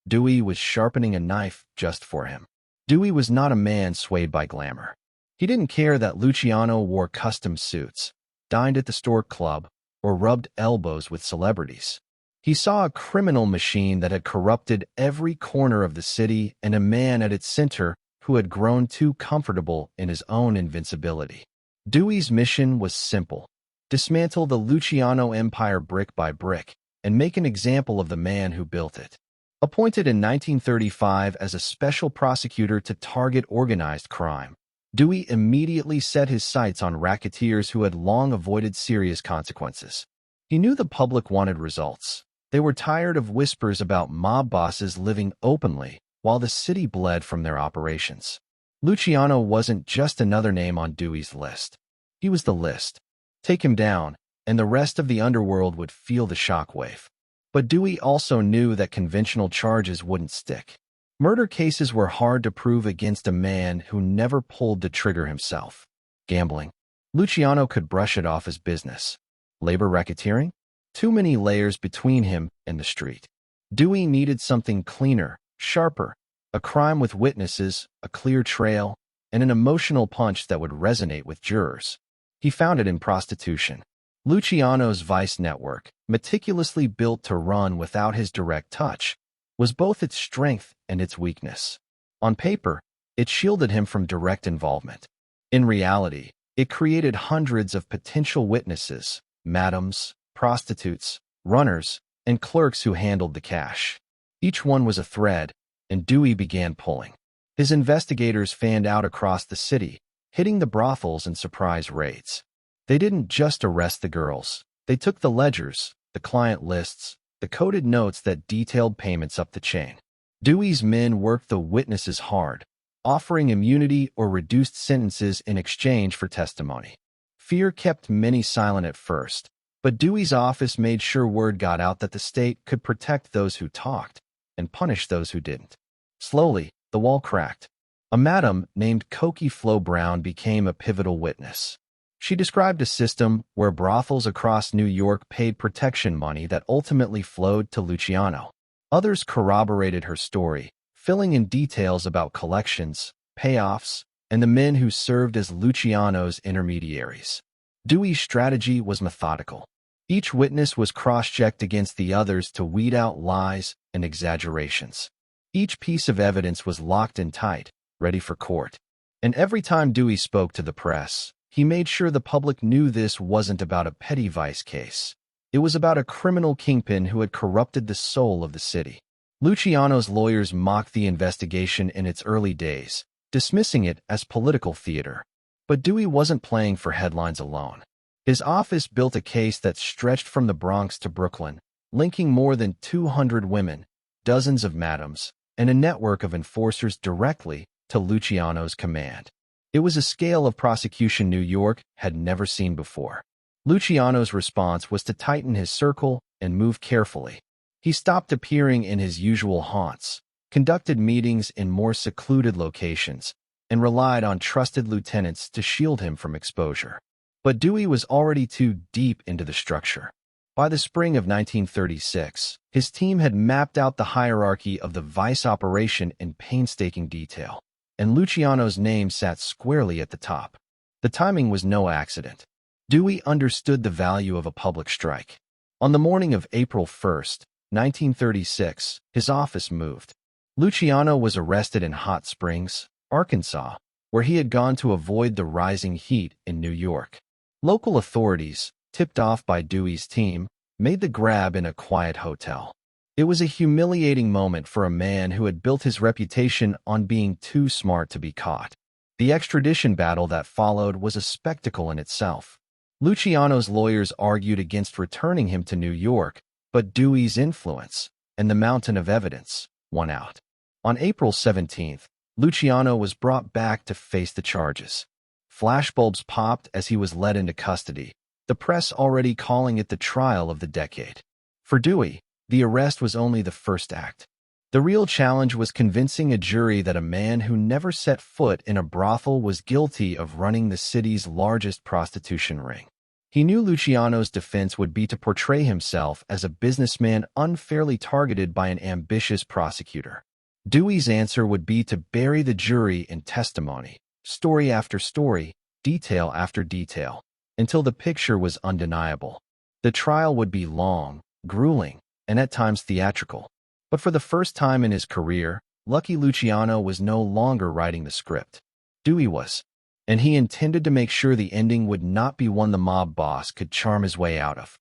Dewey was sharpening a knife just for him. Dewey was not a man swayed by glamour. He didn't care that Luciano wore custom suits, dined at the Stork Club, or rubbed elbows with celebrities. He saw a criminal machine that had corrupted every corner of the city and a man at its center who had grown too comfortable in his own invincibility. Dewey's mission was simple: dismantle the Luciano empire brick by brick and make an example of the man who built it. Appointed in 1935 as a special prosecutor to target organized crime, Dewey immediately set his sights on racketeers who had long avoided serious consequences. He knew the public wanted results. They were tired of whispers about mob bosses living openly while the city bled from their operations. Luciano wasn't just another name on Dewey's list. He was the list. Take him down, and the rest of the underworld would feel the shockwave. But Dewey also knew that conventional charges wouldn't stick. Murder cases were hard to prove against a man who never pulled the trigger himself. Gambling. Luciano could brush it off as business. Labor racketeering? Too many layers between him and the street. Dewey needed something cleaner, sharper, a crime with witnesses, a clear trail, and an emotional punch that would resonate with jurors. He found it in prostitution. Luciano's vice network, meticulously built to run without his direct touch, was both its strength and its weakness. On paper, it shielded him from direct involvement. In reality, it created hundreds of potential witnesses, madams, prostitutes, runners, and clerks who handled the cash. Each one was a thread, and Dewey began pulling. His investigators fanned out across the city, hitting the brothels in surprise raids. They didn't just arrest the girls. They took the ledgers, the client lists, the coded notes that detailed payments up the chain. Dewey's men worked the witnesses hard, offering immunity or reduced sentences in exchange for testimony. Fear kept many silent at first, but Dewey's office made sure word got out that the state could protect those who talked and punish those who didn't. Slowly, the wall cracked. A madam named Cokie Flo Brown became a pivotal witness. She described a system where brothels across New York paid protection money that ultimately flowed to Luciano. Others corroborated her story, filling in details about collections, payoffs, and the men who served as Luciano's intermediaries. Dewey's strategy was methodical. Each witness was cross-checked against the others to weed out lies and exaggerations. Each piece of evidence was locked in tight, ready for court. And every time Dewey spoke to the press, he made sure the public knew this wasn't about a petty vice case. It was about a criminal kingpin who had corrupted the soul of the city. Luciano's lawyers mocked the investigation in its early days, dismissing it as political theater. But Dewey wasn't playing for headlines alone. His office built a case that stretched from the Bronx to Brooklyn, linking more than 200 women, dozens of madams, and a network of enforcers directly to Luciano's command. It was a scale of prosecution New York had never seen before. Luciano's response was to tighten his circle and move carefully. He stopped appearing in his usual haunts, conducted meetings in more secluded locations, and relied on trusted lieutenants to shield him from exposure. But Dewey was already too deep into the structure. By the spring of 1936, his team had mapped out the hierarchy of the vice operation in painstaking detail, and Luciano's name sat squarely at the top. The timing was no accident. Dewey understood the value of a public strike. On the morning of April 1st, 1936, his office moved. Luciano was arrested in Hot Springs, Arkansas, where he had gone to avoid the rising heat in New York. Local authorities, tipped off by Dewey's team, made the grab in a quiet hotel. It was a humiliating moment for a man who had built his reputation on being too smart to be caught. The extradition battle that followed was a spectacle in itself. Luciano's lawyers argued against returning him to New York, but Dewey's influence and the mountain of evidence won out. On April 17th, Luciano was brought back to face the charges. Flashbulbs popped as he was led into custody, the press already calling it the trial of the decade. For Dewey, the arrest was only the first act. The real challenge was convincing a jury that a man who never set foot in a brothel was guilty of running the city's largest prostitution ring. He knew Luciano's defense would be to portray himself as a businessman unfairly targeted by an ambitious prosecutor. Dewey's answer would be to bury the jury in testimony, story after story, detail after detail, until the picture was undeniable. The trial would be long, grueling, and at times theatrical. But for the first time in his career, Lucky Luciano was no longer writing the script. Dewey was, and he intended to make sure the ending would not be one the mob boss could charm his way out of.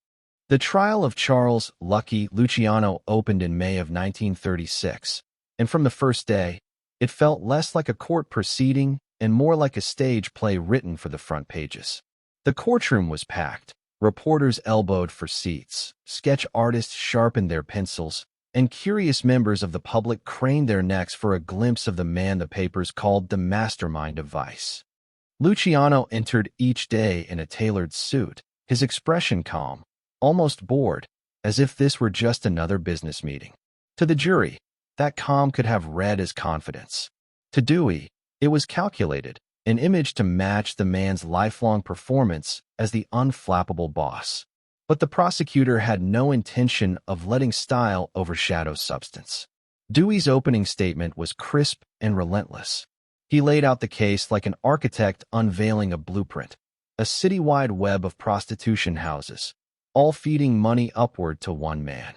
The trial of Charles Lucky Luciano opened in May of 1936, and from the first day, it felt less like a court proceeding and more like a stage play written for the front pages. The courtroom was packed. Reporters elbowed for seats, sketch artists sharpened their pencils, and curious members of the public craned their necks for a glimpse of the man the papers called the mastermind of vice. Luciano entered each day in a tailored suit, his expression calm, almost bored, as if this were just another business meeting. To the jury, that calm could have read as confidence. To Dewey, it was calculated, an image to match the man's lifelong performance as the unflappable boss. But the prosecutor had no intention of letting style overshadow substance. Dewey's opening statement was crisp and relentless. He laid out the case like an architect unveiling a blueprint, a citywide web of prostitution houses, all feeding money upward to one man.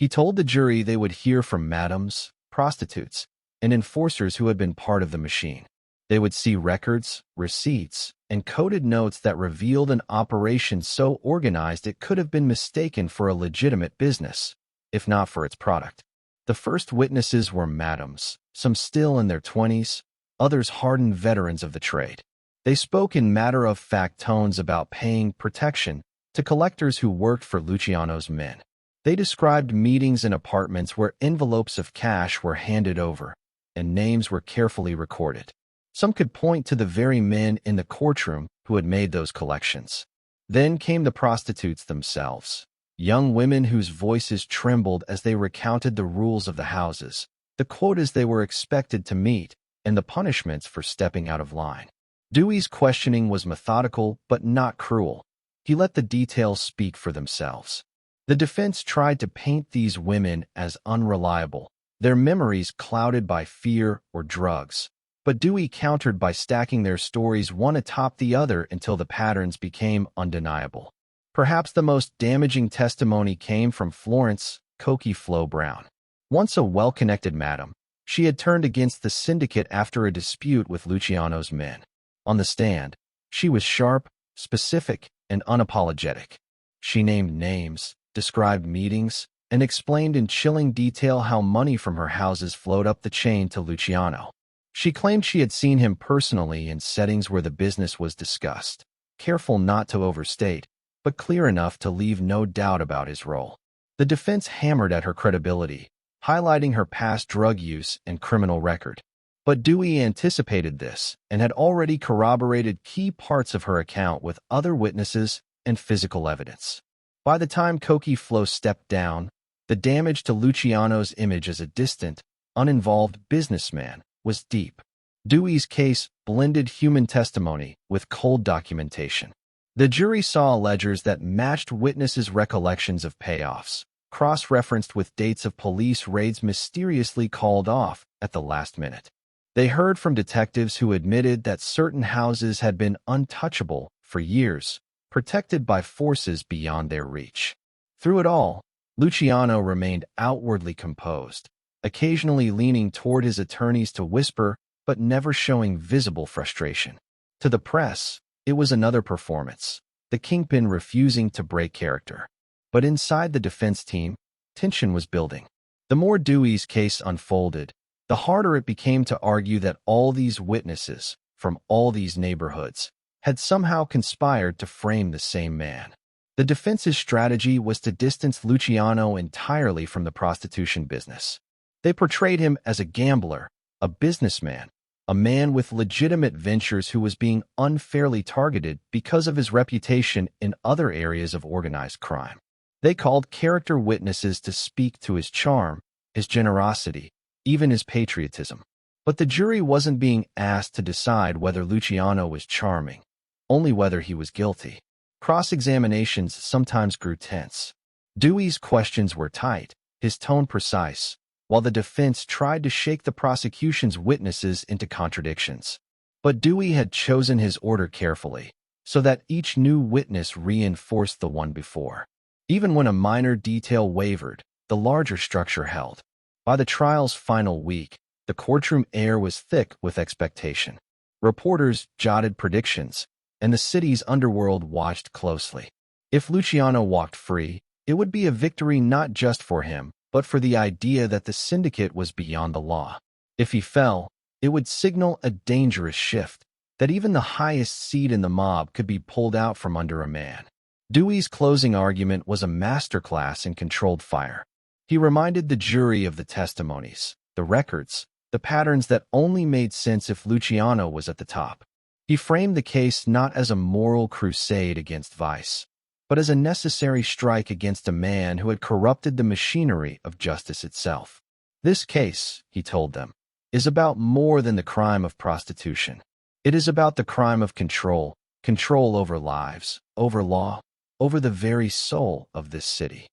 He told the jury they would hear from madams, prostitutes, and enforcers who had been part of the machine. They would see records, receipts, and coded notes that revealed an operation so organized it could have been mistaken for a legitimate business, if not for its product. The first witnesses were madams, some still in their 20s, others hardened veterans of the trade. They spoke in matter-of-fact tones about paying protection to collectors who worked for Luciano's men. They described meetings in apartments where envelopes of cash were handed over and names were carefully recorded. Some could point to the very men in the courtroom who had made those collections. Then came the prostitutes themselves, young women whose voices trembled as they recounted the rules of the houses, the quotas they were expected to meet, and the punishments for stepping out of line. Dewey's questioning was methodical but not cruel. He let the details speak for themselves. The defense tried to paint these women as unreliable, their memories clouded by fear or drugs. But Dewey countered by stacking their stories one atop the other until the patterns became undeniable. Perhaps the most damaging testimony came from Florence "Cokie" Flo Brown. Once a well-connected madam, she had turned against the syndicate after a dispute with Luciano's men. On the stand, she was sharp, specific, and unapologetic. She named names, described meetings, and explained in chilling detail how money from her houses flowed up the chain to Luciano. She claimed she had seen him personally in settings where the business was discussed, careful not to overstate, but clear enough to leave no doubt about his role. The defense hammered at her credibility, highlighting her past drug use and criminal record. But Dewey anticipated this and had already corroborated key parts of her account with other witnesses and physical evidence. By the time Cokie Flo stepped down, the damage to Luciano's image as a distant, uninvolved businessman was deep. Dewey's case blended human testimony with cold documentation. The jury saw ledgers that matched witnesses' recollections of payoffs, cross-referenced with dates of police raids mysteriously called off at the last minute. They heard from detectives who admitted that certain houses had been untouchable for years, protected by forces beyond their reach. Through it all, Luciano remained outwardly composed, occasionally leaning toward his attorneys to whisper, but never showing visible frustration. To the press, it was another performance, the kingpin refusing to break character. But inside the defense team, tension was building. The more Dewey's case unfolded, the harder it became to argue that all these witnesses, from all these neighborhoods, had somehow conspired to frame the same man. The defense's strategy was to distance Luciano entirely from the prostitution business. They portrayed him as a gambler, a businessman, a man with legitimate ventures who was being unfairly targeted because of his reputation in other areas of organized crime. They called character witnesses to speak to his charm, his generosity, even his patriotism. But the jury wasn't being asked to decide whether Luciano was charming, only whether he was guilty. Cross-examinations sometimes grew tense. Dewey's questions were tight, his tone precise, while the defense tried to shake the prosecution's witnesses into contradictions. But Dewey had chosen his order carefully, so that each new witness reinforced the one before. Even when a minor detail wavered, the larger structure held. By the trial's final week, the courtroom air was thick with expectation. Reporters jotted predictions, and the city's underworld watched closely. If Luciano walked free, it would be a victory not just for him, but for the idea that the syndicate was beyond the law. If he fell, it would signal a dangerous shift, that even the highest seat in the mob could be pulled out from under a man. Dewey's closing argument was a masterclass in controlled fire. He reminded the jury of the testimonies, the records, the patterns that only made sense if Luciano was at the top. He framed the case not as a moral crusade against vice, but as a necessary strike against a man who had corrupted the machinery of justice itself. This case, he told them, is about more than the crime of prostitution. It is about the crime of control, control over lives, over law, over the very soul of this city.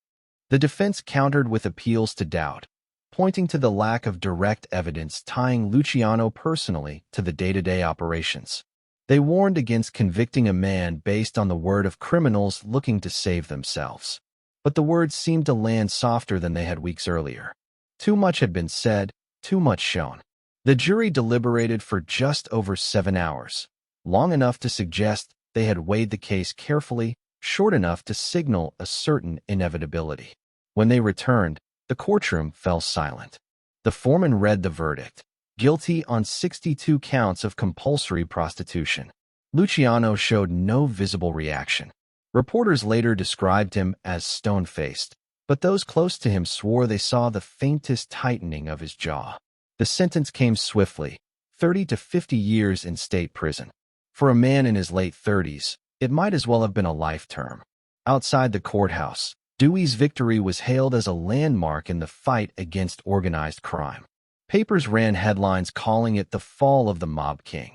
The defense countered with appeals to doubt, pointing to the lack of direct evidence tying Luciano personally to the day-to-day operations. They warned against convicting a man based on the word of criminals looking to save themselves. but the words seemed to land softer than they had weeks earlier. Too much had been said, too much shown. The jury deliberated for just over 7 hours, long enough to suggest they had weighed the case carefully, short enough to signal a certain inevitability. When they returned, the courtroom fell silent. The foreman read the verdict: guilty on 62 counts of compulsory prostitution. Luciano showed no visible reaction. Reporters later described him as stone-faced, but those close to him swore they saw the faintest tightening of his jaw. The sentence came swiftly: 30 to 50 years in state prison. For a man in his late 30s, it might as well have been a life term. Outside the courthouse, Dewey's victory was hailed as a landmark in the fight against organized crime. Papers ran headlines calling it the fall of the mob king.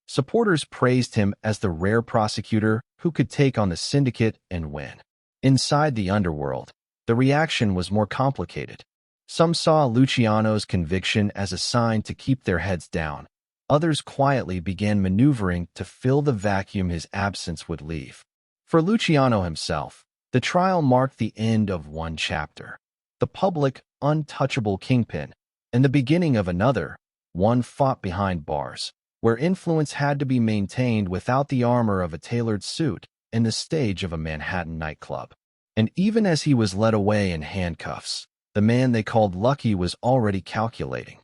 Supporters praised him as the rare prosecutor who could take on the syndicate and win. Inside the underworld, the reaction was more complicated. Some saw Luciano's conviction as a sign to keep their heads down. Others quietly began maneuvering to fill the vacuum his absence would leave. For Luciano himself, the trial marked the end of one chapter, the public, untouchable kingpin, and the beginning of another, one fought behind bars, where influence had to be maintained without the armor of a tailored suit and the stage of a Manhattan nightclub. And even as he was led away in handcuffs, the man they called Lucky was already calculating.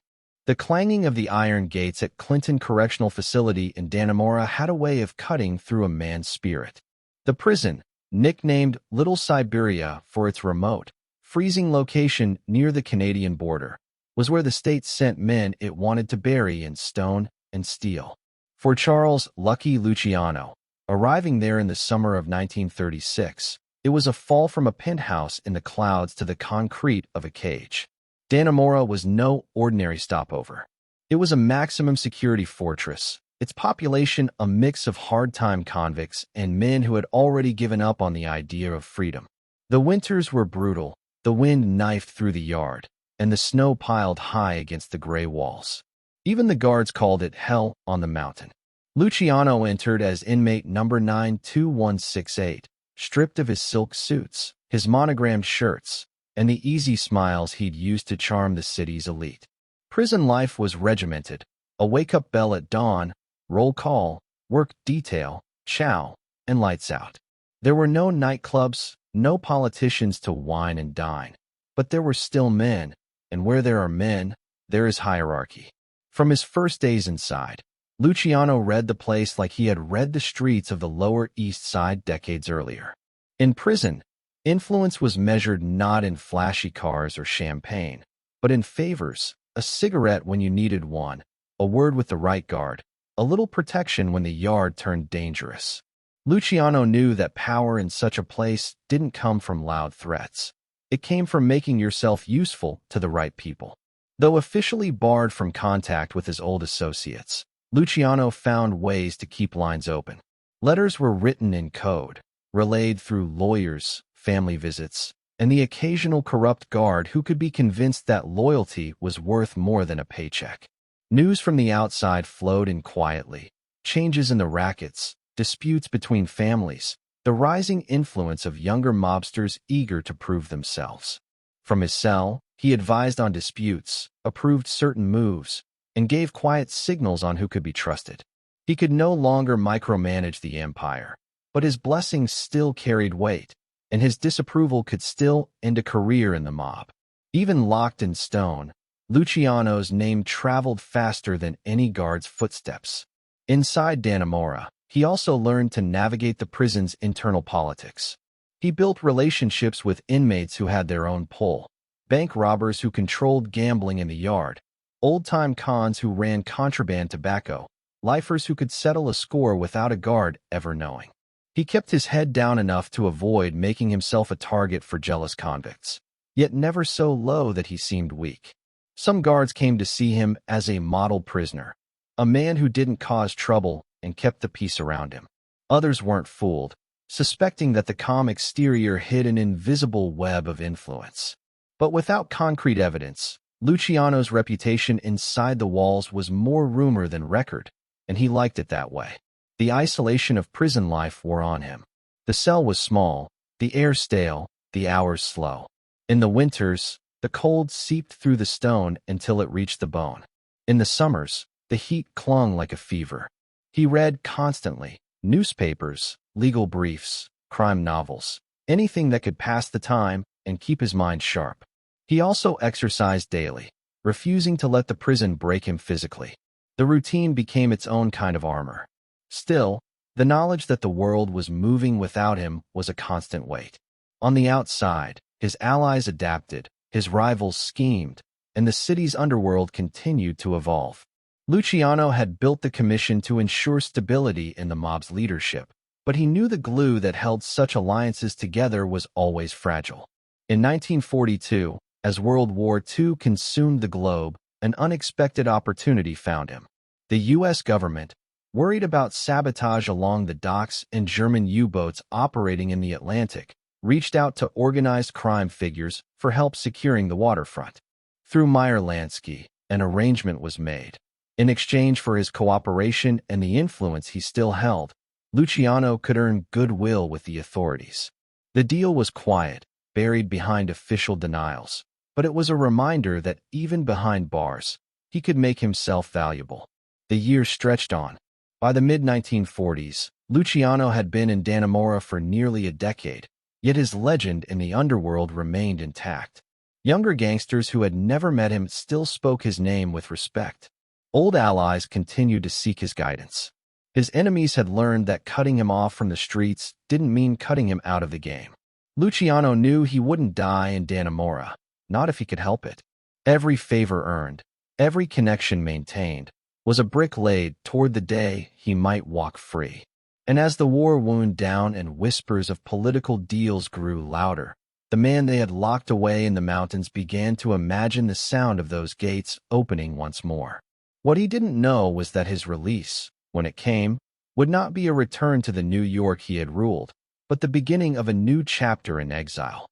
The clanging of the iron gates at Clinton Correctional Facility in Dannemora had a way of cutting through a man's spirit. The prison, nicknamed Little Siberia for its remote, freezing location near the Canadian border, was where the state sent men it wanted to bury in stone and steel. For Charles "Lucky" Luciano, arriving there in the summer of 1936, it was a fall from a penthouse in the clouds to the concrete of a cage. Dannemora was no ordinary stopover. It was a maximum security fortress, its population a mix of hard-time convicts and men who had already given up on the idea of freedom. The winters were brutal, the wind knifed through the yard, and the snow piled high against the gray walls. Even the guards called it hell on the mountain. Luciano entered as inmate number 92168, stripped of his silk suits, his monogrammed shirts, and the easy smiles he'd used to charm the city's elite. Prison life was regimented: a wake-up bell at dawn, roll call, work detail, chow, and lights out. There were no nightclubs, no politicians to wine and dine, but there were still men, and where there are men, there is hierarchy. From his first days inside, Luciano read the place like he had read the streets of the Lower East Side decades earlier. In prison, influence was measured not in flashy cars or champagne, but in favors: a cigarette when you needed one, a word with the right guard, a little protection when the yard turned dangerous. Luciano knew that power in such a place didn't come from loud threats. It came from making yourself useful to the right people. Though officially barred from contact with his old associates, Luciano found ways to keep lines open. Letters were written in code, relayed through lawyers, family visits, and the occasional corrupt guard who could be convinced that loyalty was worth more than a paycheck. News from the outside flowed in quietly: changes in the rackets, disputes between families, the rising influence of younger mobsters eager to prove themselves. From his cell, he advised on disputes, approved certain moves, and gave quiet signals on who could be trusted. He could no longer micromanage the empire, but his blessings still carried weight, and his disapproval could still end a career in the mob. Even locked in stone, Luciano's name traveled faster than any guard's footsteps. Inside Dannemora, he also learned to navigate the prison's internal politics. He built relationships with inmates who had their own pull: bank robbers who controlled gambling in the yard, old-time cons who ran contraband tobacco, lifers who could settle a score without a guard ever knowing. He kept his head down enough to avoid making himself a target for jealous convicts, yet never so low that he seemed weak. Some guards came to see him as a model prisoner, a man who didn't cause trouble and kept the peace around him. Others weren't fooled, suspecting that the calm exterior hid an invisible web of influence. But without concrete evidence, Luciano's reputation inside the walls was more rumor than record, and he liked it that way. The isolation of prison life wore on him. The cell was small, the air stale, the hours slow. In the winters, the cold seeped through the stone until it reached the bone. In the summers, the heat clung like a fever. He read constantly, newspapers, legal briefs, crime novels, anything that could pass the time and keep his mind sharp. He also exercised daily, refusing to let the prison break him physically. The routine became its own kind of armor. Still, the knowledge that the world was moving without him was a constant weight. On the outside, his allies adapted, his rivals schemed, and the city's underworld continued to evolve. Luciano had built the commission to ensure stability in the mob's leadership, but he knew the glue that held such alliances together was always fragile. In 1942, as World War II consumed the globe, an unexpected opportunity found him. The U.S. government, worried about sabotage along the docks and German U-boats operating in the Atlantic, reached out to organized crime figures for help securing the waterfront. Through Meyer Lansky, an arrangement was made. In exchange for his cooperation and the influence he still held, Luciano could earn goodwill with the authorities. The deal was quiet, buried behind official denials, but it was a reminder that even behind bars, he could make himself valuable. The years stretched on. By the mid-1940s, Luciano had been in Dannemora for nearly a decade, yet his legend in the underworld remained intact. Younger gangsters who had never met him still spoke his name with respect. Old allies continued to seek his guidance. His enemies had learned that cutting him off from the streets didn't mean cutting him out of the game. Luciano knew he wouldn't die in Dannemora, not if he could help it. Every favor earned, every connection maintained, was a brick laid toward the day he might walk free. And as the war wound down and whispers of political deals grew louder, the man they had locked away in the mountains began to imagine the sound of those gates opening once more. What he didn't know was that his release, when it came, would not be a return to the New York he had ruled, but the beginning of a new chapter in exile.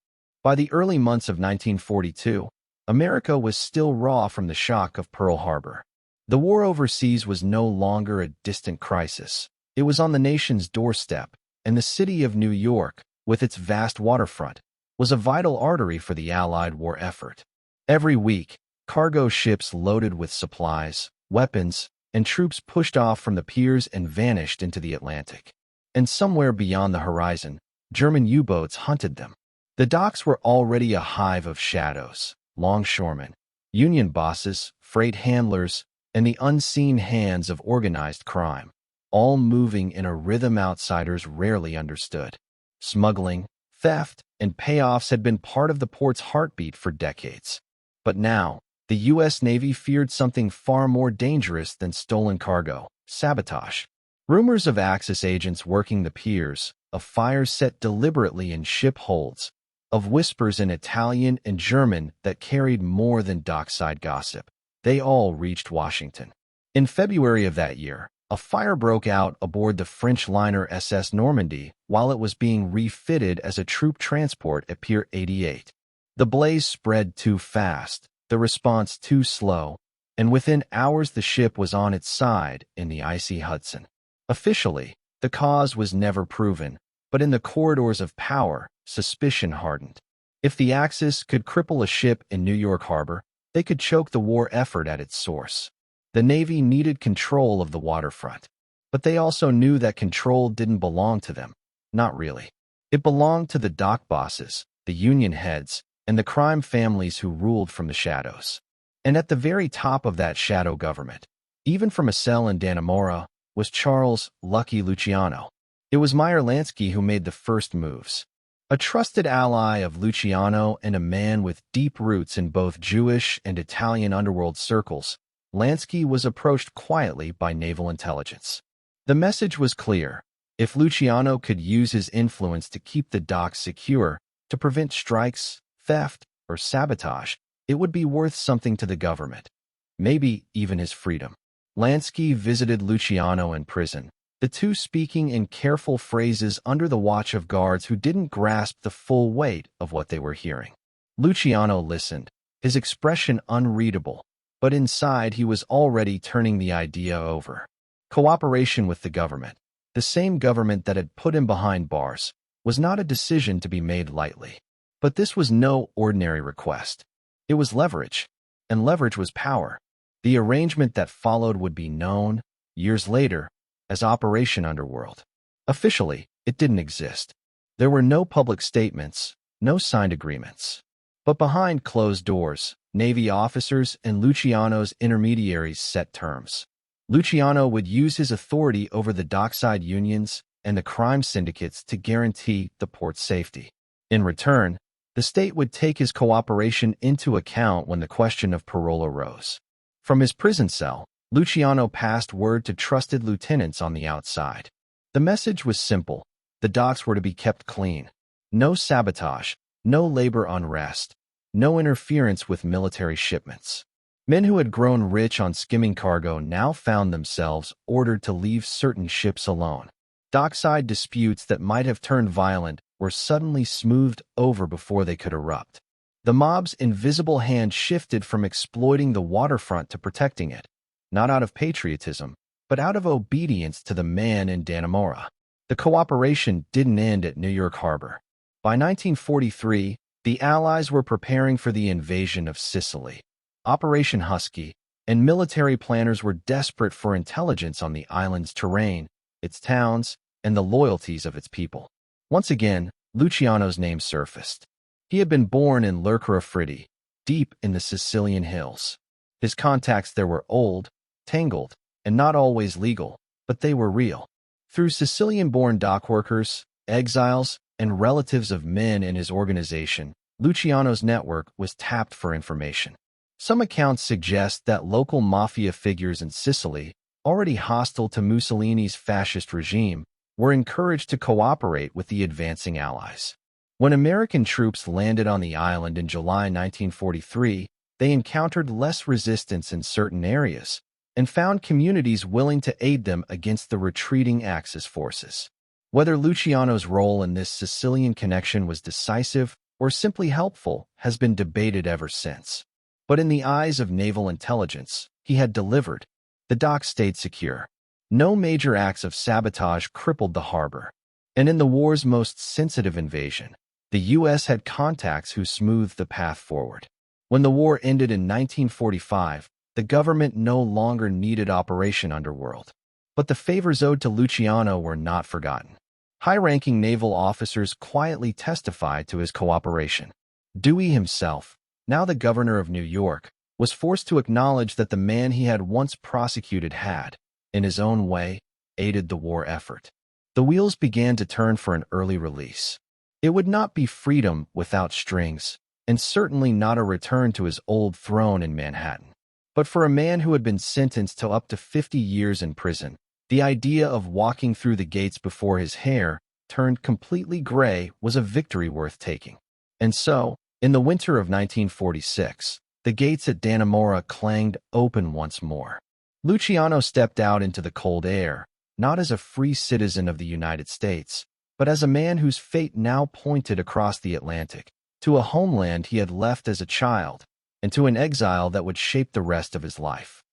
By the early months of 1942, America was still raw from the shock of Pearl Harbor. The war overseas was no longer a distant crisis. It was on the nation's doorstep, and the city of New York, with its vast waterfront, was a vital artery for the Allied war effort. Every week, cargo ships loaded with supplies, weapons, and troops pushed off from the piers and vanished into the Atlantic. And somewhere beyond the horizon, German U-boats hunted them. The docks were already a hive of shadows, longshoremen, union bosses, freight handlers, and the unseen hands of organized crime, all moving in a rhythm outsiders rarely understood. Smuggling, theft, and payoffs had been part of the port's heartbeat for decades. But now, the U.S. Navy feared something far more dangerous than stolen cargo: sabotage. Rumors of Axis agents working the piers, of fires set deliberately in ship holds, of whispers in Italian and German that carried more than dockside gossip. They all reached Washington. In February of that year, a fire broke out aboard the French liner SS Normandy while it was being refitted as a troop transport at Pier 88. The blaze spread too fast, the response too slow, and within hours the ship was on its side in the icy Hudson. Officially, the cause was never proven, but in the corridors of power, suspicion hardened. If the Axis could cripple a ship in New York Harbor, they could choke the war effort at its source. The Navy needed control of the waterfront, but they also knew that control didn't belong to them. Not really. It belonged to the dock bosses, the union heads, and the crime families who ruled from the shadows. And at the very top of that shadow government, even from a cell in Dannemora, was Charles "Lucky" Luciano. It was Meyer Lansky who made the first moves. A trusted ally of Luciano and a man with deep roots in both Jewish and Italian underworld circles, Lansky was approached quietly by naval intelligence. The message was clear. If Luciano could use his influence to keep the docks secure, to prevent strikes, theft, or sabotage, it would be worth something to the government. Maybe even his freedom. Lansky visited Luciano in prison, the two speaking in careful phrases under the watch of guards who didn't grasp the full weight of what they were hearing. Luciano listened, his expression unreadable, but inside he was already turning the idea over. Cooperation with the government, the same government that had put him behind bars, was not a decision to be made lightly. But this was no ordinary request. It was leverage, and leverage was power. The arrangement that followed would be known, years later, as Operation Underworld. Officially, it didn't exist. There were no public statements, no signed agreements. But behind closed doors, Navy officers and Luciano's intermediaries set terms. Luciano would use his authority over the dockside unions and the crime syndicates to guarantee the port's safety. In return, the state would take his cooperation into account when the question of parole arose. From his prison cell, Luciano passed word to trusted lieutenants on the outside. The message was simple. The docks were to be kept clean. No sabotage, no labor unrest, no interference with military shipments. Men who had grown rich on skimming cargo now found themselves ordered to leave certain ships alone. Dockside disputes that might have turned violent were suddenly smoothed over before they could erupt. The mob's invisible hand shifted from exploiting the waterfront to protecting it, not out of patriotism, but out of obedience to the man in Dannemora. The cooperation didn't end at New York Harbor. By 1943, the Allies were preparing for the invasion of Sicily. Operation Husky, and military planners were desperate for intelligence on the island's terrain, its towns, and the loyalties of its people. Once again, Luciano's name surfaced. He had been born in Lercara Fritti, deep in the Sicilian hills. His contacts there were old, tangled, and not always legal, but they were real. Through Sicilian-born dockworkers, exiles, and relatives of men in his organization, Luciano's network was tapped for information. Some accounts suggest that local mafia figures in Sicily, already hostile to Mussolini's fascist regime, were encouraged to cooperate with the advancing Allies. When American troops landed on the island in July 1943, they encountered less resistance in certain areas and found communities willing to aid them against the retreating Axis forces. Whether Luciano's role in this Sicilian connection was decisive or simply helpful has been debated ever since. But in the eyes of naval intelligence, he had delivered. The docks stayed secure. No major acts of sabotage crippled the harbor. And in the war's most sensitive invasion, the U.S. had contacts who smoothed the path forward. When the war ended in 1945, the government no longer needed Operation Underworld. But the favors owed to Luciano were not forgotten. High-ranking naval officers quietly testified to his cooperation. Dewey himself, now the governor of New York, was forced to acknowledge that the man he had once prosecuted had, in his own way, aided the war effort. The wheels began to turn for an early release. It would not be freedom without strings, and certainly not a return to his old throne in Manhattan. But for a man who had been sentenced to up to 50 years in prison, the idea of walking through the gates before his hair turned completely gray was a victory worth taking. And so, in the winter of 1946, the gates at Dannemora clanged open once more. Luciano stepped out into the cold air, not as a free citizen of the United States, but as a man whose fate now pointed across the Atlantic, to a homeland he had left as a child, and to an exile that would shape the rest of his life.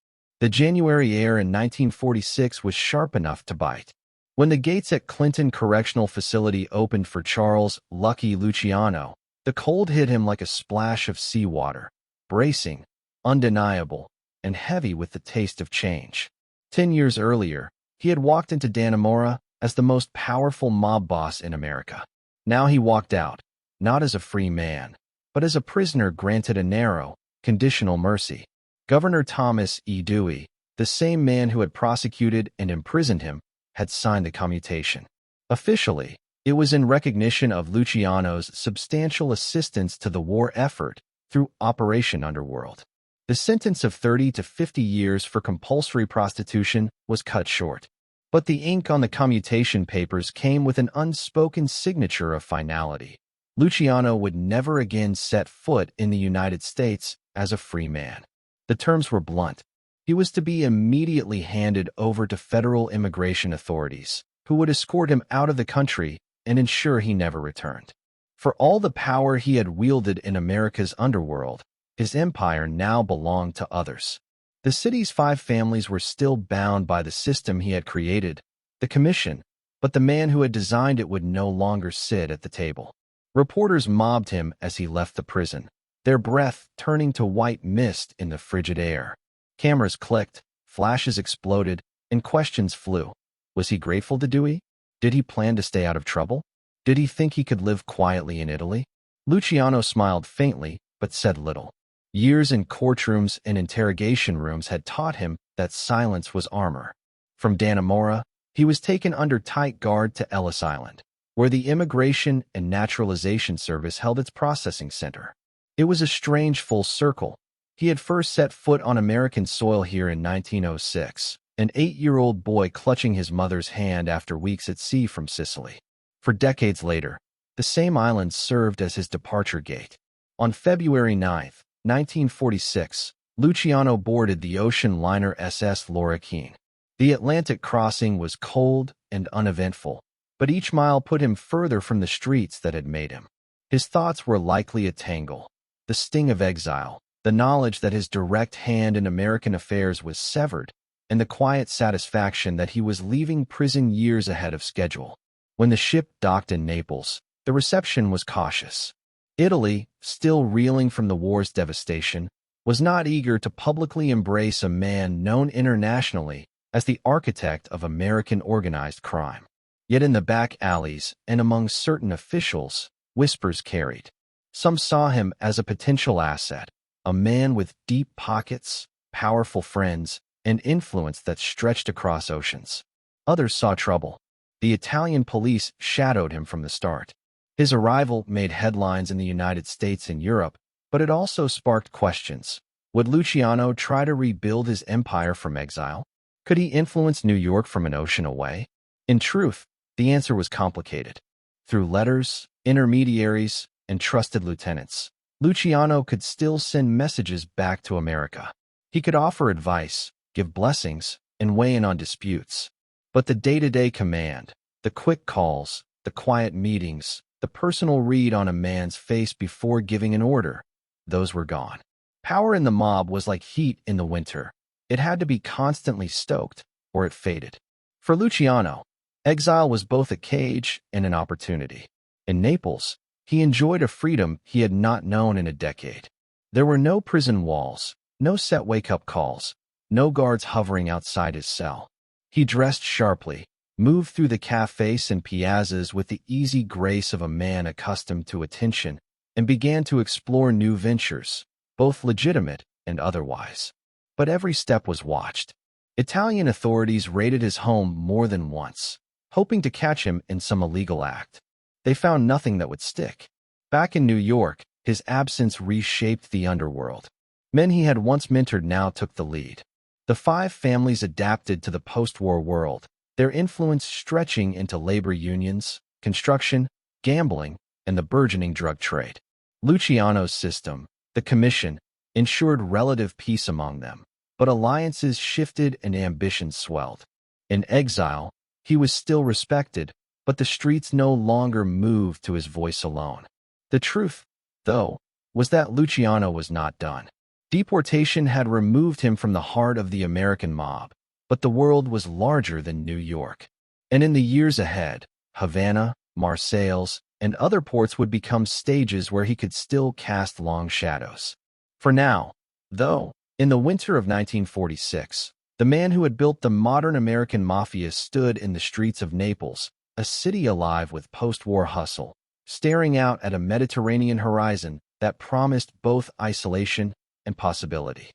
The January air in 1946 was sharp enough to bite. When the gates at Clinton Correctional Facility opened for Charles "Lucky" Luciano, the cold hit him like a splash of seawater, bracing, undeniable, and heavy with the taste of change. 10 years earlier, he had walked into Dannemora as the most powerful mob boss in America. Now he walked out, not as a free man, but as a prisoner granted a narrow, conditional mercy. Governor Thomas E. Dewey, the same man who had prosecuted and imprisoned him, had signed the commutation. Officially, it was in recognition of Luciano's substantial assistance to the war effort through Operation Underworld. The sentence of 30 to 50 years for compulsory prostitution was cut short. But the ink on the commutation papers came with an unspoken signature of finality. Luciano would never again set foot in the United States as a free man. The terms were blunt. He was to be immediately handed over to federal immigration authorities, who would escort him out of the country and ensure he never returned. For all the power he had wielded in America's underworld, his empire now belonged to others. The city's 5 families were still bound by the system he had created, the commission, but the man who had designed it would no longer sit at the table. Reporters mobbed him as he left the prison, their breath turning to white mist in the frigid air. Cameras clicked, flashes exploded, and questions flew. Was he grateful to Dewey? Did he plan to stay out of trouble? Did he think he could live quietly in Italy? Luciano smiled faintly, but said little. Years in courtrooms and interrogation rooms had taught him that silence was armor. From Dannemora, he was taken under tight guard to Ellis Island, where the Immigration and Naturalization Service held its processing center. It was a strange full circle. He had first set foot on American soil here in 1906, an 8-year-old boy clutching his mother's hand after weeks at sea from Sicily. For decades later, the same island served as his departure gate. On February 9, 1946, Luciano boarded the ocean liner SS Laura Keene. The Atlantic crossing was cold and uneventful, but each mile put him further from the streets that had made him. His thoughts were likely a tangle. The sting of exile, the knowledge that his direct hand in American affairs was severed, and the quiet satisfaction that he was leaving prison years ahead of schedule. When the ship docked in Naples, the reception was cautious. Italy, still reeling from the war's devastation, was not eager to publicly embrace a man known internationally as the architect of American organized crime. Yet in the back alleys and among certain officials, whispers carried. Some saw him as a potential asset, a man with deep pockets, powerful friends, and influence that stretched across oceans. Others saw trouble. The Italian police shadowed him from the start. His arrival made headlines in the United States and Europe, but it also sparked questions. Would Luciano try to rebuild his empire from exile? Could he influence New York from an ocean away? In truth, the answer was complicated. Through letters, intermediaries, and trusted lieutenants, Luciano could still send messages back to America. He could offer advice, give blessings, and weigh in on disputes. But the day-to-day command, the quick calls, the quiet meetings, the personal read on a man's face before giving an order, those were gone. Power in the mob was like heat in the winter. It had to be constantly stoked, or it faded. For Luciano, exile was both a cage and an opportunity. In Naples, he enjoyed a freedom he had not known in a decade. There were no prison walls, no set wake-up calls, no guards hovering outside his cell. He dressed sharply, moved through the cafes and piazzas with the easy grace of a man accustomed to attention, and began to explore new ventures, both legitimate and otherwise. But every step was watched. Italian authorities raided his home more than once, hoping to catch him in some illegal act. They found nothing that would stick. Back in New York, his absence reshaped the underworld. Men he had once mentored now took the lead. The 5 families adapted to the post-war world, their influence stretching into labor unions, construction, gambling, and the burgeoning drug trade. Luciano's system, the commission, ensured relative peace among them, but alliances shifted and ambitions swelled. In exile, he was still respected, but the streets no longer moved to his voice alone. The truth, though, was that Luciano was not done. Deportation had removed him from the heart of the American mob, but the world was larger than New York. And in the years ahead, Havana, Marseilles, and other ports would become stages where he could still cast long shadows. For now, though, in the winter of 1946, the man who had built the modern American Mafia stood in the streets of Naples, a city alive with post-war hustle, staring out at a Mediterranean horizon that promised both isolation and possibility.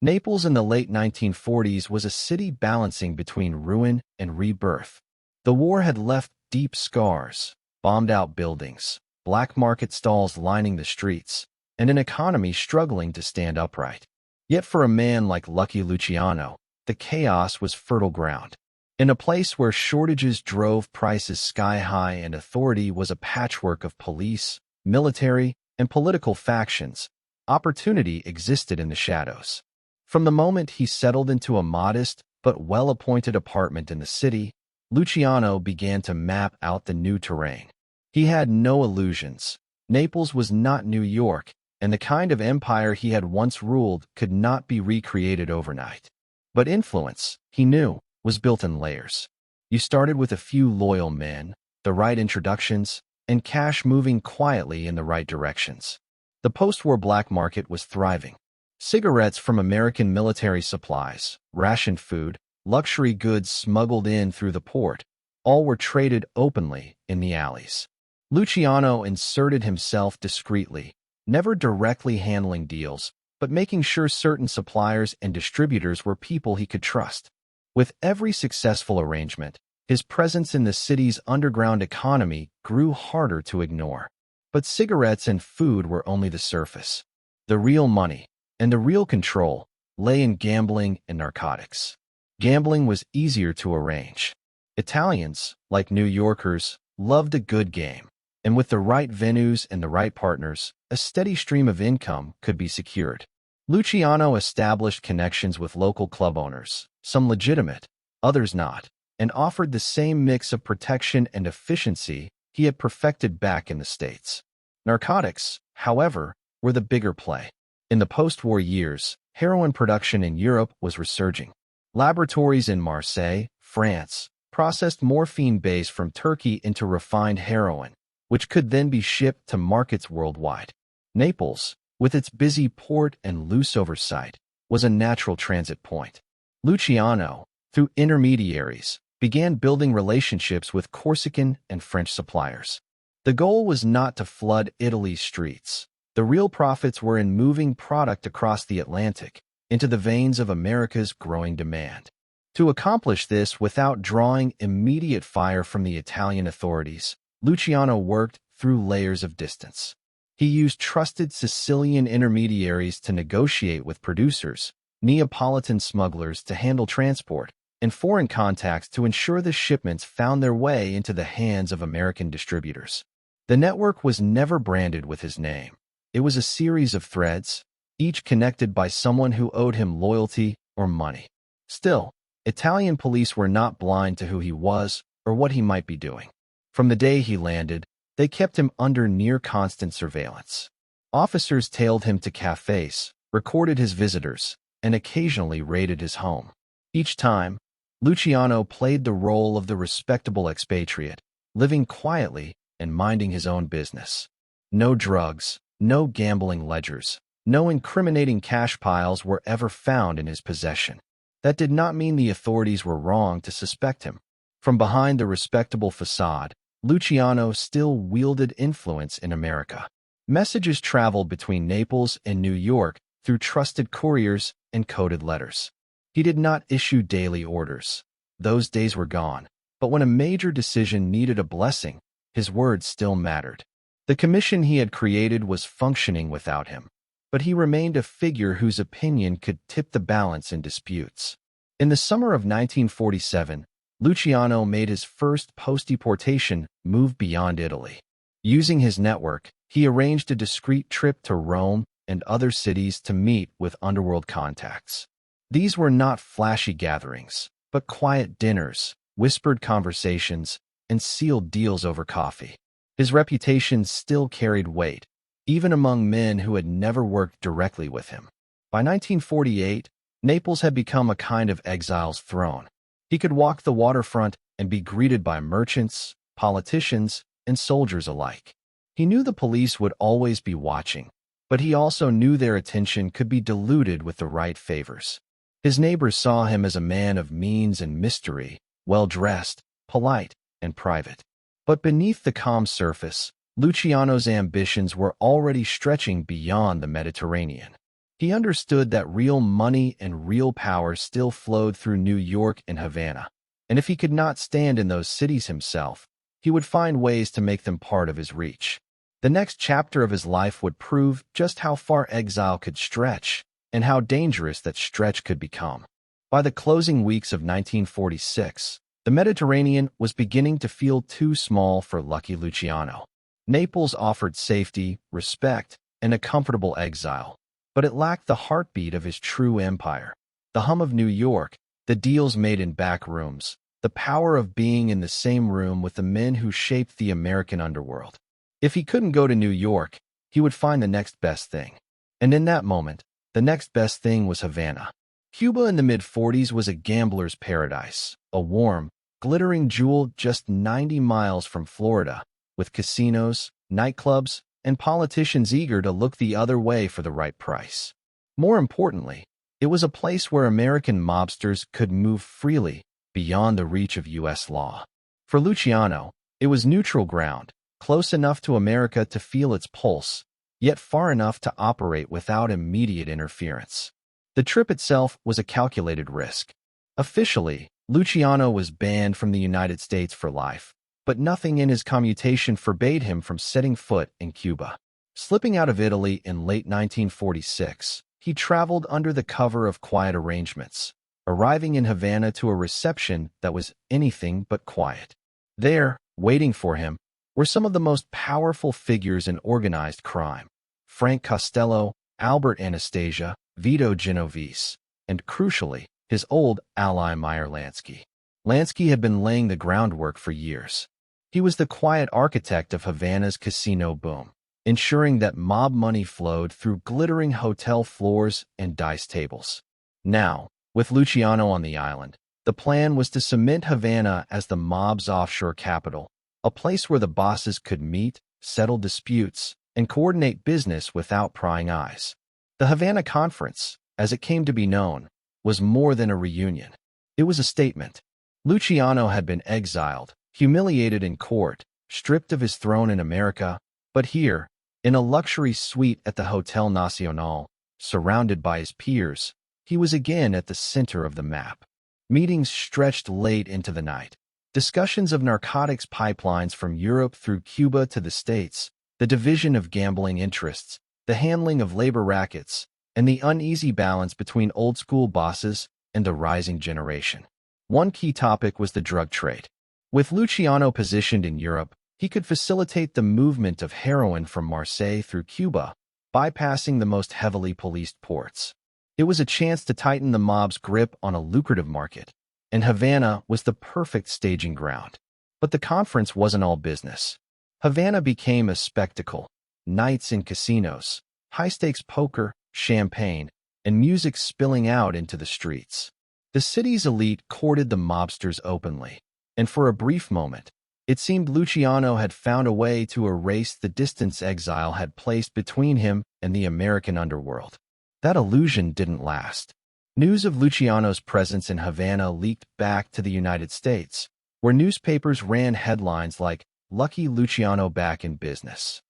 Naples in the late 1940s was a city balancing between ruin and rebirth. The war had left deep scars, bombed-out buildings, black market stalls lining the streets, and an economy struggling to stand upright. Yet for a man like Lucky Luciano, the chaos was fertile ground. In a place where shortages drove prices sky-high and authority was a patchwork of police, military, and political factions, opportunity existed in the shadows. From the moment he settled into a modest but well-appointed apartment in the city, Luciano began to map out the new terrain. He had no illusions. Naples was not New York, and the kind of empire he had once ruled could not be recreated overnight. But influence, he knew, was built in layers. You started with a few loyal men, the right introductions, and cash moving quietly in the right directions. The post-war black market was thriving. Cigarettes from American military supplies, rationed food, luxury goods smuggled in through the port, all were traded openly in the alleys. Luciano inserted himself discreetly, never directly handling deals, but making sure certain suppliers and distributors were people he could trust. With every successful arrangement, his presence in the city's underground economy grew harder to ignore. But cigarettes and food were only the surface. The real money, and the real control, lay in gambling and narcotics. Gambling was easier to arrange. Italians, like New Yorkers, loved a good game, and with the right venues and the right partners, a steady stream of income could be secured. Luciano established connections with local club owners, some legitimate, others not, and offered the same mix of protection and efficiency he had perfected back in the States. Narcotics, however, were the bigger play. In the post-war years, heroin production in Europe was resurging. Laboratories in Marseille, France, processed morphine base from Turkey into refined heroin, which could then be shipped to markets worldwide. Naples, with its busy port and loose oversight, was a natural transit point. Luciano, through intermediaries, began building relationships with Corsican and French suppliers. The goal was not to flood Italy's streets. The real profits were in moving product across the Atlantic into the veins of America's growing demand. To accomplish this without drawing immediate fire from the Italian authorities, Luciano worked through layers of distance. He used trusted Sicilian intermediaries to negotiate with producers, Neapolitan smugglers to handle transport, and foreign contacts to ensure the shipments found their way into the hands of American distributors. The network was never branded with his name. It was a series of threads, each connected by someone who owed him loyalty or money. Still, Italian police were not blind to who he was or what he might be doing. From the day he landed, they kept him under near-constant surveillance. Officers tailed him to cafes, recorded his visitors, and occasionally raided his home. Each time, Luciano played the role of the respectable expatriate, living quietly and minding his own business. No drugs, no gambling ledgers, no incriminating cash piles were ever found in his possession. That did not mean the authorities were wrong to suspect him. From behind the respectable facade, Luciano still wielded influence in America. Messages traveled between Naples and New York through trusted couriers and coded letters. He did not issue daily orders. Those days were gone. But when a major decision needed a blessing, his words still mattered. The commission he had created was functioning without him, but he remained a figure whose opinion could tip the balance in disputes. In the summer of 1947, Luciano made his first post-deportation move beyond Italy. Using his network, he arranged a discreet trip to Rome and other cities to meet with underworld contacts. These were not flashy gatherings, but quiet dinners, whispered conversations, and sealed deals over coffee. His reputation still carried weight, even among men who had never worked directly with him. By 1948, Naples had become a kind of exile's throne. He could walk the waterfront and be greeted by merchants, politicians, and soldiers alike. He knew the police would always be watching, but he also knew their attention could be diluted with the right favors. His neighbors saw him as a man of means and mystery, well-dressed, polite, and private. But beneath the calm surface, Luciano's ambitions were already stretching beyond the Mediterranean. He understood that real money and real power still flowed through New York and Havana, and if he could not stand in those cities himself, he would find ways to make them part of his reach. The next chapter of his life would prove just how far exile could stretch and how dangerous that stretch could become. By the closing weeks of 1946, the Mediterranean was beginning to feel too small for lucky Luciano. Naples offered safety, respect, and a comfortable exile, but it lacked the heartbeat of his true empire. The hum of New York, the deals made in back rooms, the power of being in the same room with the men who shaped the American underworld. If he couldn't go to New York, he would find the next best thing. And in that moment, the next best thing was Havana. Cuba in the mid-40s was a gambler's paradise, a warm, glittering jewel just 90 miles from Florida, with casinos, nightclubs, and politicians eager to look the other way for the right price. More importantly, it was a place where American mobsters could move freely beyond the reach of U.S. law. For Luciano, it was neutral ground, close enough to America to feel its pulse, yet far enough to operate without immediate interference. The trip itself was a calculated risk. Officially, Luciano was banned from the United States for life, but nothing in his commutation forbade him from setting foot in Cuba. Slipping out of Italy in late 1946, he traveled under the cover of quiet arrangements, arriving in Havana to a reception that was anything but quiet. There, waiting for him, were some of the most powerful figures in organized crime: Frank Costello, Albert Anastasia, Vito Genovese, and crucially, his old ally Meyer Lansky. Lansky had been laying the groundwork for years. He was the quiet architect of Havana's casino boom, ensuring that mob money flowed through glittering hotel floors and dice tables. Now, with Luciano on the island, the plan was to cement Havana as the mob's offshore capital, a place where the bosses could meet, settle disputes, and coordinate business without prying eyes. The Havana Conference, as it came to be known, was more than a reunion. It was a statement. Luciano had been exiled, humiliated in court, stripped of his throne in America, but here, in a luxury suite at the Hotel Nacional, surrounded by his peers, he was again at the center of the map. Meetings stretched late into the night. Discussions of narcotics pipelines from Europe through Cuba to the States, the division of gambling interests, the handling of labor rackets, and the uneasy balance between old-school bosses and the rising generation. One key topic was the drug trade. With Luciano positioned in Europe, he could facilitate the movement of heroin from Marseille through Cuba, bypassing the most heavily policed ports. It was a chance to tighten the mob's grip on a lucrative market, and Havana was the perfect staging ground. But the conference wasn't all business. Havana became a spectacle: nights in casinos, high-stakes poker, champagne, and music spilling out into the streets. The city's elite courted the mobsters openly, and for a brief moment, it seemed Luciano had found a way to erase the distance exile had placed between him and the American underworld. That illusion didn't last. News of Luciano's presence in Havana leaked back to the United States, where newspapers ran headlines like, "Lucky Luciano Back in Business."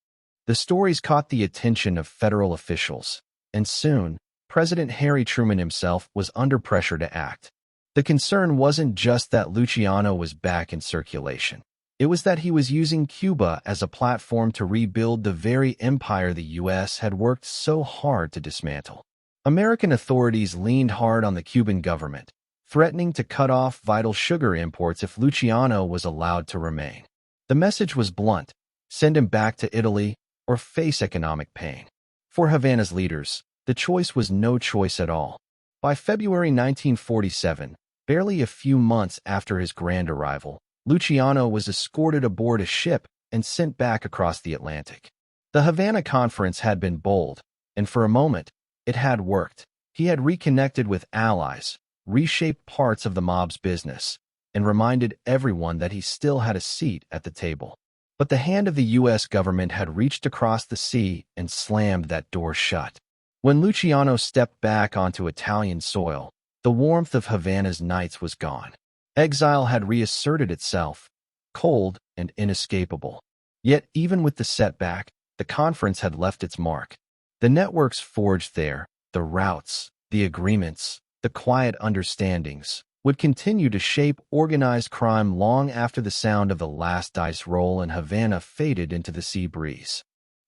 The stories caught the attention of federal officials, and soon, President Harry Truman himself was under pressure to act. The concern wasn't just that Luciano was back in circulation. It was that he was using Cuba as a platform to rebuild the very empire the U.S. had worked so hard to dismantle. American authorities leaned hard on the Cuban government, threatening to cut off vital sugar imports if Luciano was allowed to remain. The message was blunt: send him back to Italy or face economic pain. For Havana's leaders, the choice was no choice at all. By February 1947, barely a few months after his grand arrival, Luciano was escorted aboard a ship and sent back across the Atlantic. The Havana Conference had been bold, and for a moment, it had worked. He had reconnected with allies, reshaped parts of the mob's business, and reminded everyone that he still had a seat at the table. But the hand of the U.S. government had reached across the sea and slammed that door shut. When Luciano stepped back onto Italian soil, the warmth of Havana's nights was gone. Exile had reasserted itself, cold and inescapable. Yet even with the setback, the conference had left its mark. The networks forged there, the routes, the agreements, the quiet understandings, would continue to shape organized crime long after the sound of the last dice roll in Havana faded into the sea breeze.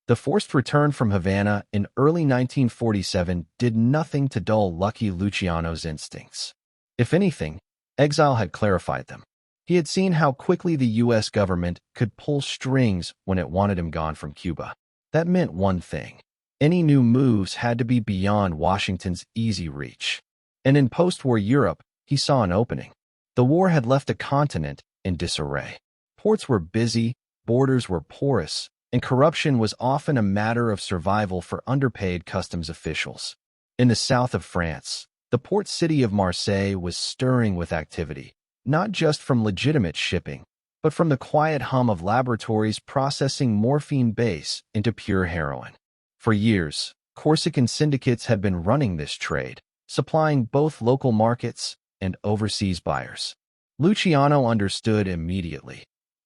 The forced return from Havana in early 1947 did nothing to dull Lucky Luciano's instincts. If anything, exile had clarified them. He had seen how quickly the U.S. government could pull strings when it wanted him gone from Cuba. That meant one thing: any new moves had to be beyond Washington's easy reach. And in post-war Europe, he saw an opening. The war had left a continent in disarray. Ports were busy, borders were porous, and corruption was often a matter of survival for underpaid customs officials. In the south of France, the port city of Marseille was stirring with activity, not just from legitimate shipping, but from the quiet hum of laboratories processing morphine base into pure heroin. For years, Corsican syndicates had been running this trade, supplying both local markets and overseas buyers. Luciano understood immediately.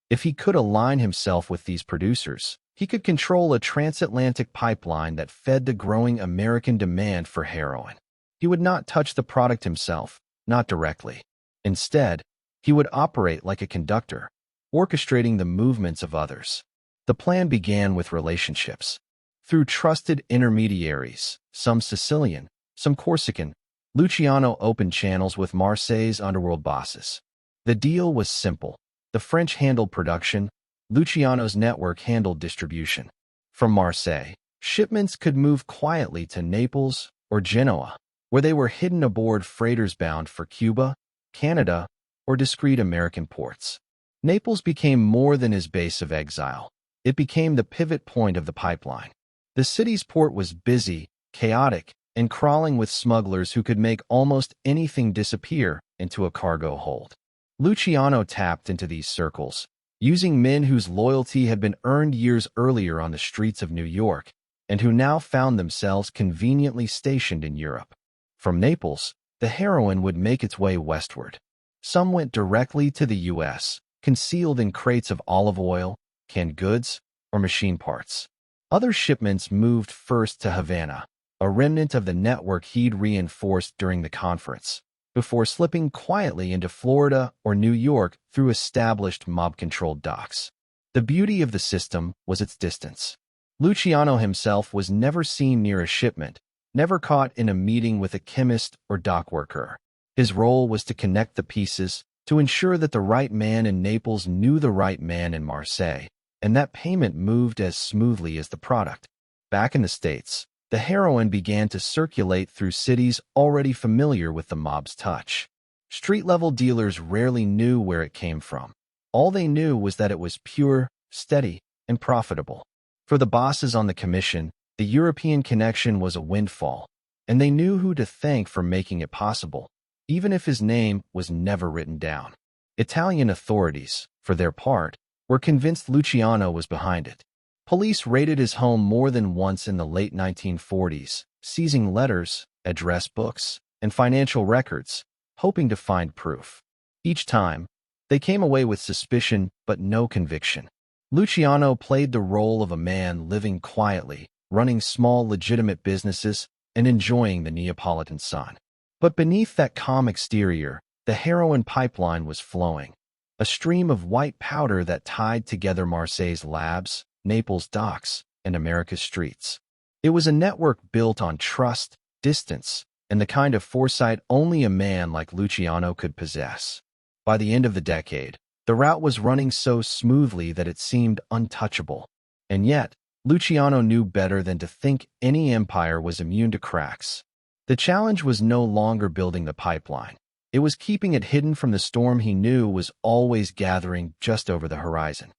If he could align himself with these producers, he could control a transatlantic pipeline that fed the growing American demand for heroin. He would not touch the product himself, not directly. Instead, he would operate like a conductor, orchestrating the movements of others. The plan began with relationships. Through trusted intermediaries, some Sicilian, some Corsican, Luciano opened channels with Marseille's underworld bosses. The deal was simple. The French handled production, Luciano's network handled distribution. From Marseille, shipments could move quietly to Naples or Genoa, where they were hidden aboard freighters bound for Cuba, Canada, or discreet American ports. Naples became more than his base of exile. It became the pivot point of the pipeline. The city's port was busy, chaotic, and crawling with smugglers who could make almost anything disappear into a cargo hold. Luciano tapped into these circles, using men whose loyalty had been earned years earlier on the streets of New York, and who now found themselves conveniently stationed in Europe. From Naples, the heroin would make its way westward. Some went directly to the U.S., concealed in crates of olive oil, canned goods, or machine parts. Other shipments moved first to Havana, a remnant of the network he'd reinforced during the conference, before slipping quietly into Florida or New York through established mob-controlled docks. The beauty of the system was its distance. Luciano himself was never seen near a shipment, never caught in a meeting with a chemist or dock worker. His role was to connect the pieces, to ensure that the right man in Naples knew the right man in Marseille, and that payment moved as smoothly as the product. Back in the States, the heroin began to circulate through cities already familiar with the mob's touch. Street-level dealers rarely knew where it came from. All they knew was that it was pure, steady, and profitable. For the bosses on the commission, the European connection was a windfall, and they knew who to thank for making it possible, even if his name was never written down. Italian authorities, for their part, were convinced Luciano was behind it. Police raided his home more than once in the late 1940s, seizing letters, address books, and financial records, hoping to find proof. Each time, they came away with suspicion but no conviction. Luciano played the role of a man living quietly, running small legitimate businesses, and enjoying the Neapolitan sun. But beneath that calm exterior, the heroin pipeline was flowing, a stream of white powder that tied together Marseille's labs, Naples' docks, and America's streets. It was a network built on trust, distance, and the kind of foresight only a man like Luciano could possess. By the end of the decade, the route was running so smoothly that it seemed untouchable. And yet, Luciano knew better than to think any empire was immune to cracks. The challenge was no longer building the pipeline. It was keeping it hidden from the storm he knew was always gathering just over the horizon.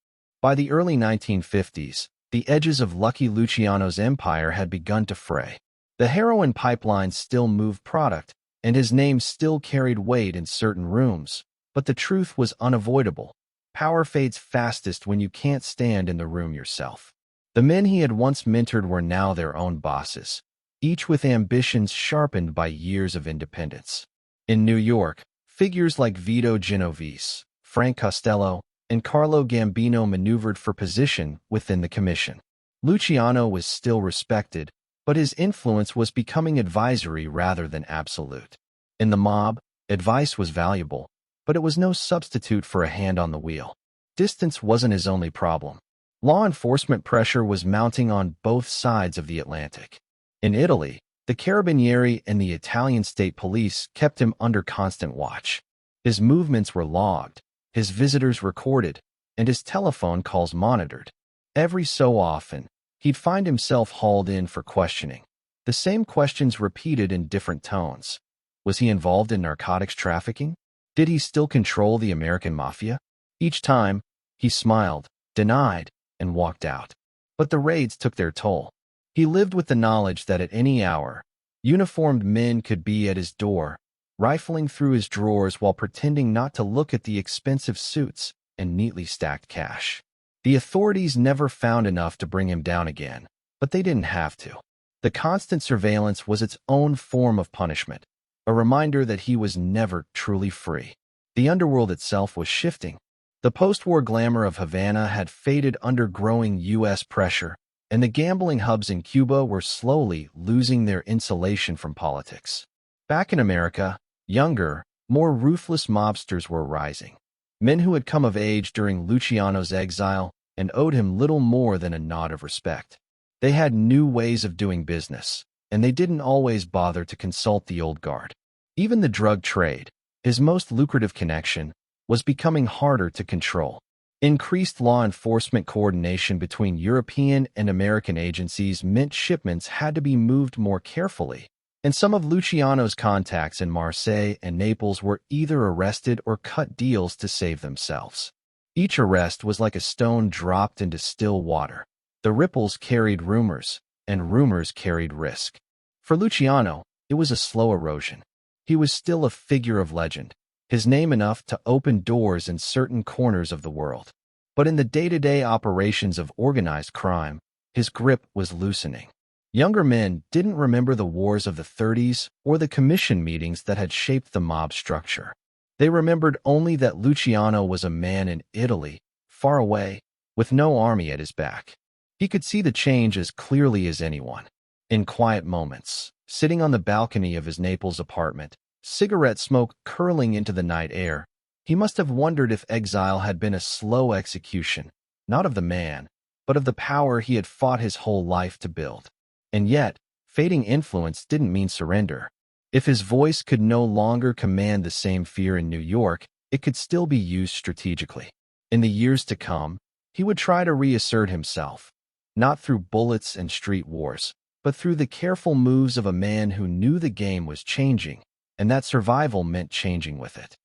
By the early 1950s, the edges of Lucky Luciano's empire had begun to fray. The heroin pipeline still moved product, and his name still carried weight in certain rooms, but the truth was unavoidable. Power fades fastest when you can't stand in the room yourself. The men he had once mentored were now their own bosses, each with ambitions sharpened by years of independence. In New York, figures like Vito Genovese, Frank Costello, and Carlo Gambino maneuvered for position within the commission. Luciano was still respected, but his influence was becoming advisory rather than absolute. In the mob, advice was valuable, but it was no substitute for a hand on the wheel. Distance wasn't his only problem. Law enforcement pressure was mounting on both sides of the Atlantic. In Italy, the Carabinieri and the Italian state police kept him under constant watch. His movements were logged, his visitors recorded, and his telephone calls monitored. Every so often, he'd find himself hauled in for questioning. The same questions repeated in different tones. Was he involved in narcotics trafficking? Did he still control the American Mafia? Each time, he smiled, denied, and walked out. But the raids took their toll. He lived with the knowledge that at any hour, uniformed men could be at his door, rifling through his drawers while pretending not to look at the expensive suits and neatly stacked cash. The authorities never found enough to bring him down again, but they didn't have to. The constant surveillance was its own form of punishment, a reminder that he was never truly free. The underworld itself was shifting. The post-war glamour of Havana had faded under growing U.S. pressure, and the gambling hubs in Cuba were slowly losing their insulation from politics. Back in America, younger, more ruthless mobsters were rising. Men who had come of age during Luciano's exile and owed him little more than a nod of respect. They had new ways of doing business, and they didn't always bother to consult the old guard. Even the drug trade, his most lucrative connection, was becoming harder to control. Increased law enforcement coordination between European and American agencies meant shipments had to be moved more carefully, and some of Luciano's contacts in Marseille and Naples were either arrested or cut deals to save themselves. Each arrest was like a stone dropped into still water. The ripples carried rumors, and rumors carried risk. For Luciano, it was a slow erosion. He was still a figure of legend, his name enough to open doors in certain corners of the world. But in the day-to-day operations of organized crime, his grip was loosening. Younger men didn't remember the wars of the 30s or the commission meetings that had shaped the mob structure. They remembered only that Luciano was a man in Italy, far away, with no army at his back. He could see the change as clearly as anyone. In quiet moments, sitting on the balcony of his Naples apartment, cigarette smoke curling into the night air, he must have wondered if exile had been a slow execution, not of the man, but of the power he had fought his whole life to build. And yet, fading influence didn't mean surrender. If his voice could no longer command the same fear in New York, it could still be used strategically. In the years to come, he would try to reassert himself, not through bullets and street wars, but through the careful moves of a man who knew the game was changing, and that survival meant changing with it.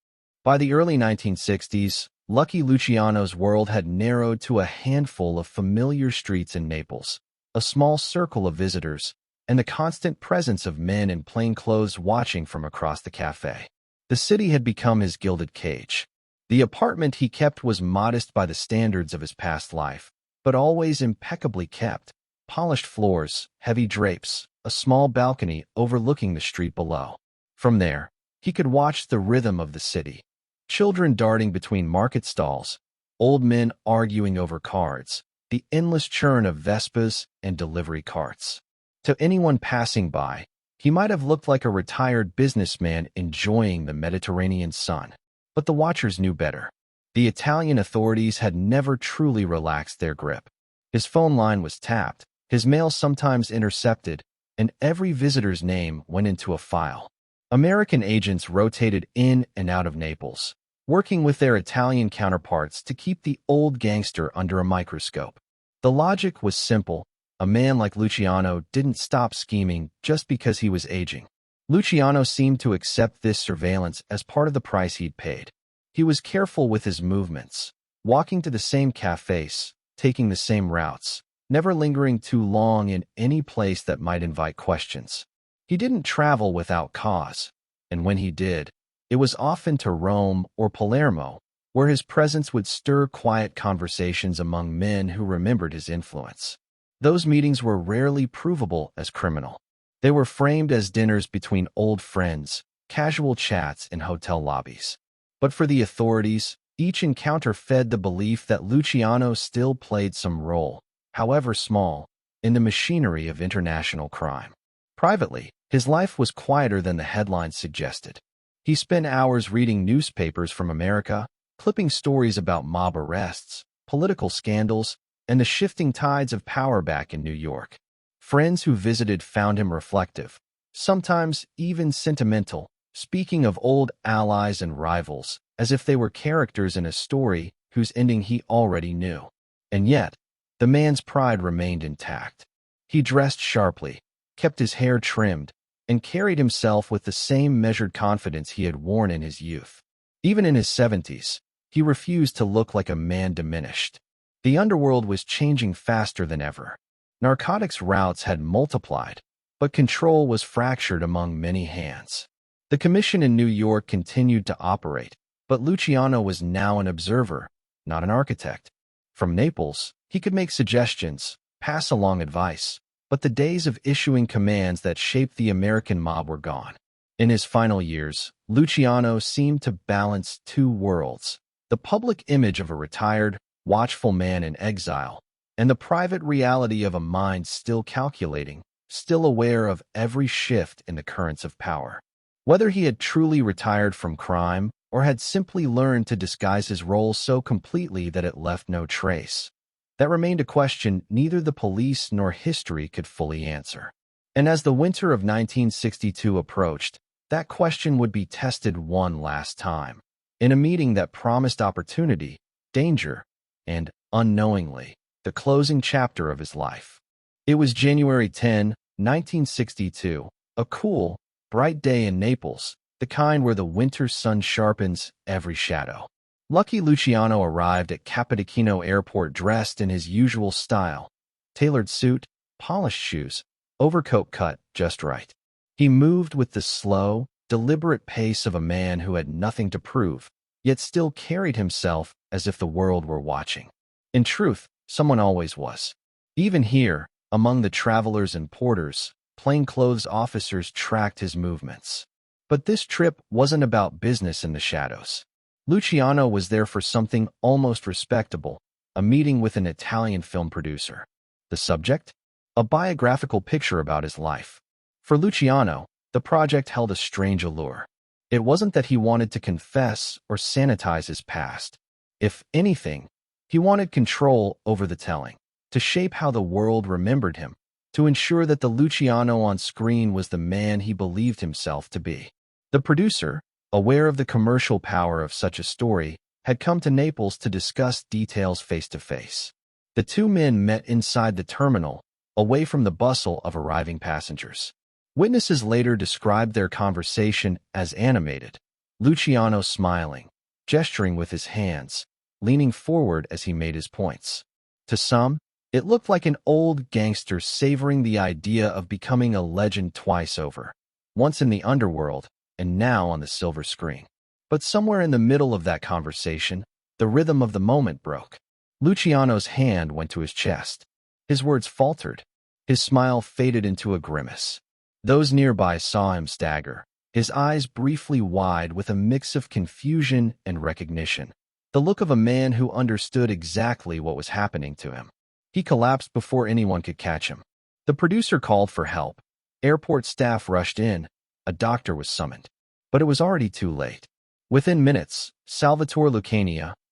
By the early 1960s, Lucky Luciano's world had narrowed to a handful of familiar streets in Naples, a small circle of visitors, and the constant presence of men in plain clothes watching from across the cafe. The city had become his gilded cage. The apartment he kept was modest by the standards of his past life, but always impeccably kept. Polished floors, heavy drapes, a small balcony overlooking the street below. From there, he could watch the rhythm of the city. Children darting between market stalls, old men arguing over cards, the endless churn of Vespas and delivery carts. To anyone passing by, he might have looked like a retired businessman enjoying the Mediterranean sun. But the watchers knew better. The Italian authorities had never truly relaxed their grip. His phone line was tapped, his mail sometimes intercepted, and every visitor's name went into a file. American agents rotated in and out of Naples, working with their Italian counterparts to keep the old gangster under a microscope. The logic was simple. A man like Luciano didn't stop scheming just because he was aging. Luciano seemed to accept this surveillance as part of the price he'd paid. He was careful with his movements, walking to the same cafes, taking the same routes, never lingering too long in any place that might invite questions. He didn't travel without cause, and when he did, it was often to Rome or Palermo, where his presence would stir quiet conversations among men who remembered his influence. Those meetings were rarely provable as criminal. They were framed as dinners between old friends, casual chats in hotel lobbies. But for the authorities, each encounter fed the belief that Luciano still played some role, however small, in the machinery of international crime. Privately, his life was quieter than the headlines suggested. He spent hours reading newspapers from America, clipping stories about mob arrests, political scandals, and the shifting tides of power back in New York. Friends who visited found him reflective, sometimes even sentimental, speaking of old allies and rivals, as if they were characters in a story whose ending he already knew. And yet, the man's pride remained intact. He dressed sharply, kept his hair trimmed, and carried himself with the same measured confidence he had worn in his youth. Even in his 70s, he refused to look like a man diminished. The underworld was changing faster than ever. Narcotics routes had multiplied, but control was fractured among many hands. The commission in New York continued to operate, but Luciano was now an observer, not an architect. From Naples, he could make suggestions, pass along advice, but the days of issuing commands that shaped the American mob were gone. In his final years, Luciano seemed to balance two worlds: the public image of a retired, watchful man in exile, and the private reality of a mind still calculating, still aware of every shift in the currents of power. Whether he had truly retired from crime or had simply learned to disguise his role so completely that it left no trace, that remained a question neither the police nor history could fully answer. And as the winter of 1962 approached, that question would be tested one last time, in a meeting that promised opportunity, danger, and, unknowingly, the closing chapter of his life. It was January 10, 1962, a cool, bright day in Naples, the kind where the winter sun sharpens every shadow. Lucky Luciano arrived at Capodichino Airport dressed in his usual style: tailored suit, polished shoes, overcoat cut just right. He moved with the slow, deliberate pace of a man who had nothing to prove, yet still carried himself as if the world were watching. In truth, someone always was. Even here, among the travelers and porters, plainclothes officers tracked his movements. But this trip wasn't about business in the shadows. Luciano was there for something almost respectable: a meeting with an Italian film producer. The subject? A biographical picture about his life. For Luciano, the project held a strange allure. It wasn't that he wanted to confess or sanitize his past. If anything, he wanted control over the telling, to shape how the world remembered him, to ensure that the Luciano on screen was the man he believed himself to be. The producer, aware of the commercial power of such a story, had come to Naples to discuss details face to face. The two men met inside the terminal, away from the bustle of arriving passengers. Witnesses later described their conversation as animated: Luciano smiling, gesturing with his hands, leaning forward as he made his points. To some, it looked like an old gangster savoring the idea of becoming a legend twice over, once in the underworld and now on the silver screen. But somewhere in the middle of that conversation, the rhythm of the moment broke. Luciano's hand went to his chest. His words faltered. His smile faded into a grimace. Those nearby saw him stagger, his eyes briefly wide with a mix of confusion and recognition, the look of a man who understood exactly what was happening to him. He collapsed before anyone could catch him. The producer called for help. Airport staff rushed in. A doctor was summoned. But it was already too late. Within minutes, Salvatore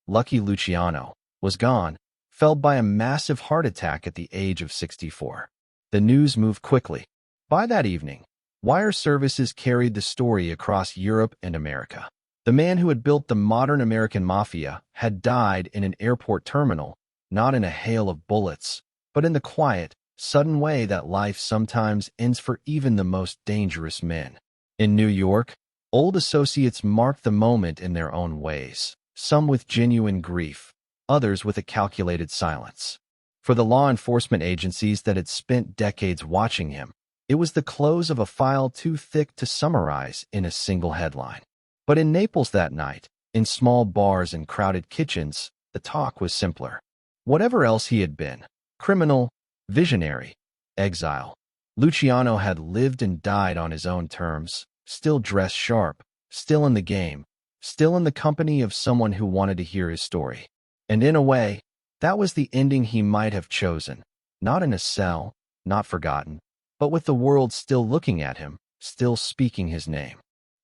Lucky Luciano, was gone, felled by a massive heart attack at the age of 64. The news moved quickly. By that evening, wire services carried the story across Europe and America. The man who had built the modern American Mafia had died in an airport terminal, not in a hail of bullets, but in the quiet, sudden way that life sometimes ends for even the most dangerous men. In New York, old associates marked the moment in their own ways, some with genuine grief, others with a calculated silence. For the law enforcement agencies that had spent decades watching him, it was the close of a file too thick to summarize in a single headline. But in Naples that night, in small bars and crowded kitchens, the talk was simpler. Whatever else he had been, criminal, visionary, exile, Luciano had lived and died on his own terms, still dressed sharp, still in the game, still in the company of someone who wanted to hear his story. And in a way, that was the ending he might have chosen, not in a cell, not forgotten, but with the world still looking at him, still speaking his name.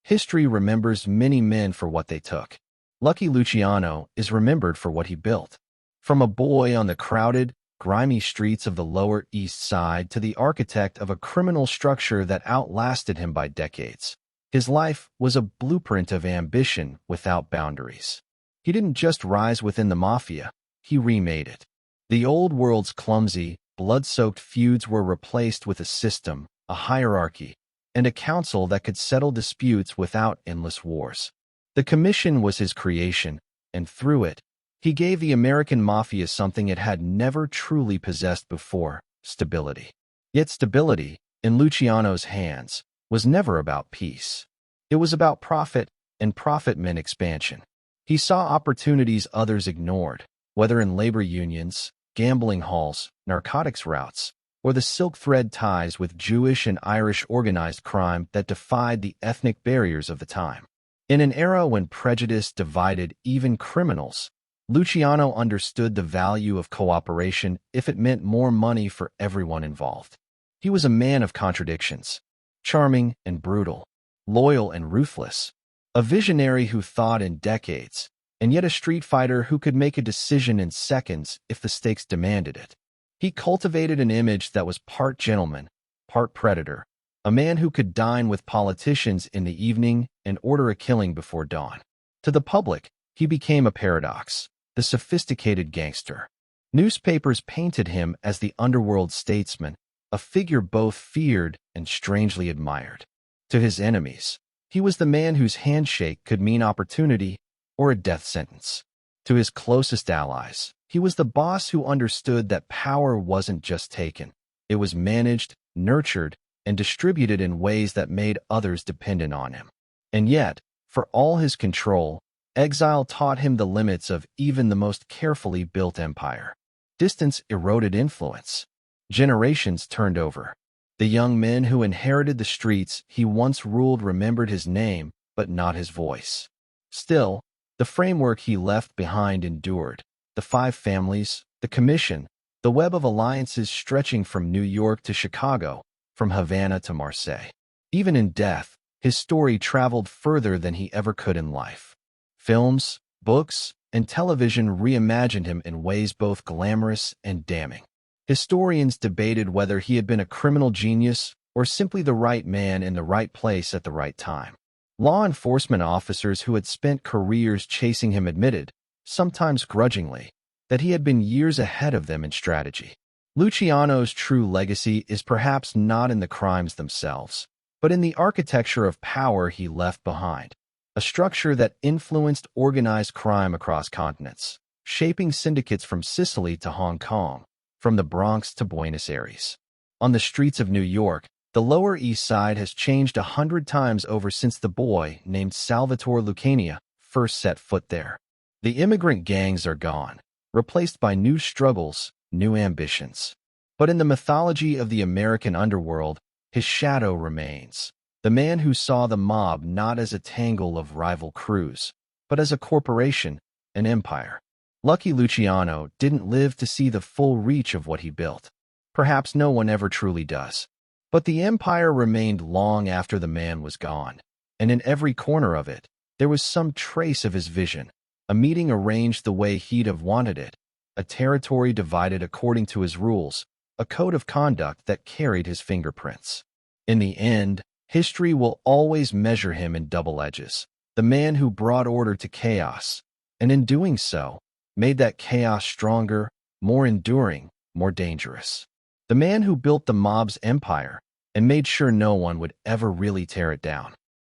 History remembers many men for what they took. Lucky Luciano is remembered for what he built. From a boy on the crowded, grimy streets of the Lower East Side to the architect of a criminal structure that outlasted him by decades, his life was a blueprint of ambition without boundaries. He didn't just rise within the Mafia, he remade it. The old world's clumsy, blood-soaked feuds were replaced with a system, a hierarchy, and a council that could settle disputes without endless wars. The commission was his creation, and through it, he gave the American Mafia something it had never truly possessed before: stability. Yet stability, in Luciano's hands, was never about peace. It was about profit, and profit meant expansion. He saw opportunities others ignored, whether in labor unions, gambling halls, narcotics routes, or the silk thread ties with Jewish and Irish organized crime that defied the ethnic barriers of the time. In an era when prejudice divided even criminals, Luciano understood the value of cooperation if it meant more money for everyone involved. He was a man of contradictions, charming and brutal, loyal and ruthless, a visionary who thought in decades, and yet a street fighter who could make a decision in seconds if the stakes demanded it. He cultivated an image that was part gentleman, part predator, a man who could dine with politicians in the evening and order a killing before dawn. To the public, he became a paradox, the sophisticated gangster. Newspapers painted him as the underworld statesman, a figure both feared and strangely admired. To his enemies, he was the man whose handshake could mean opportunity or a death sentence. To his closest allies, he was the boss who understood that power wasn't just taken. It was managed, nurtured, and distributed in ways that made others dependent on him. And yet, for all his control, exile taught him the limits of even the most carefully built empire. Distance eroded influence. Generations turned over. The young men who inherited the streets he once ruled remembered his name, but not his voice. Still, the framework he left behind endured. The 5 families, the commission, the web of alliances stretching from New York to Chicago, from Havana to Marseille. Even in death, his story traveled further than he ever could in life. Films, books, and television reimagined him in ways both glamorous and damning. Historians debated whether he had been a criminal genius or simply the right man in the right place at the right time. Law enforcement officers who had spent careers chasing him admitted, sometimes grudgingly, that he had been years ahead of them in strategy. Luciano's true legacy is perhaps not in the crimes themselves, but in the architecture of power he left behind, a structure that influenced organized crime across continents, shaping syndicates from Sicily to Hong Kong, from the Bronx to Buenos Aires. On the streets of New York, the Lower East Side has changed 100 times over since the boy named Salvatore Lucania first set foot there. The immigrant gangs are gone, replaced by new struggles, new ambitions. But in the mythology of the American underworld, his shadow remains. The man who saw the mob not as a tangle of rival crews, but as a corporation, an empire. Lucky Luciano didn't live to see the full reach of what he built. Perhaps no one ever truly does. But the empire remained long after the man was gone, and in every corner of it, there was some trace of his vision, a meeting arranged the way he'd have wanted it, a territory divided according to his rules, a code of conduct that carried his fingerprints. In the end, history will always measure him in double edges, the man who brought order to chaos, and in doing so, made that chaos stronger, more enduring, more dangerous. The man who built the mob's empire and made sure no one would ever really tear it down.